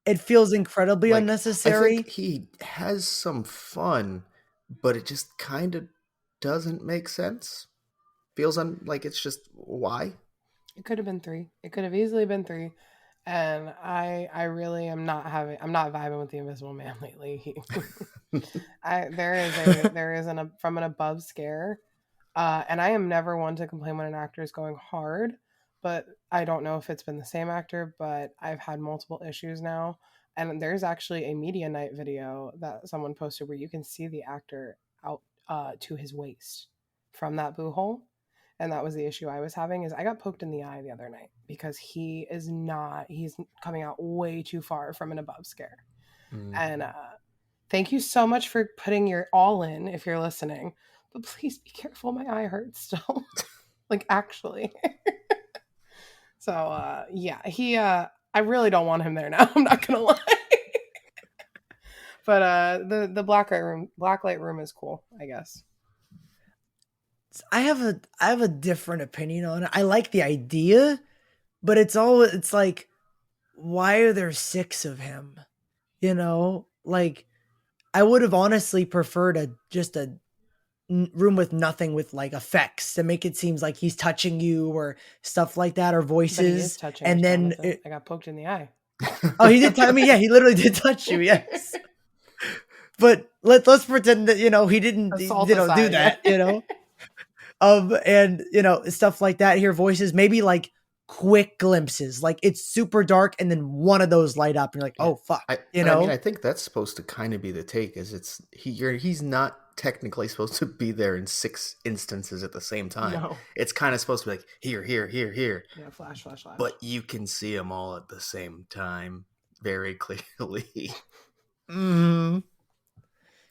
it feels incredibly Like, I unnecessary. think he has some fun, but it just kind of doesn't make sense. Feels like it's just why? It could have been 3. It could have easily been 3. And I really am not I'm not vibing with the Invisible Man lately. There is from an above scare. And I am never one to complain when an actor is going hard, but I don't know if it's been the same actor, but I've had multiple issues now. And there's actually a media night video that someone posted where you can see the actor out to his waist from that boo hole. And that was the issue I was having, is I got poked in the eye the other night because he's coming out way too far from an above scare. And thank you so much for putting your all in if you're listening, but please be careful. My eye hurts still. Like, actually. So yeah, I really don't want him there now. I'm not gonna lie. But the black light room is cool, I guess. I have a different opinion on it. I like the idea, but it's like, why are there 6 of him? You know, like, I would have honestly preferred just a room with nothing, with like effects to make it seems like he's touching you or stuff like that, or voices. But he is touching and us, then Jonathan. I got poked in the eye. Oh, he did touch me. Yeah, he literally did touch you. Yes. But let's pretend that, he didn't, Assault do aside, that, and stuff like that. Hear voices, maybe like quick glimpses, like it's super dark and then one of those light up and you're like, oh fuck. I mean, I think that's supposed to kind of be the take, is he's not technically supposed to be there in 6 instances at the same time. No. It's kind of supposed to be like here. Yeah, flash. But you can see them all at the same time very clearly. Mm-hmm.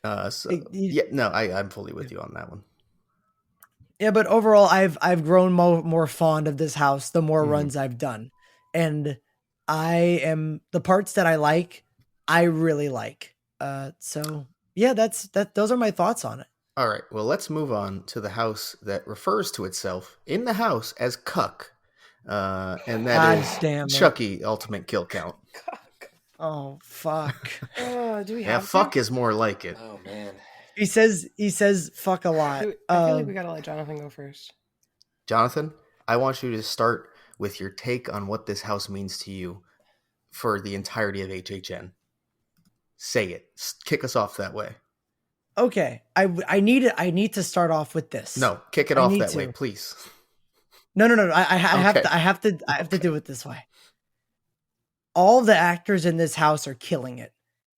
I'm fully with you on that one. Yeah, but overall, I've grown more fond of this house the more runs I've done, and the parts that I like, I really like. So yeah, those are my thoughts on it. All right, well, let's move on to the house that refers to itself in the house as Cuck, and that is Chucky Ultimate Kill Count. Cuck. Oh fuck! Do we have? Fuck is more like it. Oh man. He says fuck a lot. I feel like we gotta let Jonathan go first. Jonathan, I want you to start with your take on what this house means to you for the entirety of HHN. Say it. Kick us off that way. Okay, I need to start off with this. No, kick it off that way, please. No. I have to do it this way. All the actors in this house are killing it.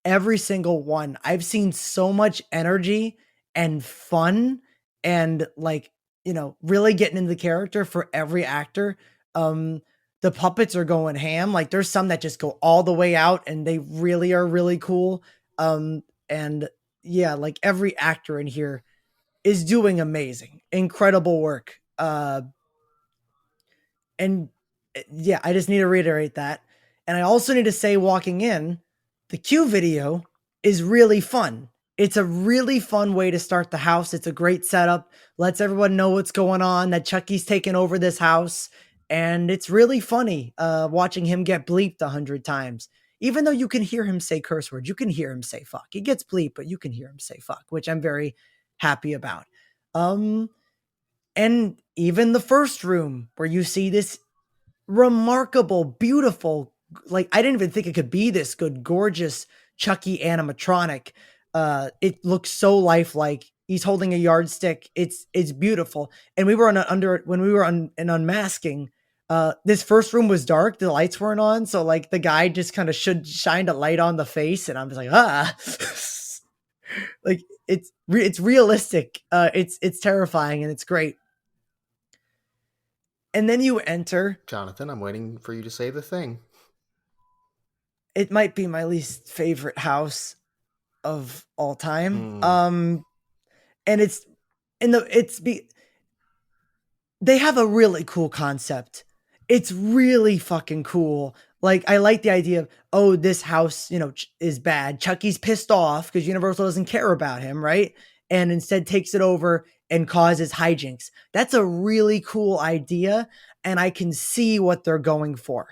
Every single one. I've seen so much energy and fun and really getting into the character for every actor. The puppets are going ham. Like, there's some that just go all the way out and they really are really cool. And yeah, like every actor in here is doing amazing, incredible work. And yeah, I just need to reiterate that. And I also need to say, walking in, the Q video is really fun. It's a really fun way to start the house. It's a great setup. Lets everyone know what's going on, that Chucky's taken over this house. And it's really funny watching him get bleeped 100 times. Even though you can hear him say curse words, you can hear him say fuck. He gets bleeped, but you can hear him say fuck, which I'm very happy about. And even the first room where you see this remarkable, beautiful, like, I didn't even think it could be this good, gorgeous Chucky animatronic. It looks so lifelike. He's holding a yardstick. It's beautiful. And we were when we were in unmasking, this first room was dark. The lights weren't on. So like the guy just kind of shined a light on the face. And I was like, like it's realistic. It's terrifying and it's great. And then you enter. Jonathan, I'm waiting for you to say the thing. it might be my least favorite house of all time. Hmm. And it's in the it's be they have a really cool concept. It's really fucking cool. Like I like the idea of, oh, this house, is bad. Chucky's pissed off because Universal doesn't care about him, right? And instead takes it over and causes hijinks. That's a really cool idea, and I can see what they're going for.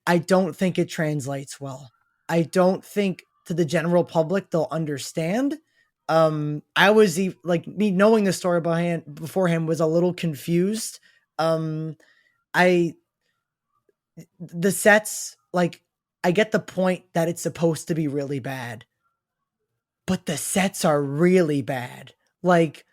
I don't think it translates well. I don't think to the general public they'll understand. I was like, me knowing the story beforehand was a little confused. I The sets, like, I get the point that it's supposed to be really bad, but the sets are really bad. Like,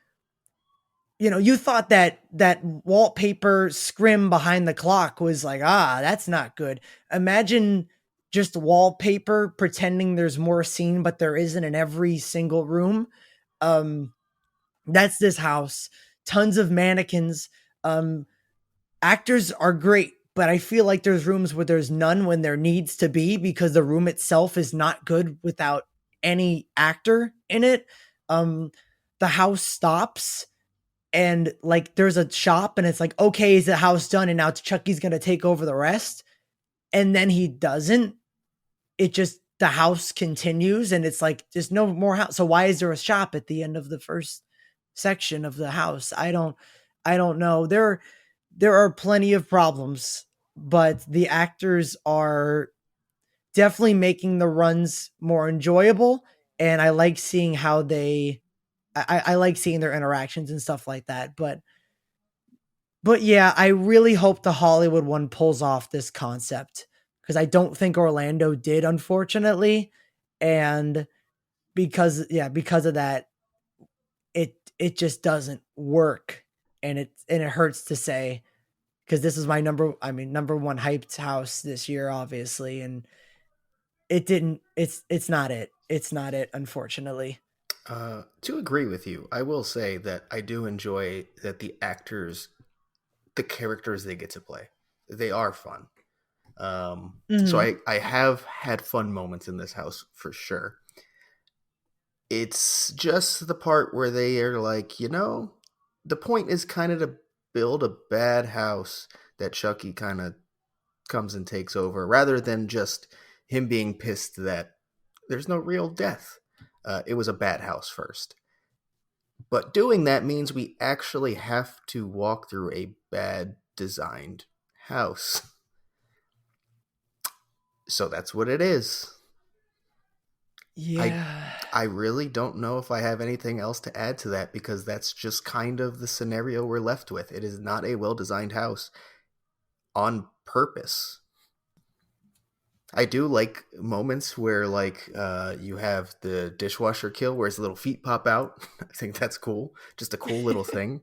you thought that wallpaper scrim behind the clock was like, that's not good. Imagine just wallpaper pretending there's more scene, but there isn't in every single room. Um, that's this house. Tons of mannequins. Actors are great, but I feel like there's rooms where there's none when there needs to be because the room itself is not good without any actor in it. The house stops and like there's a shop and it's like, okay, is the house done? And now Chucky's gonna take over the rest. And then he doesn't. It just the house continues and it's like there's no more house. So why is there a shop at the end of the first section of the house? I don't know. There are plenty of problems, but the actors are definitely making the runs more enjoyable. And I like seeing how I like seeing their interactions and stuff like that. But yeah, I really hope the Hollywood one pulls off this concept because I don't think Orlando did, unfortunately. And because of that, it just doesn't work. And it hurts to say because this is my number one hyped house this year, obviously. And it didn't, it's not it. It's not it, unfortunately. To agree with you, I will say that I do enjoy that the characters they get to play, they are fun. So Mhm. I have had fun moments in this house for sure. It's just the part where they are like, the point is kind of to build a bad house that Chucky kind of comes and takes over, rather than just him being pissed that there's no real death. It was a bad house first. But doing that means we actually have to walk through a bad designed house. So that's what it is. I Yeah. I really don't know if I have anything else to add to that because that's just kind of the scenario we're left with. It is not a well-designed house on purpose. I do like moments where like you have the dishwasher kill where his little feet pop out. I think that's cool. Just a cool little thing.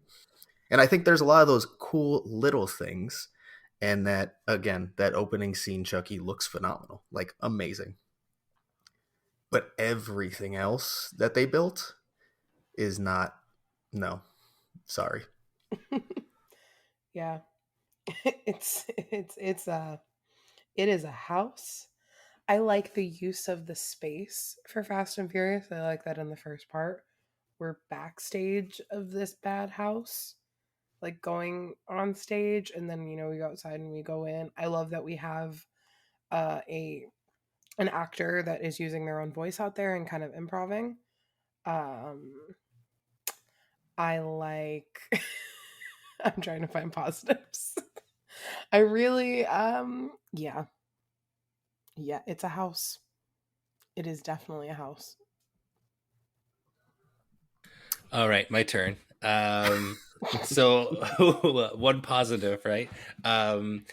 And I think there's a lot of those cool little things. And that again, that opening scene, Chucky looks phenomenal. Like amazing. But everything else that they built is not, no. Sorry. Yeah. It's it is a house. I like the use of the space for Fast and Furious. I like that in the first part. We're backstage of this bad house, like going on stage, and then we go outside and we go in. I love that we have a an actor that is using their own voice out there and kind of improving. Um, I like. I'm trying to find positives. I really, yeah, it's a house. It is definitely a house. All right, my turn. So one positive, right? Um,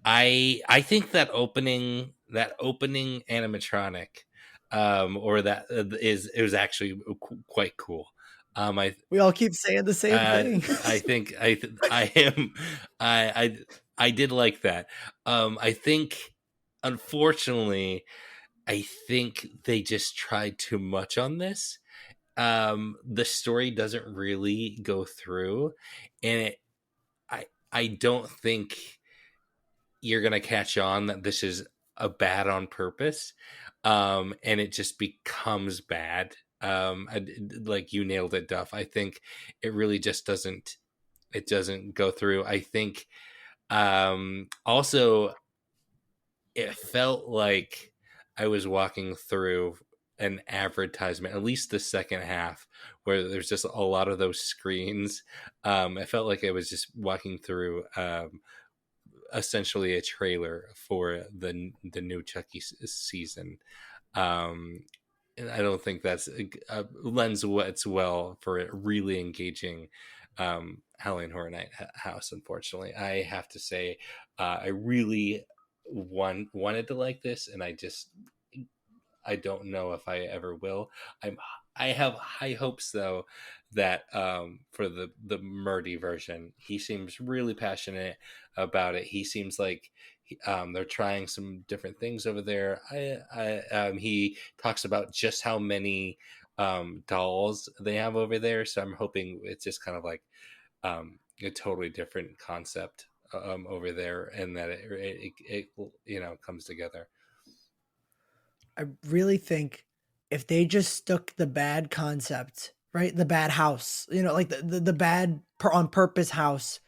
I think that opening animatronic, or that is it was actually quite cool. I We all keep saying the same thing. I think I am I did like that. I think unfortunately I think they just tried too much on this. The story doesn't really go through, and I don't think you're gonna catch on that this is a bad on purpose, and it just becomes bad. Like you nailed it, Duff. I think it really just doesn't go through. I think also it felt like I was walking through an advertisement, at least the second half, where there's just a lot of those screens. I felt like I was just walking through essentially a trailer for the new Chucky season. And I don't think that's lends what's well for it really engaging Halloween Horror Night House. Unfortunately, I have to say, I really wanted to like this, and I don't know if I ever will. I have high hopes though that for the Murdy version, he seems really passionate about it. He seems like they're trying some different things over there. He talks about just how many dolls they have over there, so I'm hoping it's just kind of like a totally different concept over there, and that it comes together. I really think if they just stuck the bad concept, right? The bad house, like the bad on purpose house,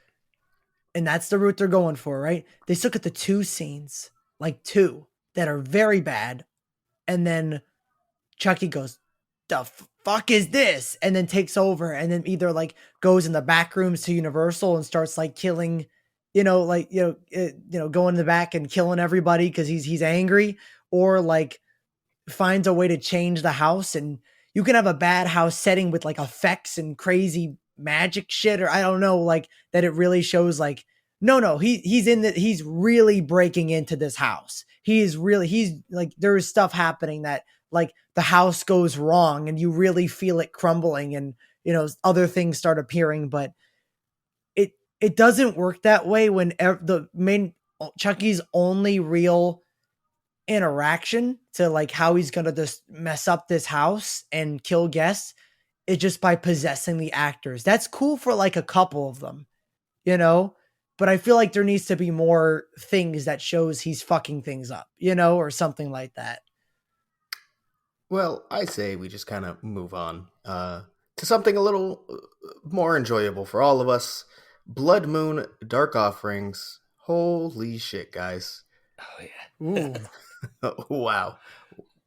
and that's the route they're going for, right? They stuck at the two scenes, like two that are very bad, and then Chucky goes, "The fuck is this?" and then takes over, and then either like goes in the back rooms to Universal and starts like killing, going in the back and killing everybody because he's angry, or like finds a way to change the house. And you can have a bad house setting with like effects and crazy magic shit, or I don't know, like that it really shows like no, he's really breaking into this house. He's like, there's stuff happening that like the house goes wrong and you really feel it crumbling, and other things start appearing. But it doesn't work that way when the main Chucky's only real interaction to like how he's gonna just mess up this house and kill guests is just by possessing the actors. That's cool for like a couple of them, but I feel like there needs to be more things that shows he's fucking things up, or something like that. Well, I say we just kind of move on to something a little more enjoyable for all of us. Blood Moon Dark Offerings. Holy shit, guys. Oh yeah. Ooh. Wow.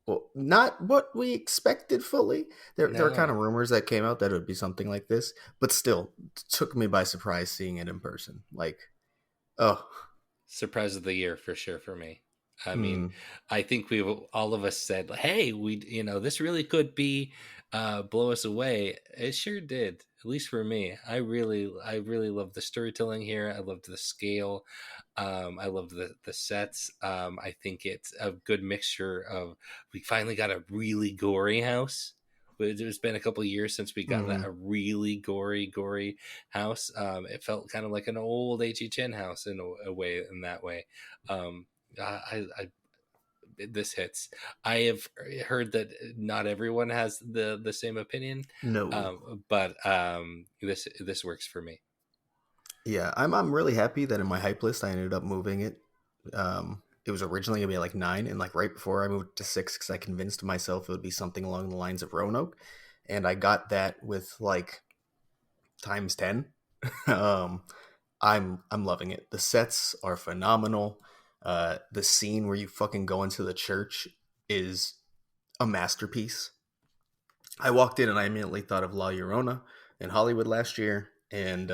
Well, not what we expected fully. There are kind of rumors that came out that it would be something like this, but still took me by surprise seeing it in person. Like, oh. Surprise of the year for sure for me. I mean, I think all of us said, hey, this really could be blow us away. It sure did, at least for me. I really love the storytelling here. I loved the scale. I loved the sets. I think it's a good mixture of, we finally got a really gory house. It's been a couple of years since we got a really gory house. It felt kind of like an old HHN house in a way, in that way. This hits. I have heard that not everyone has the same opinion. No, but this works for me. Yeah, I'm really happy that in my hype list I ended up moving it. It was originally gonna be like 9, and like right before I moved to 6, because I convinced myself it would be something along the lines of Roanoke, and I got that with like times 10. I'm loving it. The sets are phenomenal. The scene where you fucking go into the church is a masterpiece. I walked in and I immediately thought of La Llorona in Hollywood last year, and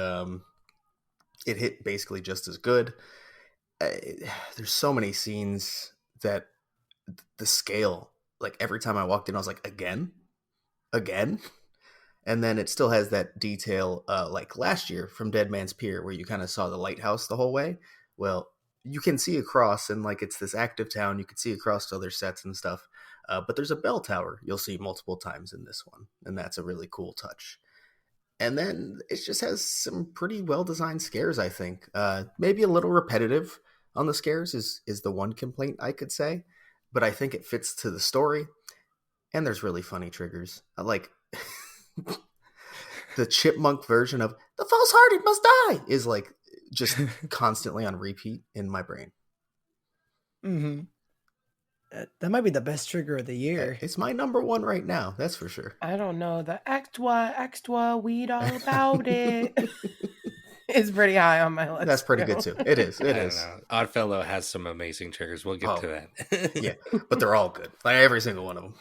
it hit basically just as good. There's so many scenes that the scale, like every time I walked in, I was like, again. And then it still has that detail, like last year from Dead Man's Pier, where you kind of saw the lighthouse the whole way. Well, you can see across, and like it's this active town. You can see across to other sets and stuff. But there's a bell tower you'll see multiple times in this one, and that's a really cool touch. And then it just has some pretty well-designed scares, I think. Maybe a little repetitive on the scares is the one complaint I could say, but I think it fits to the story. And there's really funny triggers. Like the chipmunk version of "the false-hearted must die" is like just constantly on repeat in my brain. Mm-hmm. That might be the best trigger of the year. It's my number one right now. That's for sure. I don't know. The extra, weed all about it. It's pretty high on my list. That's pretty good too. It is. It I don't is. know. Oddfellow has some amazing triggers. We'll get Oh, to that. Yeah, but they're all good. Like every single one of them.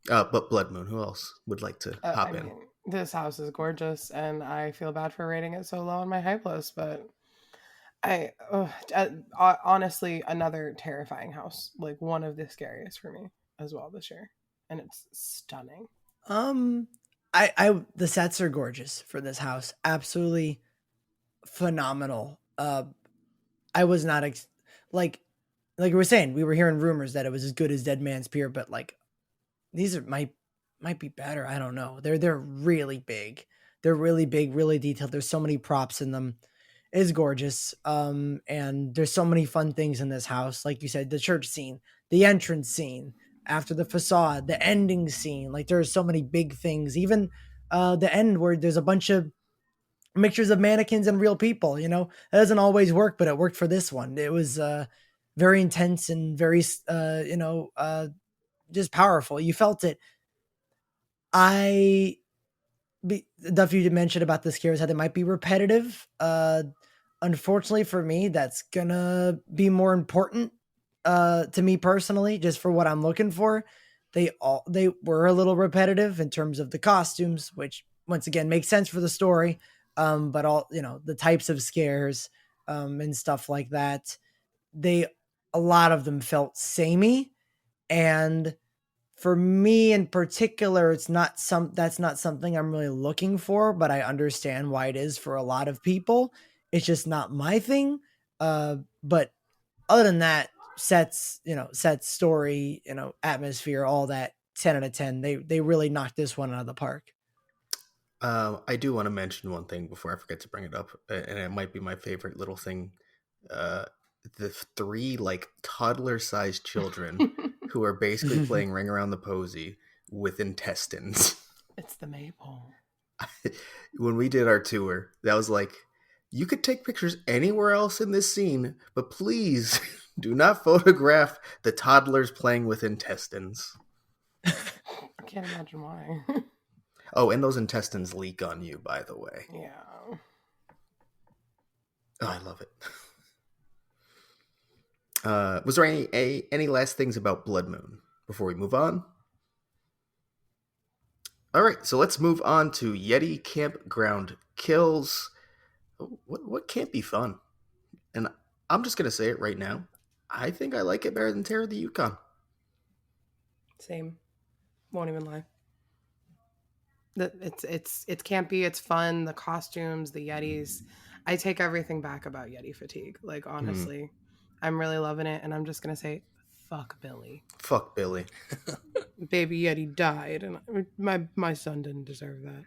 But Blood Moon. Who else would like to hop in? This house is gorgeous, and I feel bad for rating it so low on my hype list, but honestly, another terrifying house. Like one of the scariest for me as well this year, and it's stunning. The sets are gorgeous for this house. Absolutely phenomenal. I was not like we were saying, we were hearing rumors that it was as good as Dead Man's Pier, but like these are might be better. I don't know. They're really big. They're really big, really detailed. There's so many props in them. It's gorgeous. And there's so many fun things in this house. Like you said, the church scene, the entrance scene, after the facade, the ending scene. Like there's so many big things. Even the end where there's a bunch of mixtures of mannequins and real people. You know, that doesn't always work, but it worked for this one. It was very intense and very just powerful. You felt it. Duff, you mentioned about the scares, how they might be repetitive. Unfortunately for me, that's gonna be more important to me personally, just for what I'm looking for. They were a little repetitive in terms of the costumes, which once again makes sense for the story. But the types of scares and stuff like that, a lot of them felt samey. And for me in particular, that's not something I'm really looking for, but I understand why it is for a lot of people. It's just not my thing. But other than that, sets, story, atmosphere, all that, 10 out of 10. They really knocked this one out of the park. I do want to mention one thing before I forget to bring it up, and it might be my favorite little thing. The 3 like toddler-sized children who are basically playing Ring Around the Posy with intestines. It's the maple. When we did our tour, that was like, you could take pictures anywhere else in this scene, but please do not photograph the toddlers playing with intestines. I can't imagine why. Oh, and those intestines leak on you, by the way. Yeah. Oh, I love it. Was there any last things about Blood Moon before we move on? All right, so let's move on to Yeti Campground Kills. What can't be fun? And I'm just gonna say it right now. I think I like it better than Terror of the Yukon. Same. Won't even lie. It's campy, it's fun, the costumes, the Yetis. I take everything back about Yeti fatigue. Like honestly, I'm really loving it, and I'm just gonna say, fuck Billy. Fuck Billy. Baby Yeti died, and my son didn't deserve that.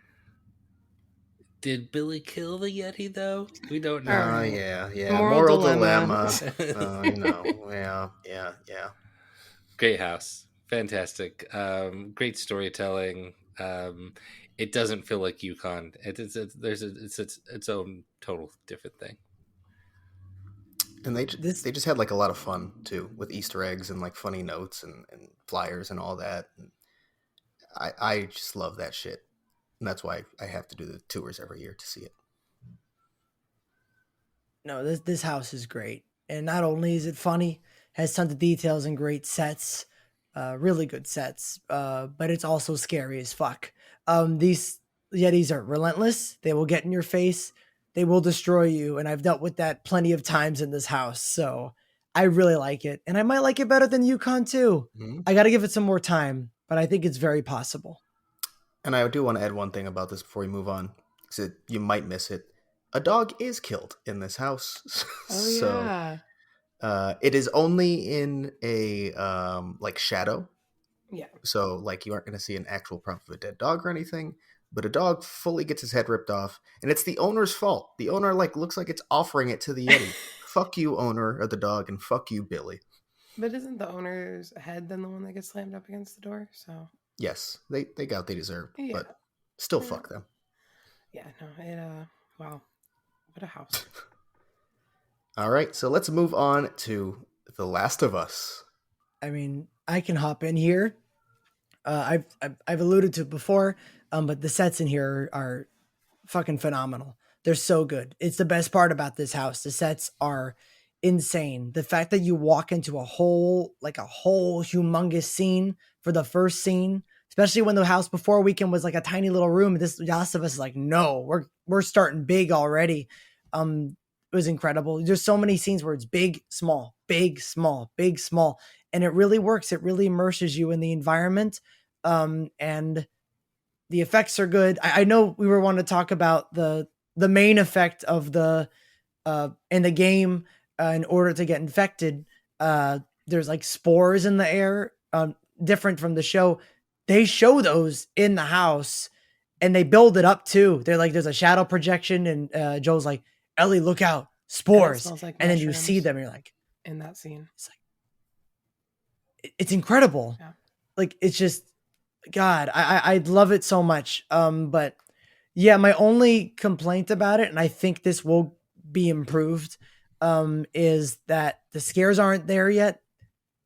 Did Billy kill the Yeti though? We don't know. Yeah. Moral dilemma. Yeah. Great house, fantastic, great storytelling. It doesn't feel like Yukon. It's its own total different thing. And they just had like a lot of fun too, with Easter eggs and like funny notes and flyers and all that. And I just love that shit, and that's why I have to do the tours every year to see it. No, this house is great, and not only is it funny, has tons of details and great sets, really good sets, but it's also scary as fuck. These Yetis are relentless. They will get in your face. They will destroy you, and I've dealt with that plenty of times in this house, so I really like it, and I might like it better than Yukon too. Mm-hmm. I got to give it some more time, but I think it's very possible. And I do want to add one thing about this before we move on, because you might miss it. A dog is killed in this house. Oh yeah. It is only in a like shadow. Yeah. So like you aren't going to see an actual prop of a dead dog or anything, but a dog fully gets his head ripped off, and it's the owner's fault. The owner like looks like it's offering it to the Yeti. Fuck you, owner of the dog, and fuck you, Billy. But isn't the owner's head then the one that gets slammed up against the door? So Yes, they got what they deserved, yeah. but still fuck them. Yeah, no, wow. What a house. All right, so let's move on to The Last of Us. I mean, I can hop in here. I've alluded to it before, but the sets in here are fucking phenomenal. They're so good. It's the best part about this house. The sets are insane. The fact that you walk into a whole humongous scene for the first scene, especially when the house before weekend was like a tiny little room. This Last of Us is like, no, we're starting big already. It was incredible. There's so many scenes where it's big, small, big, small, big, small, and it really works. It really immerses you in the environment, and the effects are good. I know we were wanting to talk about the main effect of the in the game. In order to get infected, there's like spores in the air, different from the show. They show those in the house, and they build it up too. They're like, there's a shadow projection, and Joel's like, Ellie, look out, And it spores, smells like and then you see mushrooms them, and you're like, in that scene. it's like it's incredible. Yeah. Like it's just God, I love it so much. But yeah, my only complaint about it, and I think this will be improved, is that the scares aren't there yet.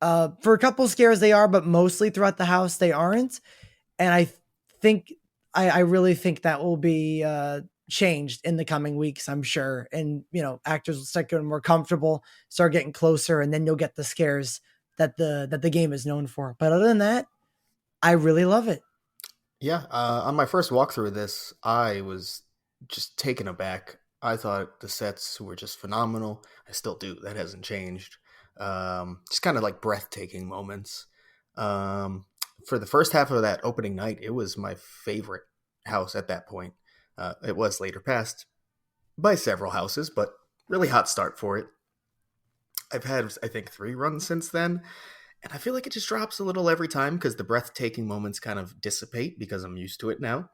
For a couple scares they are, but mostly throughout the house they aren't. And think I really think that will be changed in the coming weeks, I'm sure. And actors will start getting more comfortable, start getting closer, and then you'll get the scares that the game is known for. But other than that, I really love it. Yeah, on my first walkthrough of this, I was just taken aback. I thought the sets were just phenomenal. I still do. That hasn't changed. Just kind of like breathtaking moments. For the first half of that opening night, it was my favorite house at that point. It was later passed by several houses, but really hot start for it. I've had, I think, 3 runs since then. And I feel like it just drops a little every time because the breathtaking moments kind of dissipate because I'm used to it now.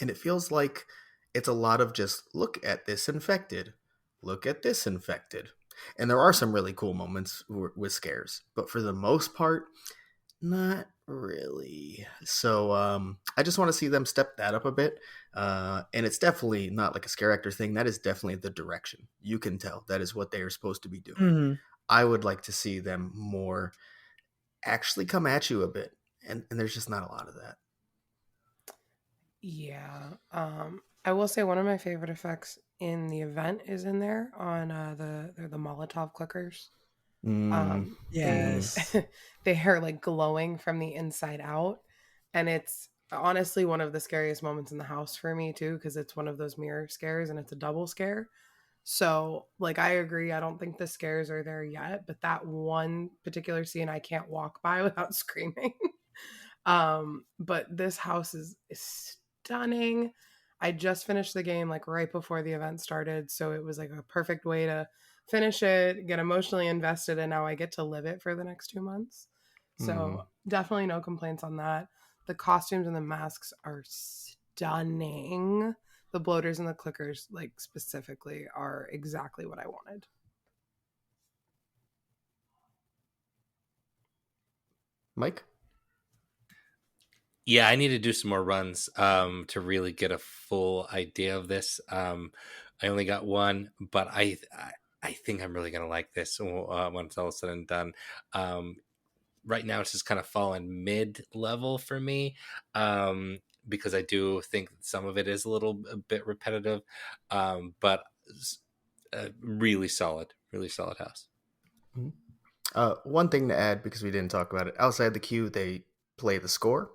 And it feels like it's a lot of just look at this infected. Look at this infected. And there are some really cool moments with scares. But for the most part, not really. So I just want to see them step that up a bit. And it's definitely not like a scare actor thing. That is definitely the direction. You can tell that is what they are supposed to be doing. Mm-hmm. I would like to see them more actually come at you a bit. And there's just not a lot of that. Yeah. I will say one of my favorite effects in the event is in there on they're the Molotov clickers. Yes. They are like glowing from the inside out, and it's honestly one of the scariest moments in the house for me too, because it's one of those mirror scares and it's a double scare. So like I agree, I don't think the scares are there yet, but that one particular scene I can't walk by without screaming. But this house is stunning. I just finished the game like right before the event started, so it was like a perfect way to finish it, get emotionally invested, and now I get to live it for the next 2 months. So definitely no complaints on that. The costumes and the masks are stunning. The bloaters and the clickers, like specifically, are exactly what I wanted. Mike? Yeah, I need to do some more runs to really get a full idea of this. I only got one, but I think I'm really gonna like this when it's all said and done. Right now, it's just kind of fallen mid-level for me because I do think some of it is a bit repetitive, but really solid house. One thing to add, because we didn't talk about it, outside the queue, they play the score,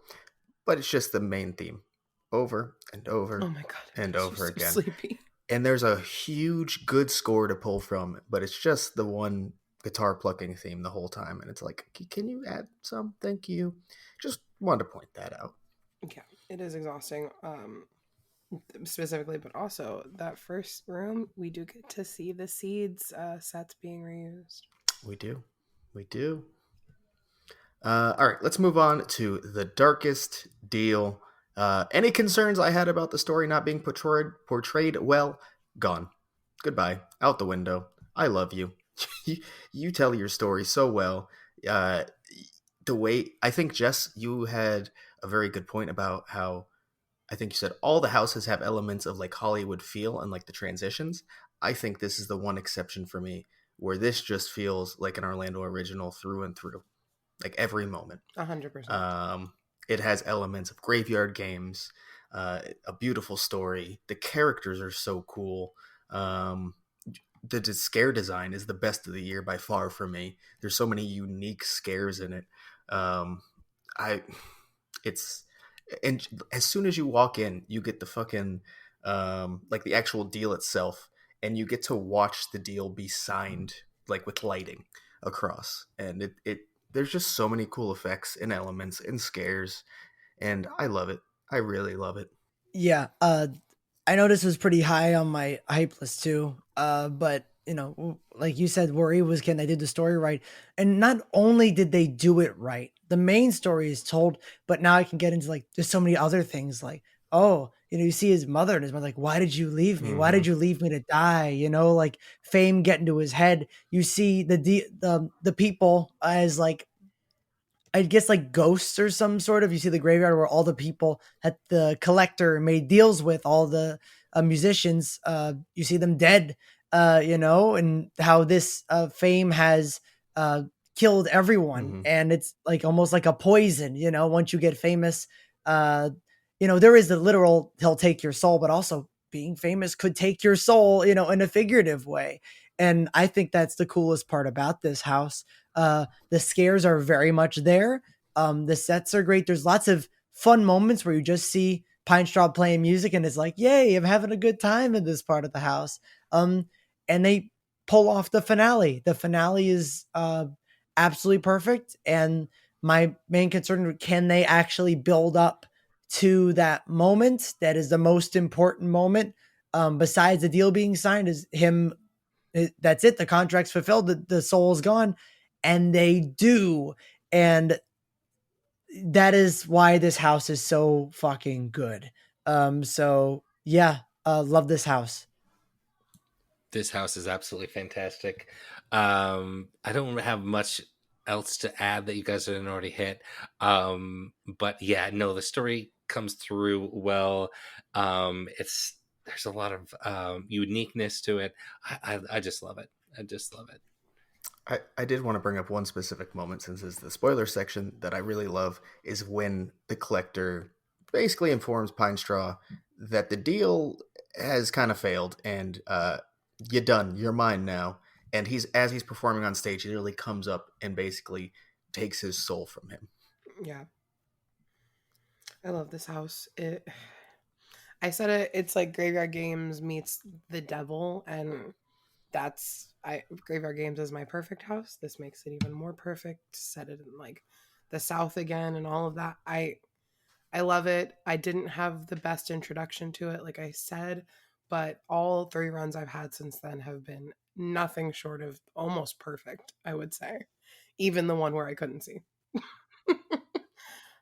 but it's just the main theme over and over Oh my god, and over again. Sleepy. And there's a huge good score to pull from, but it's just the one guitar plucking theme the whole time. And it's like, can you add some? Thank you. Just wanted to point that out. Yeah, it is exhausting. Specifically, but also that first room, we do get to see the seeds sets being reused. We do. All right, let's move on to the darkest deal. Any concerns I had about the story not being portrayed well, gone. Goodbye. Out the window. I love you. You tell your story so well. The way, I think, Jess, you had a very good point about how, I think you said all the houses have elements of like Hollywood feel and like the transitions. I think this is the one exception for me where this just feels like an Orlando original through and through, like every moment. 100%. It has elements of graveyard games, a beautiful story. The characters are so cool. The scare design is the best of the year by far for me. There's so many unique scares in it. I it's and as soon as you walk in, you get the fucking like the actual deal itself, and you get to watch the deal be signed like with lighting across, and it there's just so many cool effects and elements and scares, and I love it. I really love it. Yeah, I know this was pretty high on my hype list too. But like you said, worry was, can they do the story right? And not only did they do it right, the main story is told, but now I can get into like there's so many other things like, oh, you see his mother and his mother like, why did you leave me? Why did you leave me to die? Like fame getting to his head. You see the people as like, I guess like ghosts or some sort of. You see the graveyard where all the people that the collector made deals with, all the musicians. You see them dead. And how this fame has killed everyone, and it's like almost like a poison. Once you get famous, there is the literal he'll take your soul, but also being famous could take your soul, in a figurative way. And I think that's the coolest part about this house. The scares are very much there. The sets are great. There's lots of fun moments where you just see Pine Straw playing music and it's like, yay, I'm having a good time in this part of the house. And they pull off the finale. The finale is absolutely perfect. And my main concern, can they actually build up to that moment? That is the most important moment. Besides the deal being signed, is him. That's it. The contract's fulfilled. The soul's gone. And they do. And that is why this house is so fucking good. So yeah, love this house. This house is absolutely fantastic. I don't have much else to add that you guys didn't already hit. But yeah, no, the story comes through well. There's a lot of uniqueness to it. I just love it. I just love it. I did want to bring up one specific moment, since it's the spoiler section, that I really love, is when the collector basically informs Pine Straw that the deal has kind of failed, and you're done, you're mine now. And as he's performing on stage, he literally comes up and basically takes his soul from him. Yeah, I love this house. I said it. It's like Graveyard Games meets The Devil, and Graveyard Games is my perfect house. This makes it even more perfect. Set it in like the South again and all of that. I love it. I didn't have the best introduction to it, like I said, but all 3 runs I've had since then have been nothing short of almost perfect, I would say. Even the one where I couldn't see.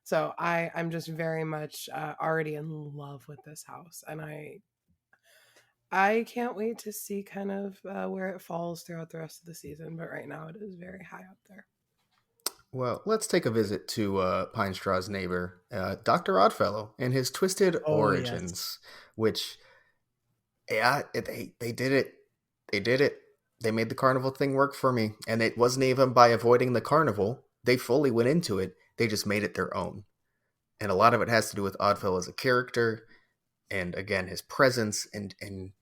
So I'm just very much already in love with this house, and I can't wait to see kind of where it falls throughout the rest of the season. But right now, it is very high up there. Well, let's take a visit to Pine Straw's neighbor, Dr. Oddfellow, and his twisted origins, which, yeah, they did it. They did it. They made the carnival thing work for me. And it wasn't even by avoiding the carnival. They fully went into it. They just made it their own. And a lot of it has to do with Oddfellow as a character, and again, his presence and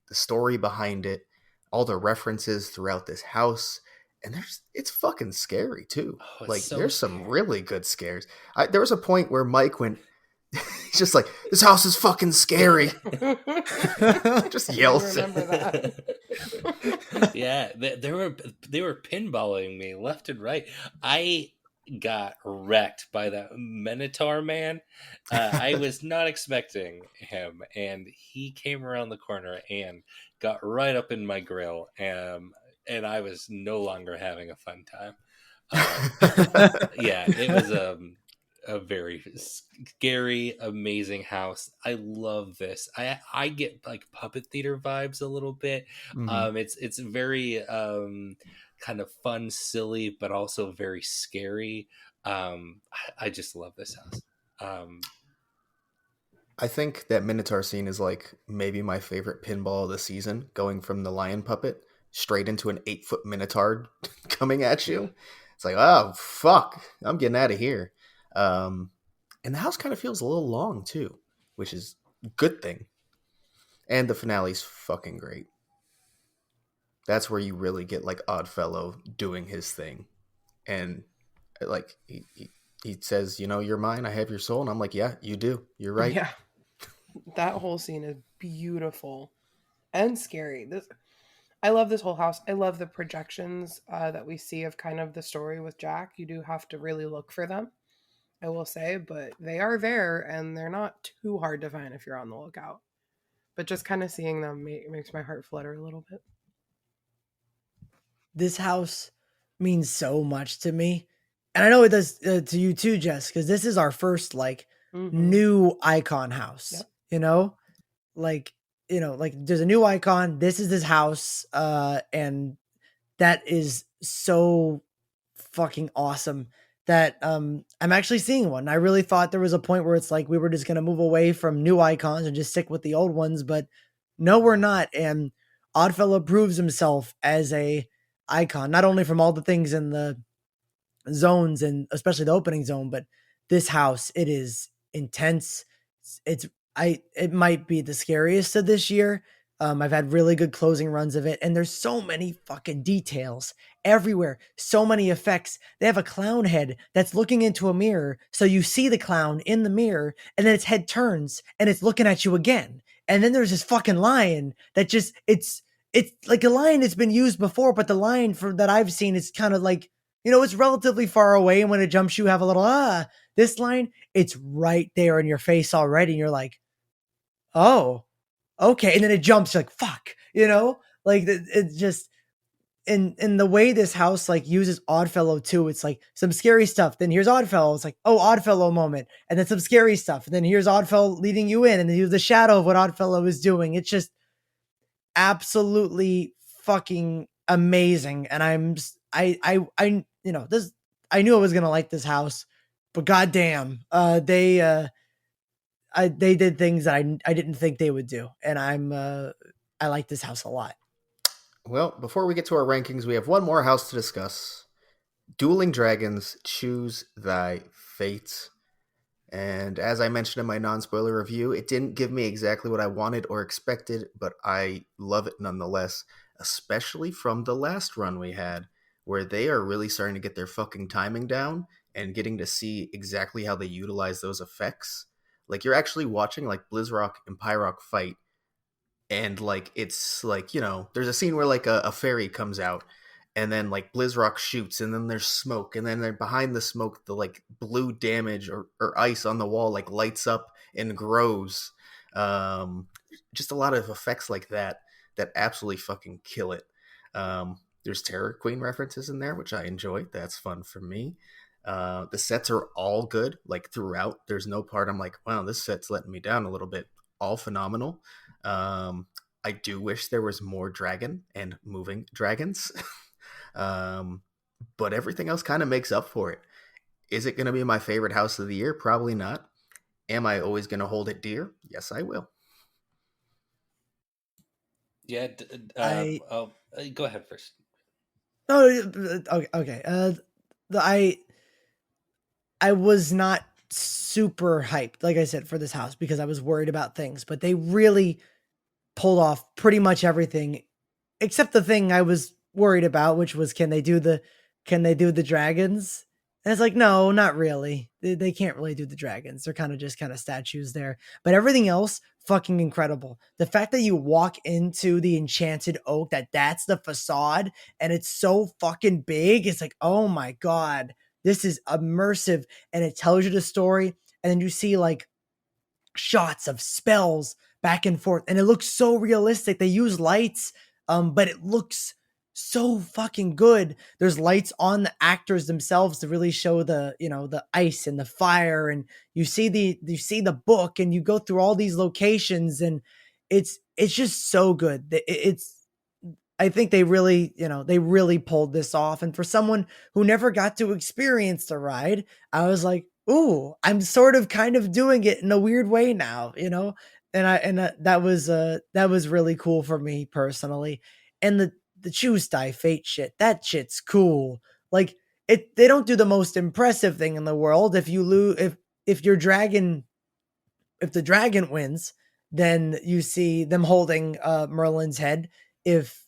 the story behind it, all the references throughout this house. And it's fucking scary too. Oh, like so there's scary. some really good scares. There was a point where Mike went, he's just like, this house is fucking scary. Just yells. I remember that. Yeah, they were pinballing me left and right. I got wrecked by that Minotaur man. I was not expecting him, and he came around the corner and got right up in my grill, and I was no longer having a fun time. Yeah, it was a very scary, amazing house. I love this. I get like puppet theater vibes a little bit. It's very kind of fun, silly, but also very scary. I just love this house. I think that Minotaur scene is like maybe my favorite pinball of the season, going from the lion puppet straight into an 8-foot minotaur coming at you. It's like, oh fuck, I'm getting out of here. And the house kind of feels a little long too, which is a good thing. And the finale's fucking great. That's where you really get like Oddfellow doing his thing. And like he says, you know, you're mine, I have your soul. And I'm like, yeah, you do. You're right. Yeah. That whole scene is beautiful and scary. I love this whole house. I love the projections that we see of kind of the story with Jack. You do have to really look for them, I will say, but they are there and they're not too hard to find if you're on the lookout. But just kind of seeing them makes my heart flutter a little bit. This house means so much to me. And I know it does to you too, Jess, because this is our first like new icon house. Yep. You know, like there's a new icon. This is this house, and that is so fucking awesome. That I'm actually seeing one. I really thought there was a point where it's like we were just gonna move away from new icons and just stick with the old ones, but no, we're not. And Oddfellow proves himself as a icon, not only from all the things in the zones and especially the opening zone, but this house, it is intense. It might be the scariest of this year. I've had really good closing runs of it, and there's so many fucking details everywhere, so many effects. They have a clown head that's looking into a mirror, so you see the clown in the mirror, and then its head turns and it's looking at you again. And then there's this fucking lion that just it's like a lion that's been used before, but the lion that I've seen is kind of like, it's relatively far away, and when it jumps, you have a little this line, it's right there in your face already, and you're like, oh, okay. And then it jumps, you're like, fuck, like it's just in the way this house like uses Oddfellow too. It's like some scary stuff. Then here's Oddfellow. It's like, oh, Oddfellow moment. And then some scary stuff. And then here's Oddfellow leading you in, and then here's the shadow of what Oddfellow is doing. It's just absolutely fucking amazing. And this, I knew I was going to like this house, but goddamn, they did things that I didn't think they would do, and I like this house a lot. Well, before we get to our rankings, we have one more house to discuss. Dueling Dragons, Choose Thy Fate. And as I mentioned in my non-spoiler review, it didn't give me exactly what I wanted or expected, but I love it nonetheless, especially from the last run we had, where they are really starting to get their fucking timing down and getting to see exactly how they utilize those effects. Like, you're actually watching, like, Blizzrock and Pyrock fight, and, like, it's, like, there's a scene where, like, a fairy comes out, and then, like, Blizzrock shoots, and then there's smoke, and then behind the smoke, the, like, blue damage or ice on the wall, like, lights up and grows. Just a lot of effects like that absolutely fucking kill it. There's Terror Queen references in there, which I enjoy. That's fun for me. The sets are all good, like, throughout. There's no part I'm like, wow, this set's letting me down a little bit. All phenomenal. I do wish there was more dragon and moving dragons. But everything else kind of makes up for it. Is it going to be my favorite house of the year? Probably not. Am I always going to hold it dear? Yes, I will. Yeah. Go ahead first. Oh, okay. I was not super hyped, like I said, for this house because I was worried about things, but they really pulled off pretty much everything except the thing I was worried about, which was can they do the dragons? And it's like, no, not really. They can't really do the dragons. They're kind of statues there. But everything else, fucking incredible. The fact that you walk into the Enchanted Oak, that's the facade, and it's so fucking big. It's like, oh my God, this is immersive, and it tells you the story. And then you see like shots of spells back and forth, and it looks so realistic. They use lights, but it looks so fucking good. There's lights on the actors themselves to really show the ice and the fire, and you see the book, and you go through all these locations, and it's just so good. I think they really pulled this off. And for someone who never got to experience the ride, I was like, ooh, I'm sort of kind of doing it in a weird way now, and that was really cool for me personally. And the choose die fate shit. That shit's cool. Like they don't do the most impressive thing in the world. If you lose, if your dragon, if the dragon wins, then you see them holding Merlin's head. If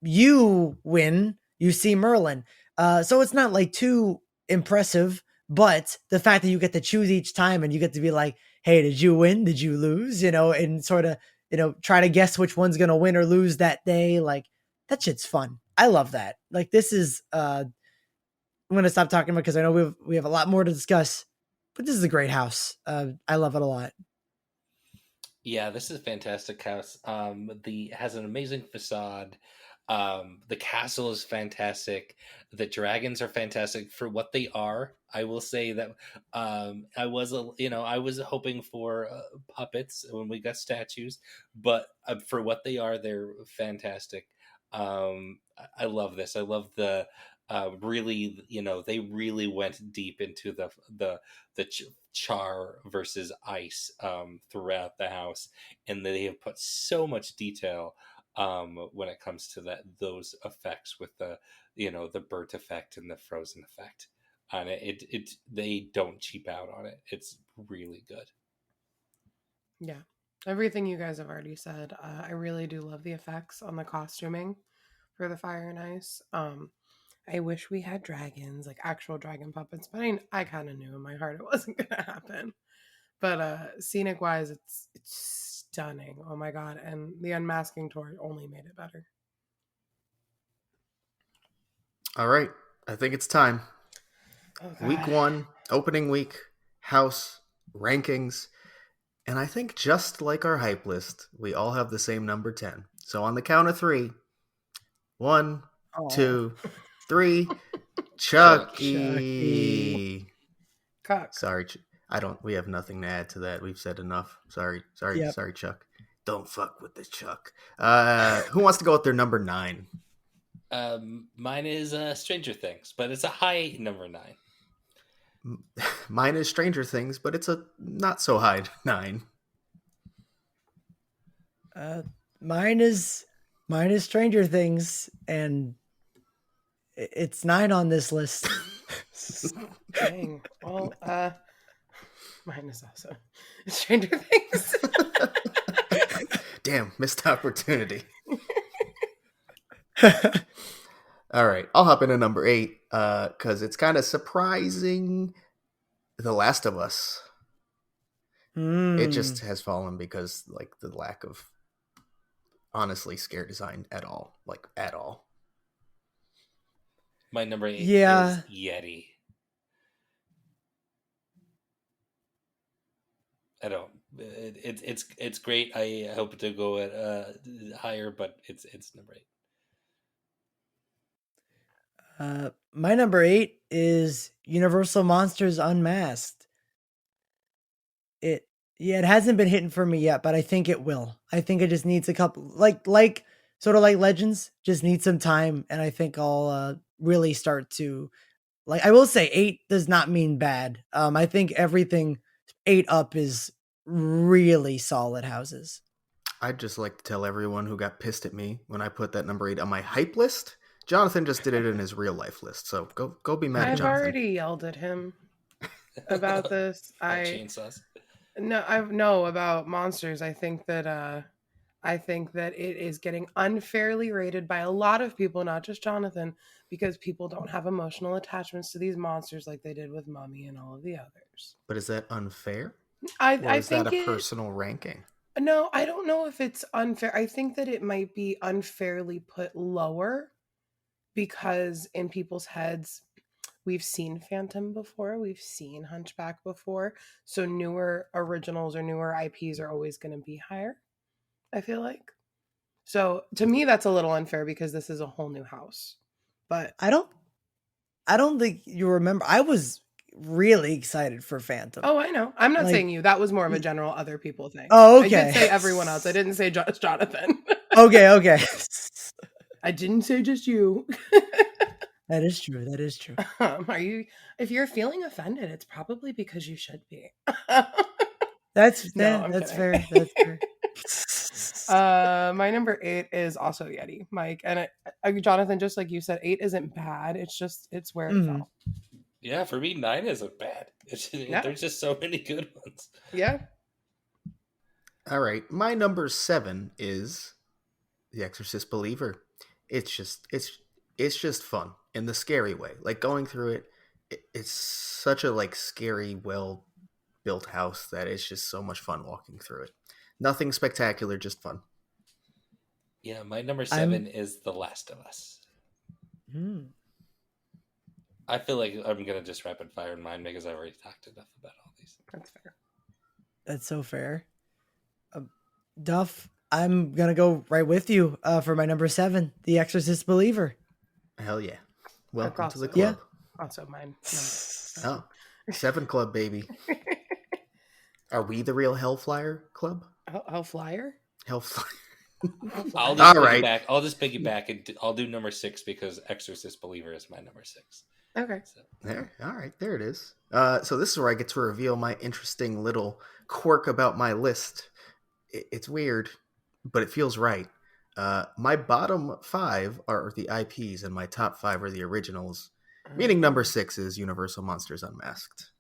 you win, you see Merlin. So it's not like too impressive, but the fact that you get to choose each time and you get to be like, hey, did you win? Did you lose? And sort of, try to guess which one's going to win or lose that day. Like that shit's fun. I love that. Like this is, I'm going to stop talking about because I know we have a lot more to discuss, but this is a great house. I love it a lot. Yeah, this is a fantastic house. The has an amazing facade. The castle is fantastic. The dragons are fantastic for what they are. I will say that I was I was hoping for puppets when we got statues, but for what they are, they're fantastic. I love this. I love the really, they really went deep into the char versus ice throughout the house, and they have put so much detail when it comes to those effects with the burnt effect and the frozen effect, and it they don't cheap out on it. It's really good. Yeah, everything you guys have already said. I really do love the effects on the costuming for the fire and ice. I wish we had dragons, like actual dragon puppets, but I kind of knew in my heart it wasn't gonna happen. But scenic wise, it's stunning. Oh my god! And the unmasking tour only made it better. All right, I think it's time. Oh, Week 1, opening week, house, rankings. And I think just like our hype list, we all have the same number 10. So on the count of 3, 1, 2, 3, Chucky. Cock. Sorry, we have nothing to add to that. We've said enough. Sorry, Chuck. Don't fuck with the Chuck. Who wants to go with their number 9? Mine is Stranger Things, but it's a high number 9. Mine is Stranger Things, but it's a not so high 9. Mine is Stranger Things, and it's 9 on this list. Dang. Well, mine is also Stranger Things. Damn, missed opportunity. All right, I'll hop into number 8 because it's kind of surprising. The Last of Us. It just has fallen because like the lack of honestly scare design at all. My number 8 is Yeti. I don't. It's great. I hope to go at higher, but it's number 8. My number 8 is Universal Monsters Unmasked. It hasn't been hitting for me yet, but I think it will. I think it just needs a couple, like sort of like Legends, just needs some time, and I think I'll really start to like. I will say 8 does not mean bad. I think everything 8 up is really solid houses. I'd just like to tell everyone who got pissed at me when I put that number 8 on my hype list. Jonathan just did it in his real life list, so go be mad at Jonathan. I've already yelled at him about this. chainsaws. No, about monsters. I think that it is getting unfairly rated by a lot of people, not just Jonathan, because people don't have emotional attachments to these monsters like they did with Mummy and all of the others. But is that unfair? I is think that a personal ranking? No, I don't know if it's unfair. I think that it might be unfairly put lower because in people's heads, we've seen Phantom before, we've seen Hunchback before, so newer originals or newer IPs are always going to be higher, I feel like. So to me, that's a little unfair because this is a whole new house. But I don't think you remember. I was really excited for Phantom. Oh, I know. I'm not saying you. That was more of a general other people thing. Oh, okay. I did say everyone else. I didn't say just Jonathan. Okay. I didn't say just you. That is true. If you're feeling offended, it's probably because you should be. That's fair. My number 8 is also Yeti, Mike. And Jonathan, just like you said, 8 isn't bad. It's where it Mhm. fell. Yeah, for me, 9 isn't bad. Yeah. There's just so many good ones. Yeah. All right, my number 7 is The Exorcist Believer. It's just fun in the scary way. Like going through it's such a like scary, well built house that it's just so much fun walking through it. Nothing spectacular, just fun. Yeah, my number I'm 7 is The Last of Us. Hmm. I feel like I'm gonna just rapid fire in mine because I've already talked enough about all these. That's fair. That's so fair. Duff, I'm gonna go right with you for my number 7, The Exorcist Believer. Hell yeah. That's Welcome to the also Yeah. club. also mine. Oh, 7 Club, baby. Are we the real Hellflyer Club? Hellflyer? Hellflyer. I'll Hellflyer. just All right. piggyback. I'll just piggyback and I'll do number 6 because Exorcist Believer is my number 6. Okay. So, There, all right, there it is. So this is where I get to reveal my interesting little quirk about my list. It's weird, but it feels right. My bottom 5 are the IPs, and my top 5 are the originals. Meaning number 6 is Universal Monsters Unmasked.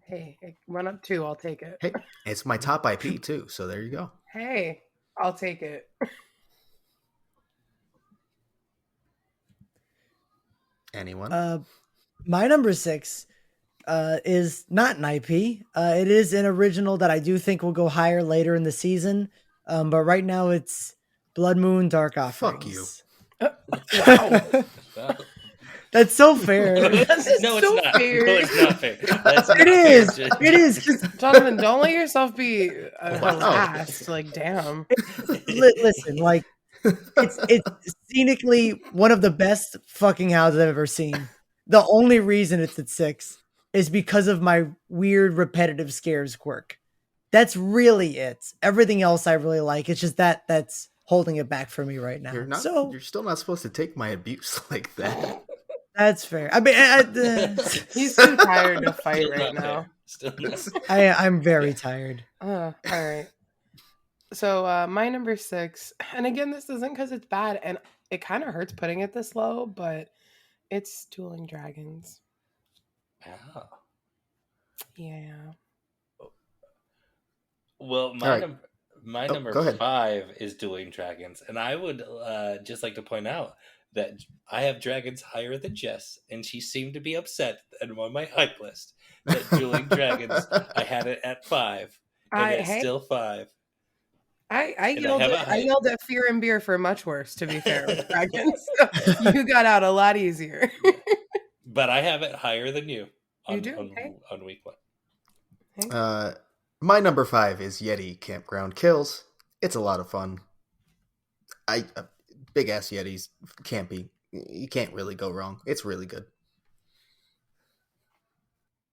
Hey, run up 2. I'll take it. Hey, it's my top IP too, so there you go. Hey, I'll take it. Anyone? My number 6 is not an IP. It is an original that I do think will go higher later in the season. But right now it's Blood Moon Dark Fuck you. Offerings. Wow. well, That's so fair. no, That's it's so not. fair. No, it's not fair. That's not It is. fair. It is. 'Cause Jonathan, don't let yourself be Wow. harassed. Like, damn. listen, like it's scenically one of the best fucking houses I've ever seen. The only reason it's at 6 is because of my weird repetitive scares quirk. That's really it. Everything else I really like. It's just that's holding it back for me right now. You're still not supposed to take my abuse like that. That's fair. I mean, He's too tired to fight Still right not now. fair. Still not. I'm very tired. All right. So my number 6, and again, this isn't because it's bad, and it kind of hurts putting it this low, but it's Dueling Dragons. Wow. Yeah. Well, All right. my Oh, number go ahead. 5 is Dueling Dragons, and I would just like to point out that I have dragons higher than Jess, and she seemed to be upset and on my hype list that Dueling Dragons, I had it at 5, and it's still 5. I And I have a I hype. yelled at Fear and Beer for much worse, to be fair, with dragons. So you got out a lot easier. But I have it higher than you on, You do? Hey. on week 1. My number 5 is Yeti Campground Kills. It's a lot of fun. Big ass Yetis, campy. You can't really go wrong. It's really good.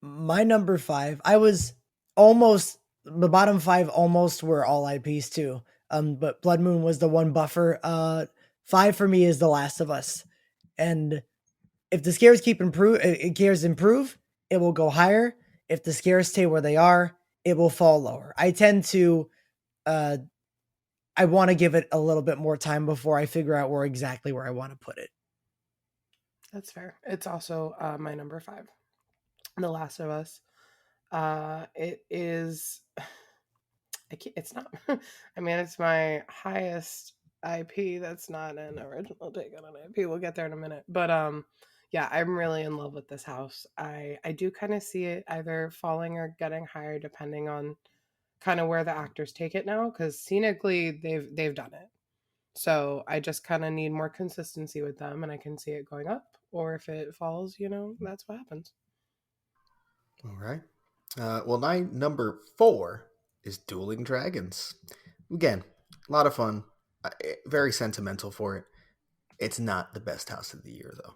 My number 5, I was almost the bottom 5 almost were all IPs too. But Blood Moon was the one buffer. 5 for me is The Last of Us, and if the scares improve, it will go higher. If the scares stay where they are, it will fall lower. I tend to, I want to give it a little bit more time before I figure out exactly where I want to put it. That's fair. It's also my number 5, The Last of Us. It is. It's not. I mean, it's my highest IP. That's not an original take on an IP. We'll get there in a minute. But yeah, I'm really in love with this house. I do kind of see it either falling or getting higher depending on kind of where the actors take it now. Because scenically, they've done it. So I just kind of need more consistency with them, and I can see it going up. Or if it falls, that's what happens. All right. Well, my number 4 is Dueling Dragons. Again, a lot of fun. Very sentimental for it. It's not the best house of the year, though.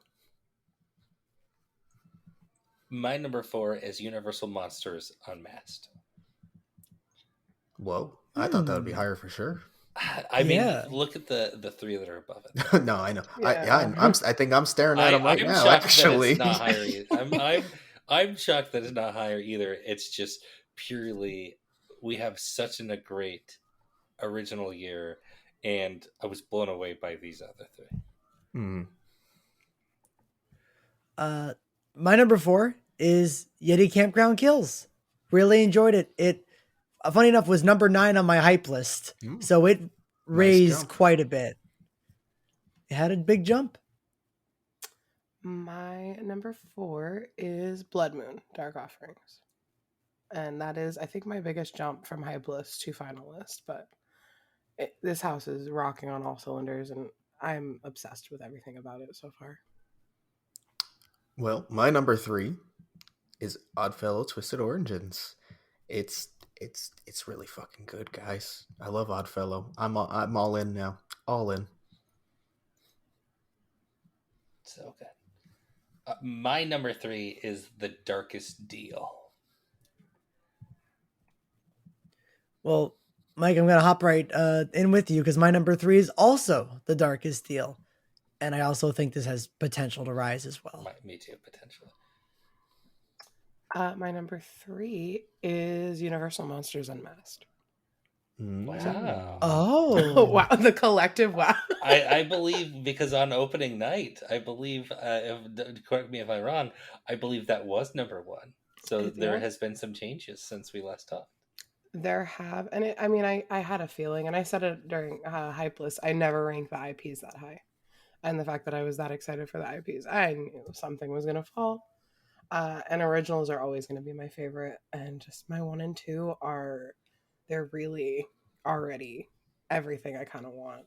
My number 4 is Universal Monsters Unmasked. Whoa. I thought that would be higher for sure. I mean, Yeah. look at the 3 that are above it. No, I know. Yeah. I think I'm staring at them right I'm now, shocked actually. that it's not higher either. I'm shocked that it's not higher either. It's just purely we have such a great original year, and I was blown away by these other three. Hmm. My number 4 is Yeti Campground Kills. Really enjoyed it. It, funny enough, was number 9 on my hype list, so it raised jump. quite a bit. It had a big jump. My number 4 is Blood Moon Dark Offerings. And that is, I think, my biggest jump from hype list to finalist. But this house is rocking on all cylinders, and I'm obsessed with everything about it so far. Well, my number 3 is Oddfellow Twisted Origins. It's really fucking good, guys. I love Oddfellow. I'm all in now. All in. So good. My number 3 is The Darkest Deal. Well, Mike, I'm going to hop right in with you because my number 3 is also The Darkest Deal. And I also think this has potential to rise as well. Me too, potentially. My number 3 is Universal Monsters Unmasked. Wow. Oh. Wow. The collective wow. I believe, because on opening night, I believe, correct me if I'm wrong, I believe that was number 1. So there has been some changes since we last talked. There have, and I had a feeling, and I said it during hype list, I never ranked the IPs that high. And the fact that I was that excited for the IPs, I knew something was going to fall. And originals are always going to be my favorite. And just my 1 and 2 they're really already everything I kind of want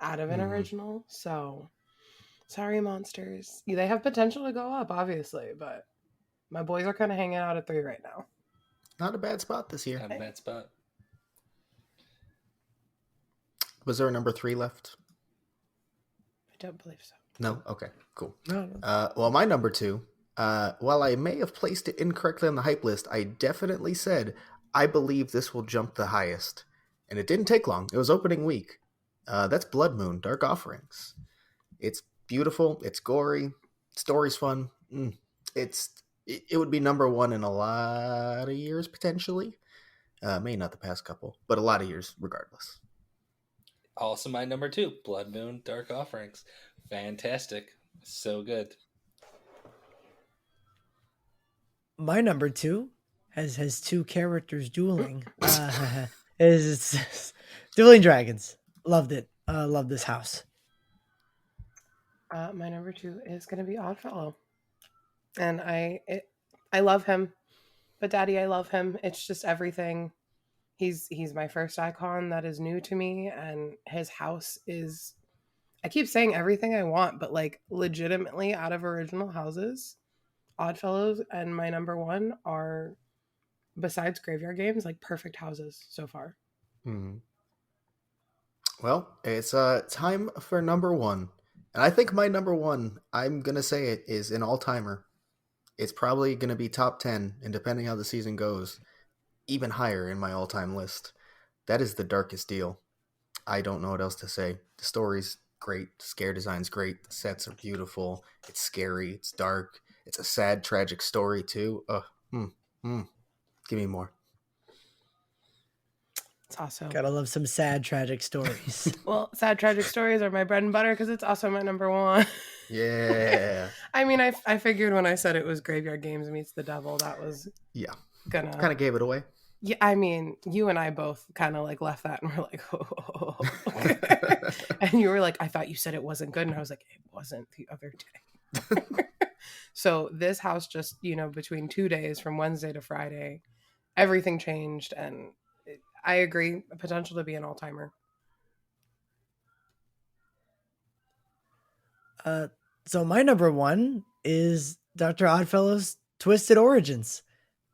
out of an original. So, sorry, monsters. They have potential to go up, obviously, but my boys are kind of hanging out at 3 right now. Not a bad spot this year. Not a bad spot. Was there a number 3 left? I don't believe so. No? Okay, cool. No. Well, my number 2, while I may have placed it incorrectly on the hype list, I definitely said I believe this will jump the highest. And it didn't take long. It was opening week. That's Blood Moon Dark Offerings. It's beautiful. It's gory. Story's fun. It would be number 1 in a lot of years, potentially. Maybe not the past couple, but a lot of years regardless. Also my number 2, Blood Moon Dark Offerings. Fantastic. So good. My number 2 has 2 characters dueling. Is Dueling Dragons. Loved it. Love this house. My number 2 is going to be Oddfellow. And I love him, but Daddy, I love him. It's just everything. He's my first icon that is new to me, and his house is, I keep saying everything I want, but like legitimately out of original houses, Oddfellows and my number 1 are, besides Graveyard Games, like perfect houses so far. Mm-hmm. Well, it's time for number 1. And I think my number 1, I'm going to say it, is an all-timer. It's probably going to be top 10, and depending how the season goes, even higher in my all-time list. That is The Darkest Deal. I don't know what else to say. The story's great. The scare design's great. The sets are beautiful. It's scary. It's dark. It's a sad, tragic story, too. Give me more. It's awesome. Gotta love some sad, tragic stories. Well, sad, tragic stories are my bread and butter because it's also my number 1. Yeah. I mean, I figured when I said it was Graveyard Games meets the Devil, that was gonna kind of gave it away. Yeah, I mean, you and I both kind of like left that and we're like, oh. And you were like, I thought you said it wasn't good, and I was like, it wasn't the other day. So this house just, between 2 days from Wednesday to Friday, everything changed, and I agree, potential to be an all-timer. So my number 1 is Dr. Oddfellow's Twisted Origins.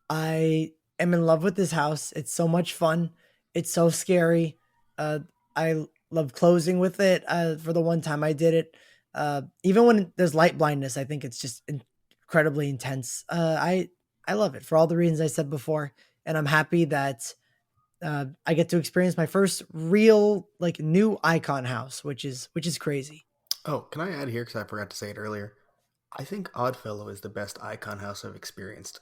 I am in love with this house. It's so much fun. It's so scary. I love closing with it. For the one time I did it, even when there's light blindness, I think it's just incredibly intense. I love it for all the reasons I said before, and I'm happy that I get to experience my first real new icon house, which is crazy. Oh, can I add here, because I forgot to say it earlier? I think Oddfellow is the best icon house I've experienced.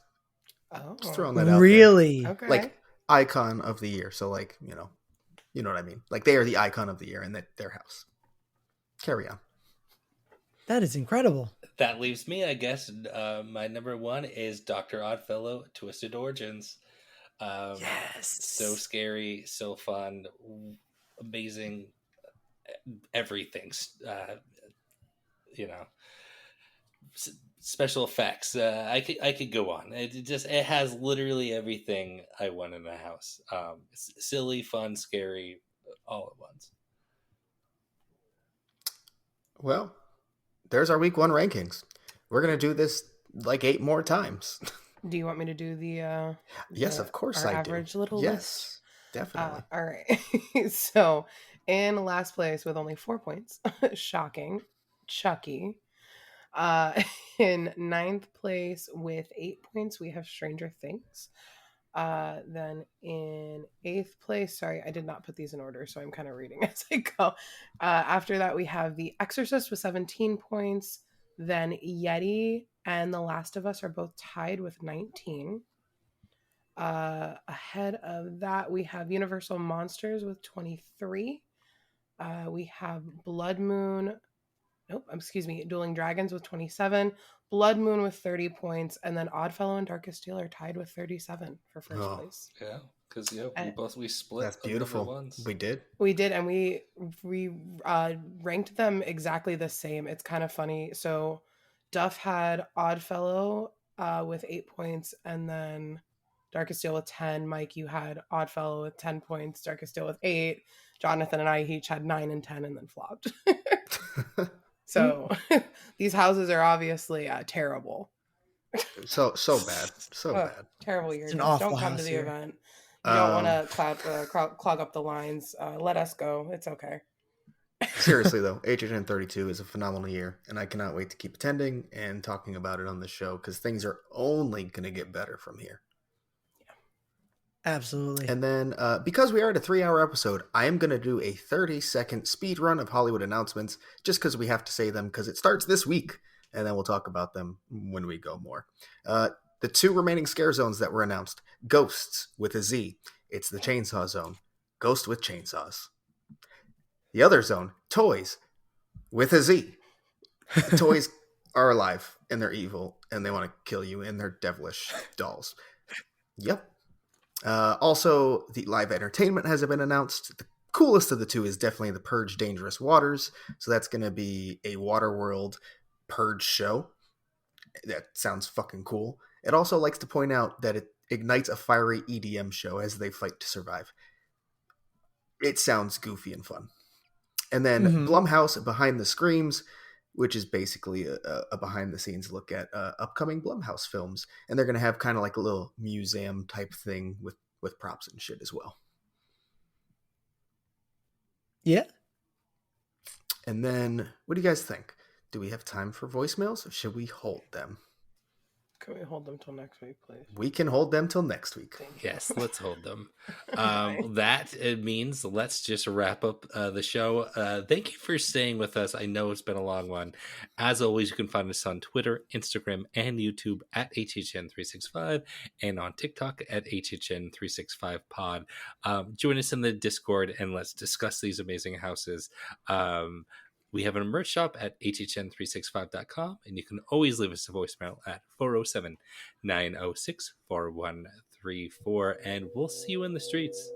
Oh, just throwing that out really? there. Okay. Like icon of the year. So You know what I mean? Like they are the icon of the year in their house. Carry on. That is incredible. That leaves me, I guess. My number one is Dr. Oddfellow, Twisted Origins. So Yes. scary, so fun, amazing, everything. You know, special effects. I could go on. It has literally everything I want in a house. It's silly, fun, scary, all at once. Well, there's our week 1 rankings. We're gonna do this like 8 more times. Do you want me to do Yes, of course our I average do. little list? Yes, definitely. All right. So, in last place with only 4 points, shocking, Chucky. Uh, in ninth place with 8 points, we have Stranger Things. Then in eighth place, sorry, I did not put these in order, so I'm kind of reading as I go. After that, we have The Exorcist with 17 points. Then Yeti and The Last of Us are both tied with 19. Ahead of that, we have Universal Monsters with 23. We have Dueling Dragons with 27, Blood Moon with 30 points, and then Oddfellow and Darkest Steel are tied with 37 for first place. Yeah, because And we split. That's the number beautiful. ones. We did. we did, and we ranked them exactly the same. It's kind of funny. So Duff had Oddfellow with 8 points, and then Darkest Steel with 10. Mike, you had Oddfellow with 10 points, Darkest Steel with 8. Jonathan and I each had 9 and 10 and then flopped. So these houses are obviously terrible. so bad. So bad. Terrible year. It's an Guys. awful Don't come to house the here. event. You don't want to clog up the lines. Let us go. It's okay. Seriously though, HHN 32 is a phenomenal year, and I cannot wait to keep attending and talking about it on the show because things are only going to get better from here. Absolutely. And then, because we are at a 3-hour episode, I am going to do a 30-second speed run of Hollywood announcements just because we have to say them because it starts this week, and then we'll talk about them when we go more. The 2 remaining scare zones that were announced: Ghosts with a Z. It's the Chainsaw Zone. Ghost with chainsaws. The other zone, Toys with a Z. The toys are alive, and they're evil, and they want to kill you, and they're devilish dolls. Yep. Also, the live entertainment has been announced. The coolest of the 2 is definitely the Purge Dangerous Waters. So that's going to be a Waterworld Purge show. That sounds fucking cool. It also likes to point out that it ignites a fiery EDM show as they fight to survive. It sounds goofy and fun. And then Blumhouse Behind the Screams, which is basically a behind-the-scenes look at upcoming Blumhouse films. And they're going to have kind of like a little museum-type thing with props and shit as well. Yeah. And then, what do you guys think? Do we have time for voicemails, or should we hold them? Can we hold them till next week, please? We can hold them till next week. Yes, let's hold them. That it means let's just wrap up the show. Thank you for staying with us. I know it's been a long one. As always, you can find us on Twitter, Instagram, and YouTube at HHN365 and on TikTok at HHN365pod. Join us in the Discord and let's discuss these amazing houses. We have a merch shop at hhn365.com, and you can always leave us a voicemail at 407-906-4134, and we'll see you in the streets.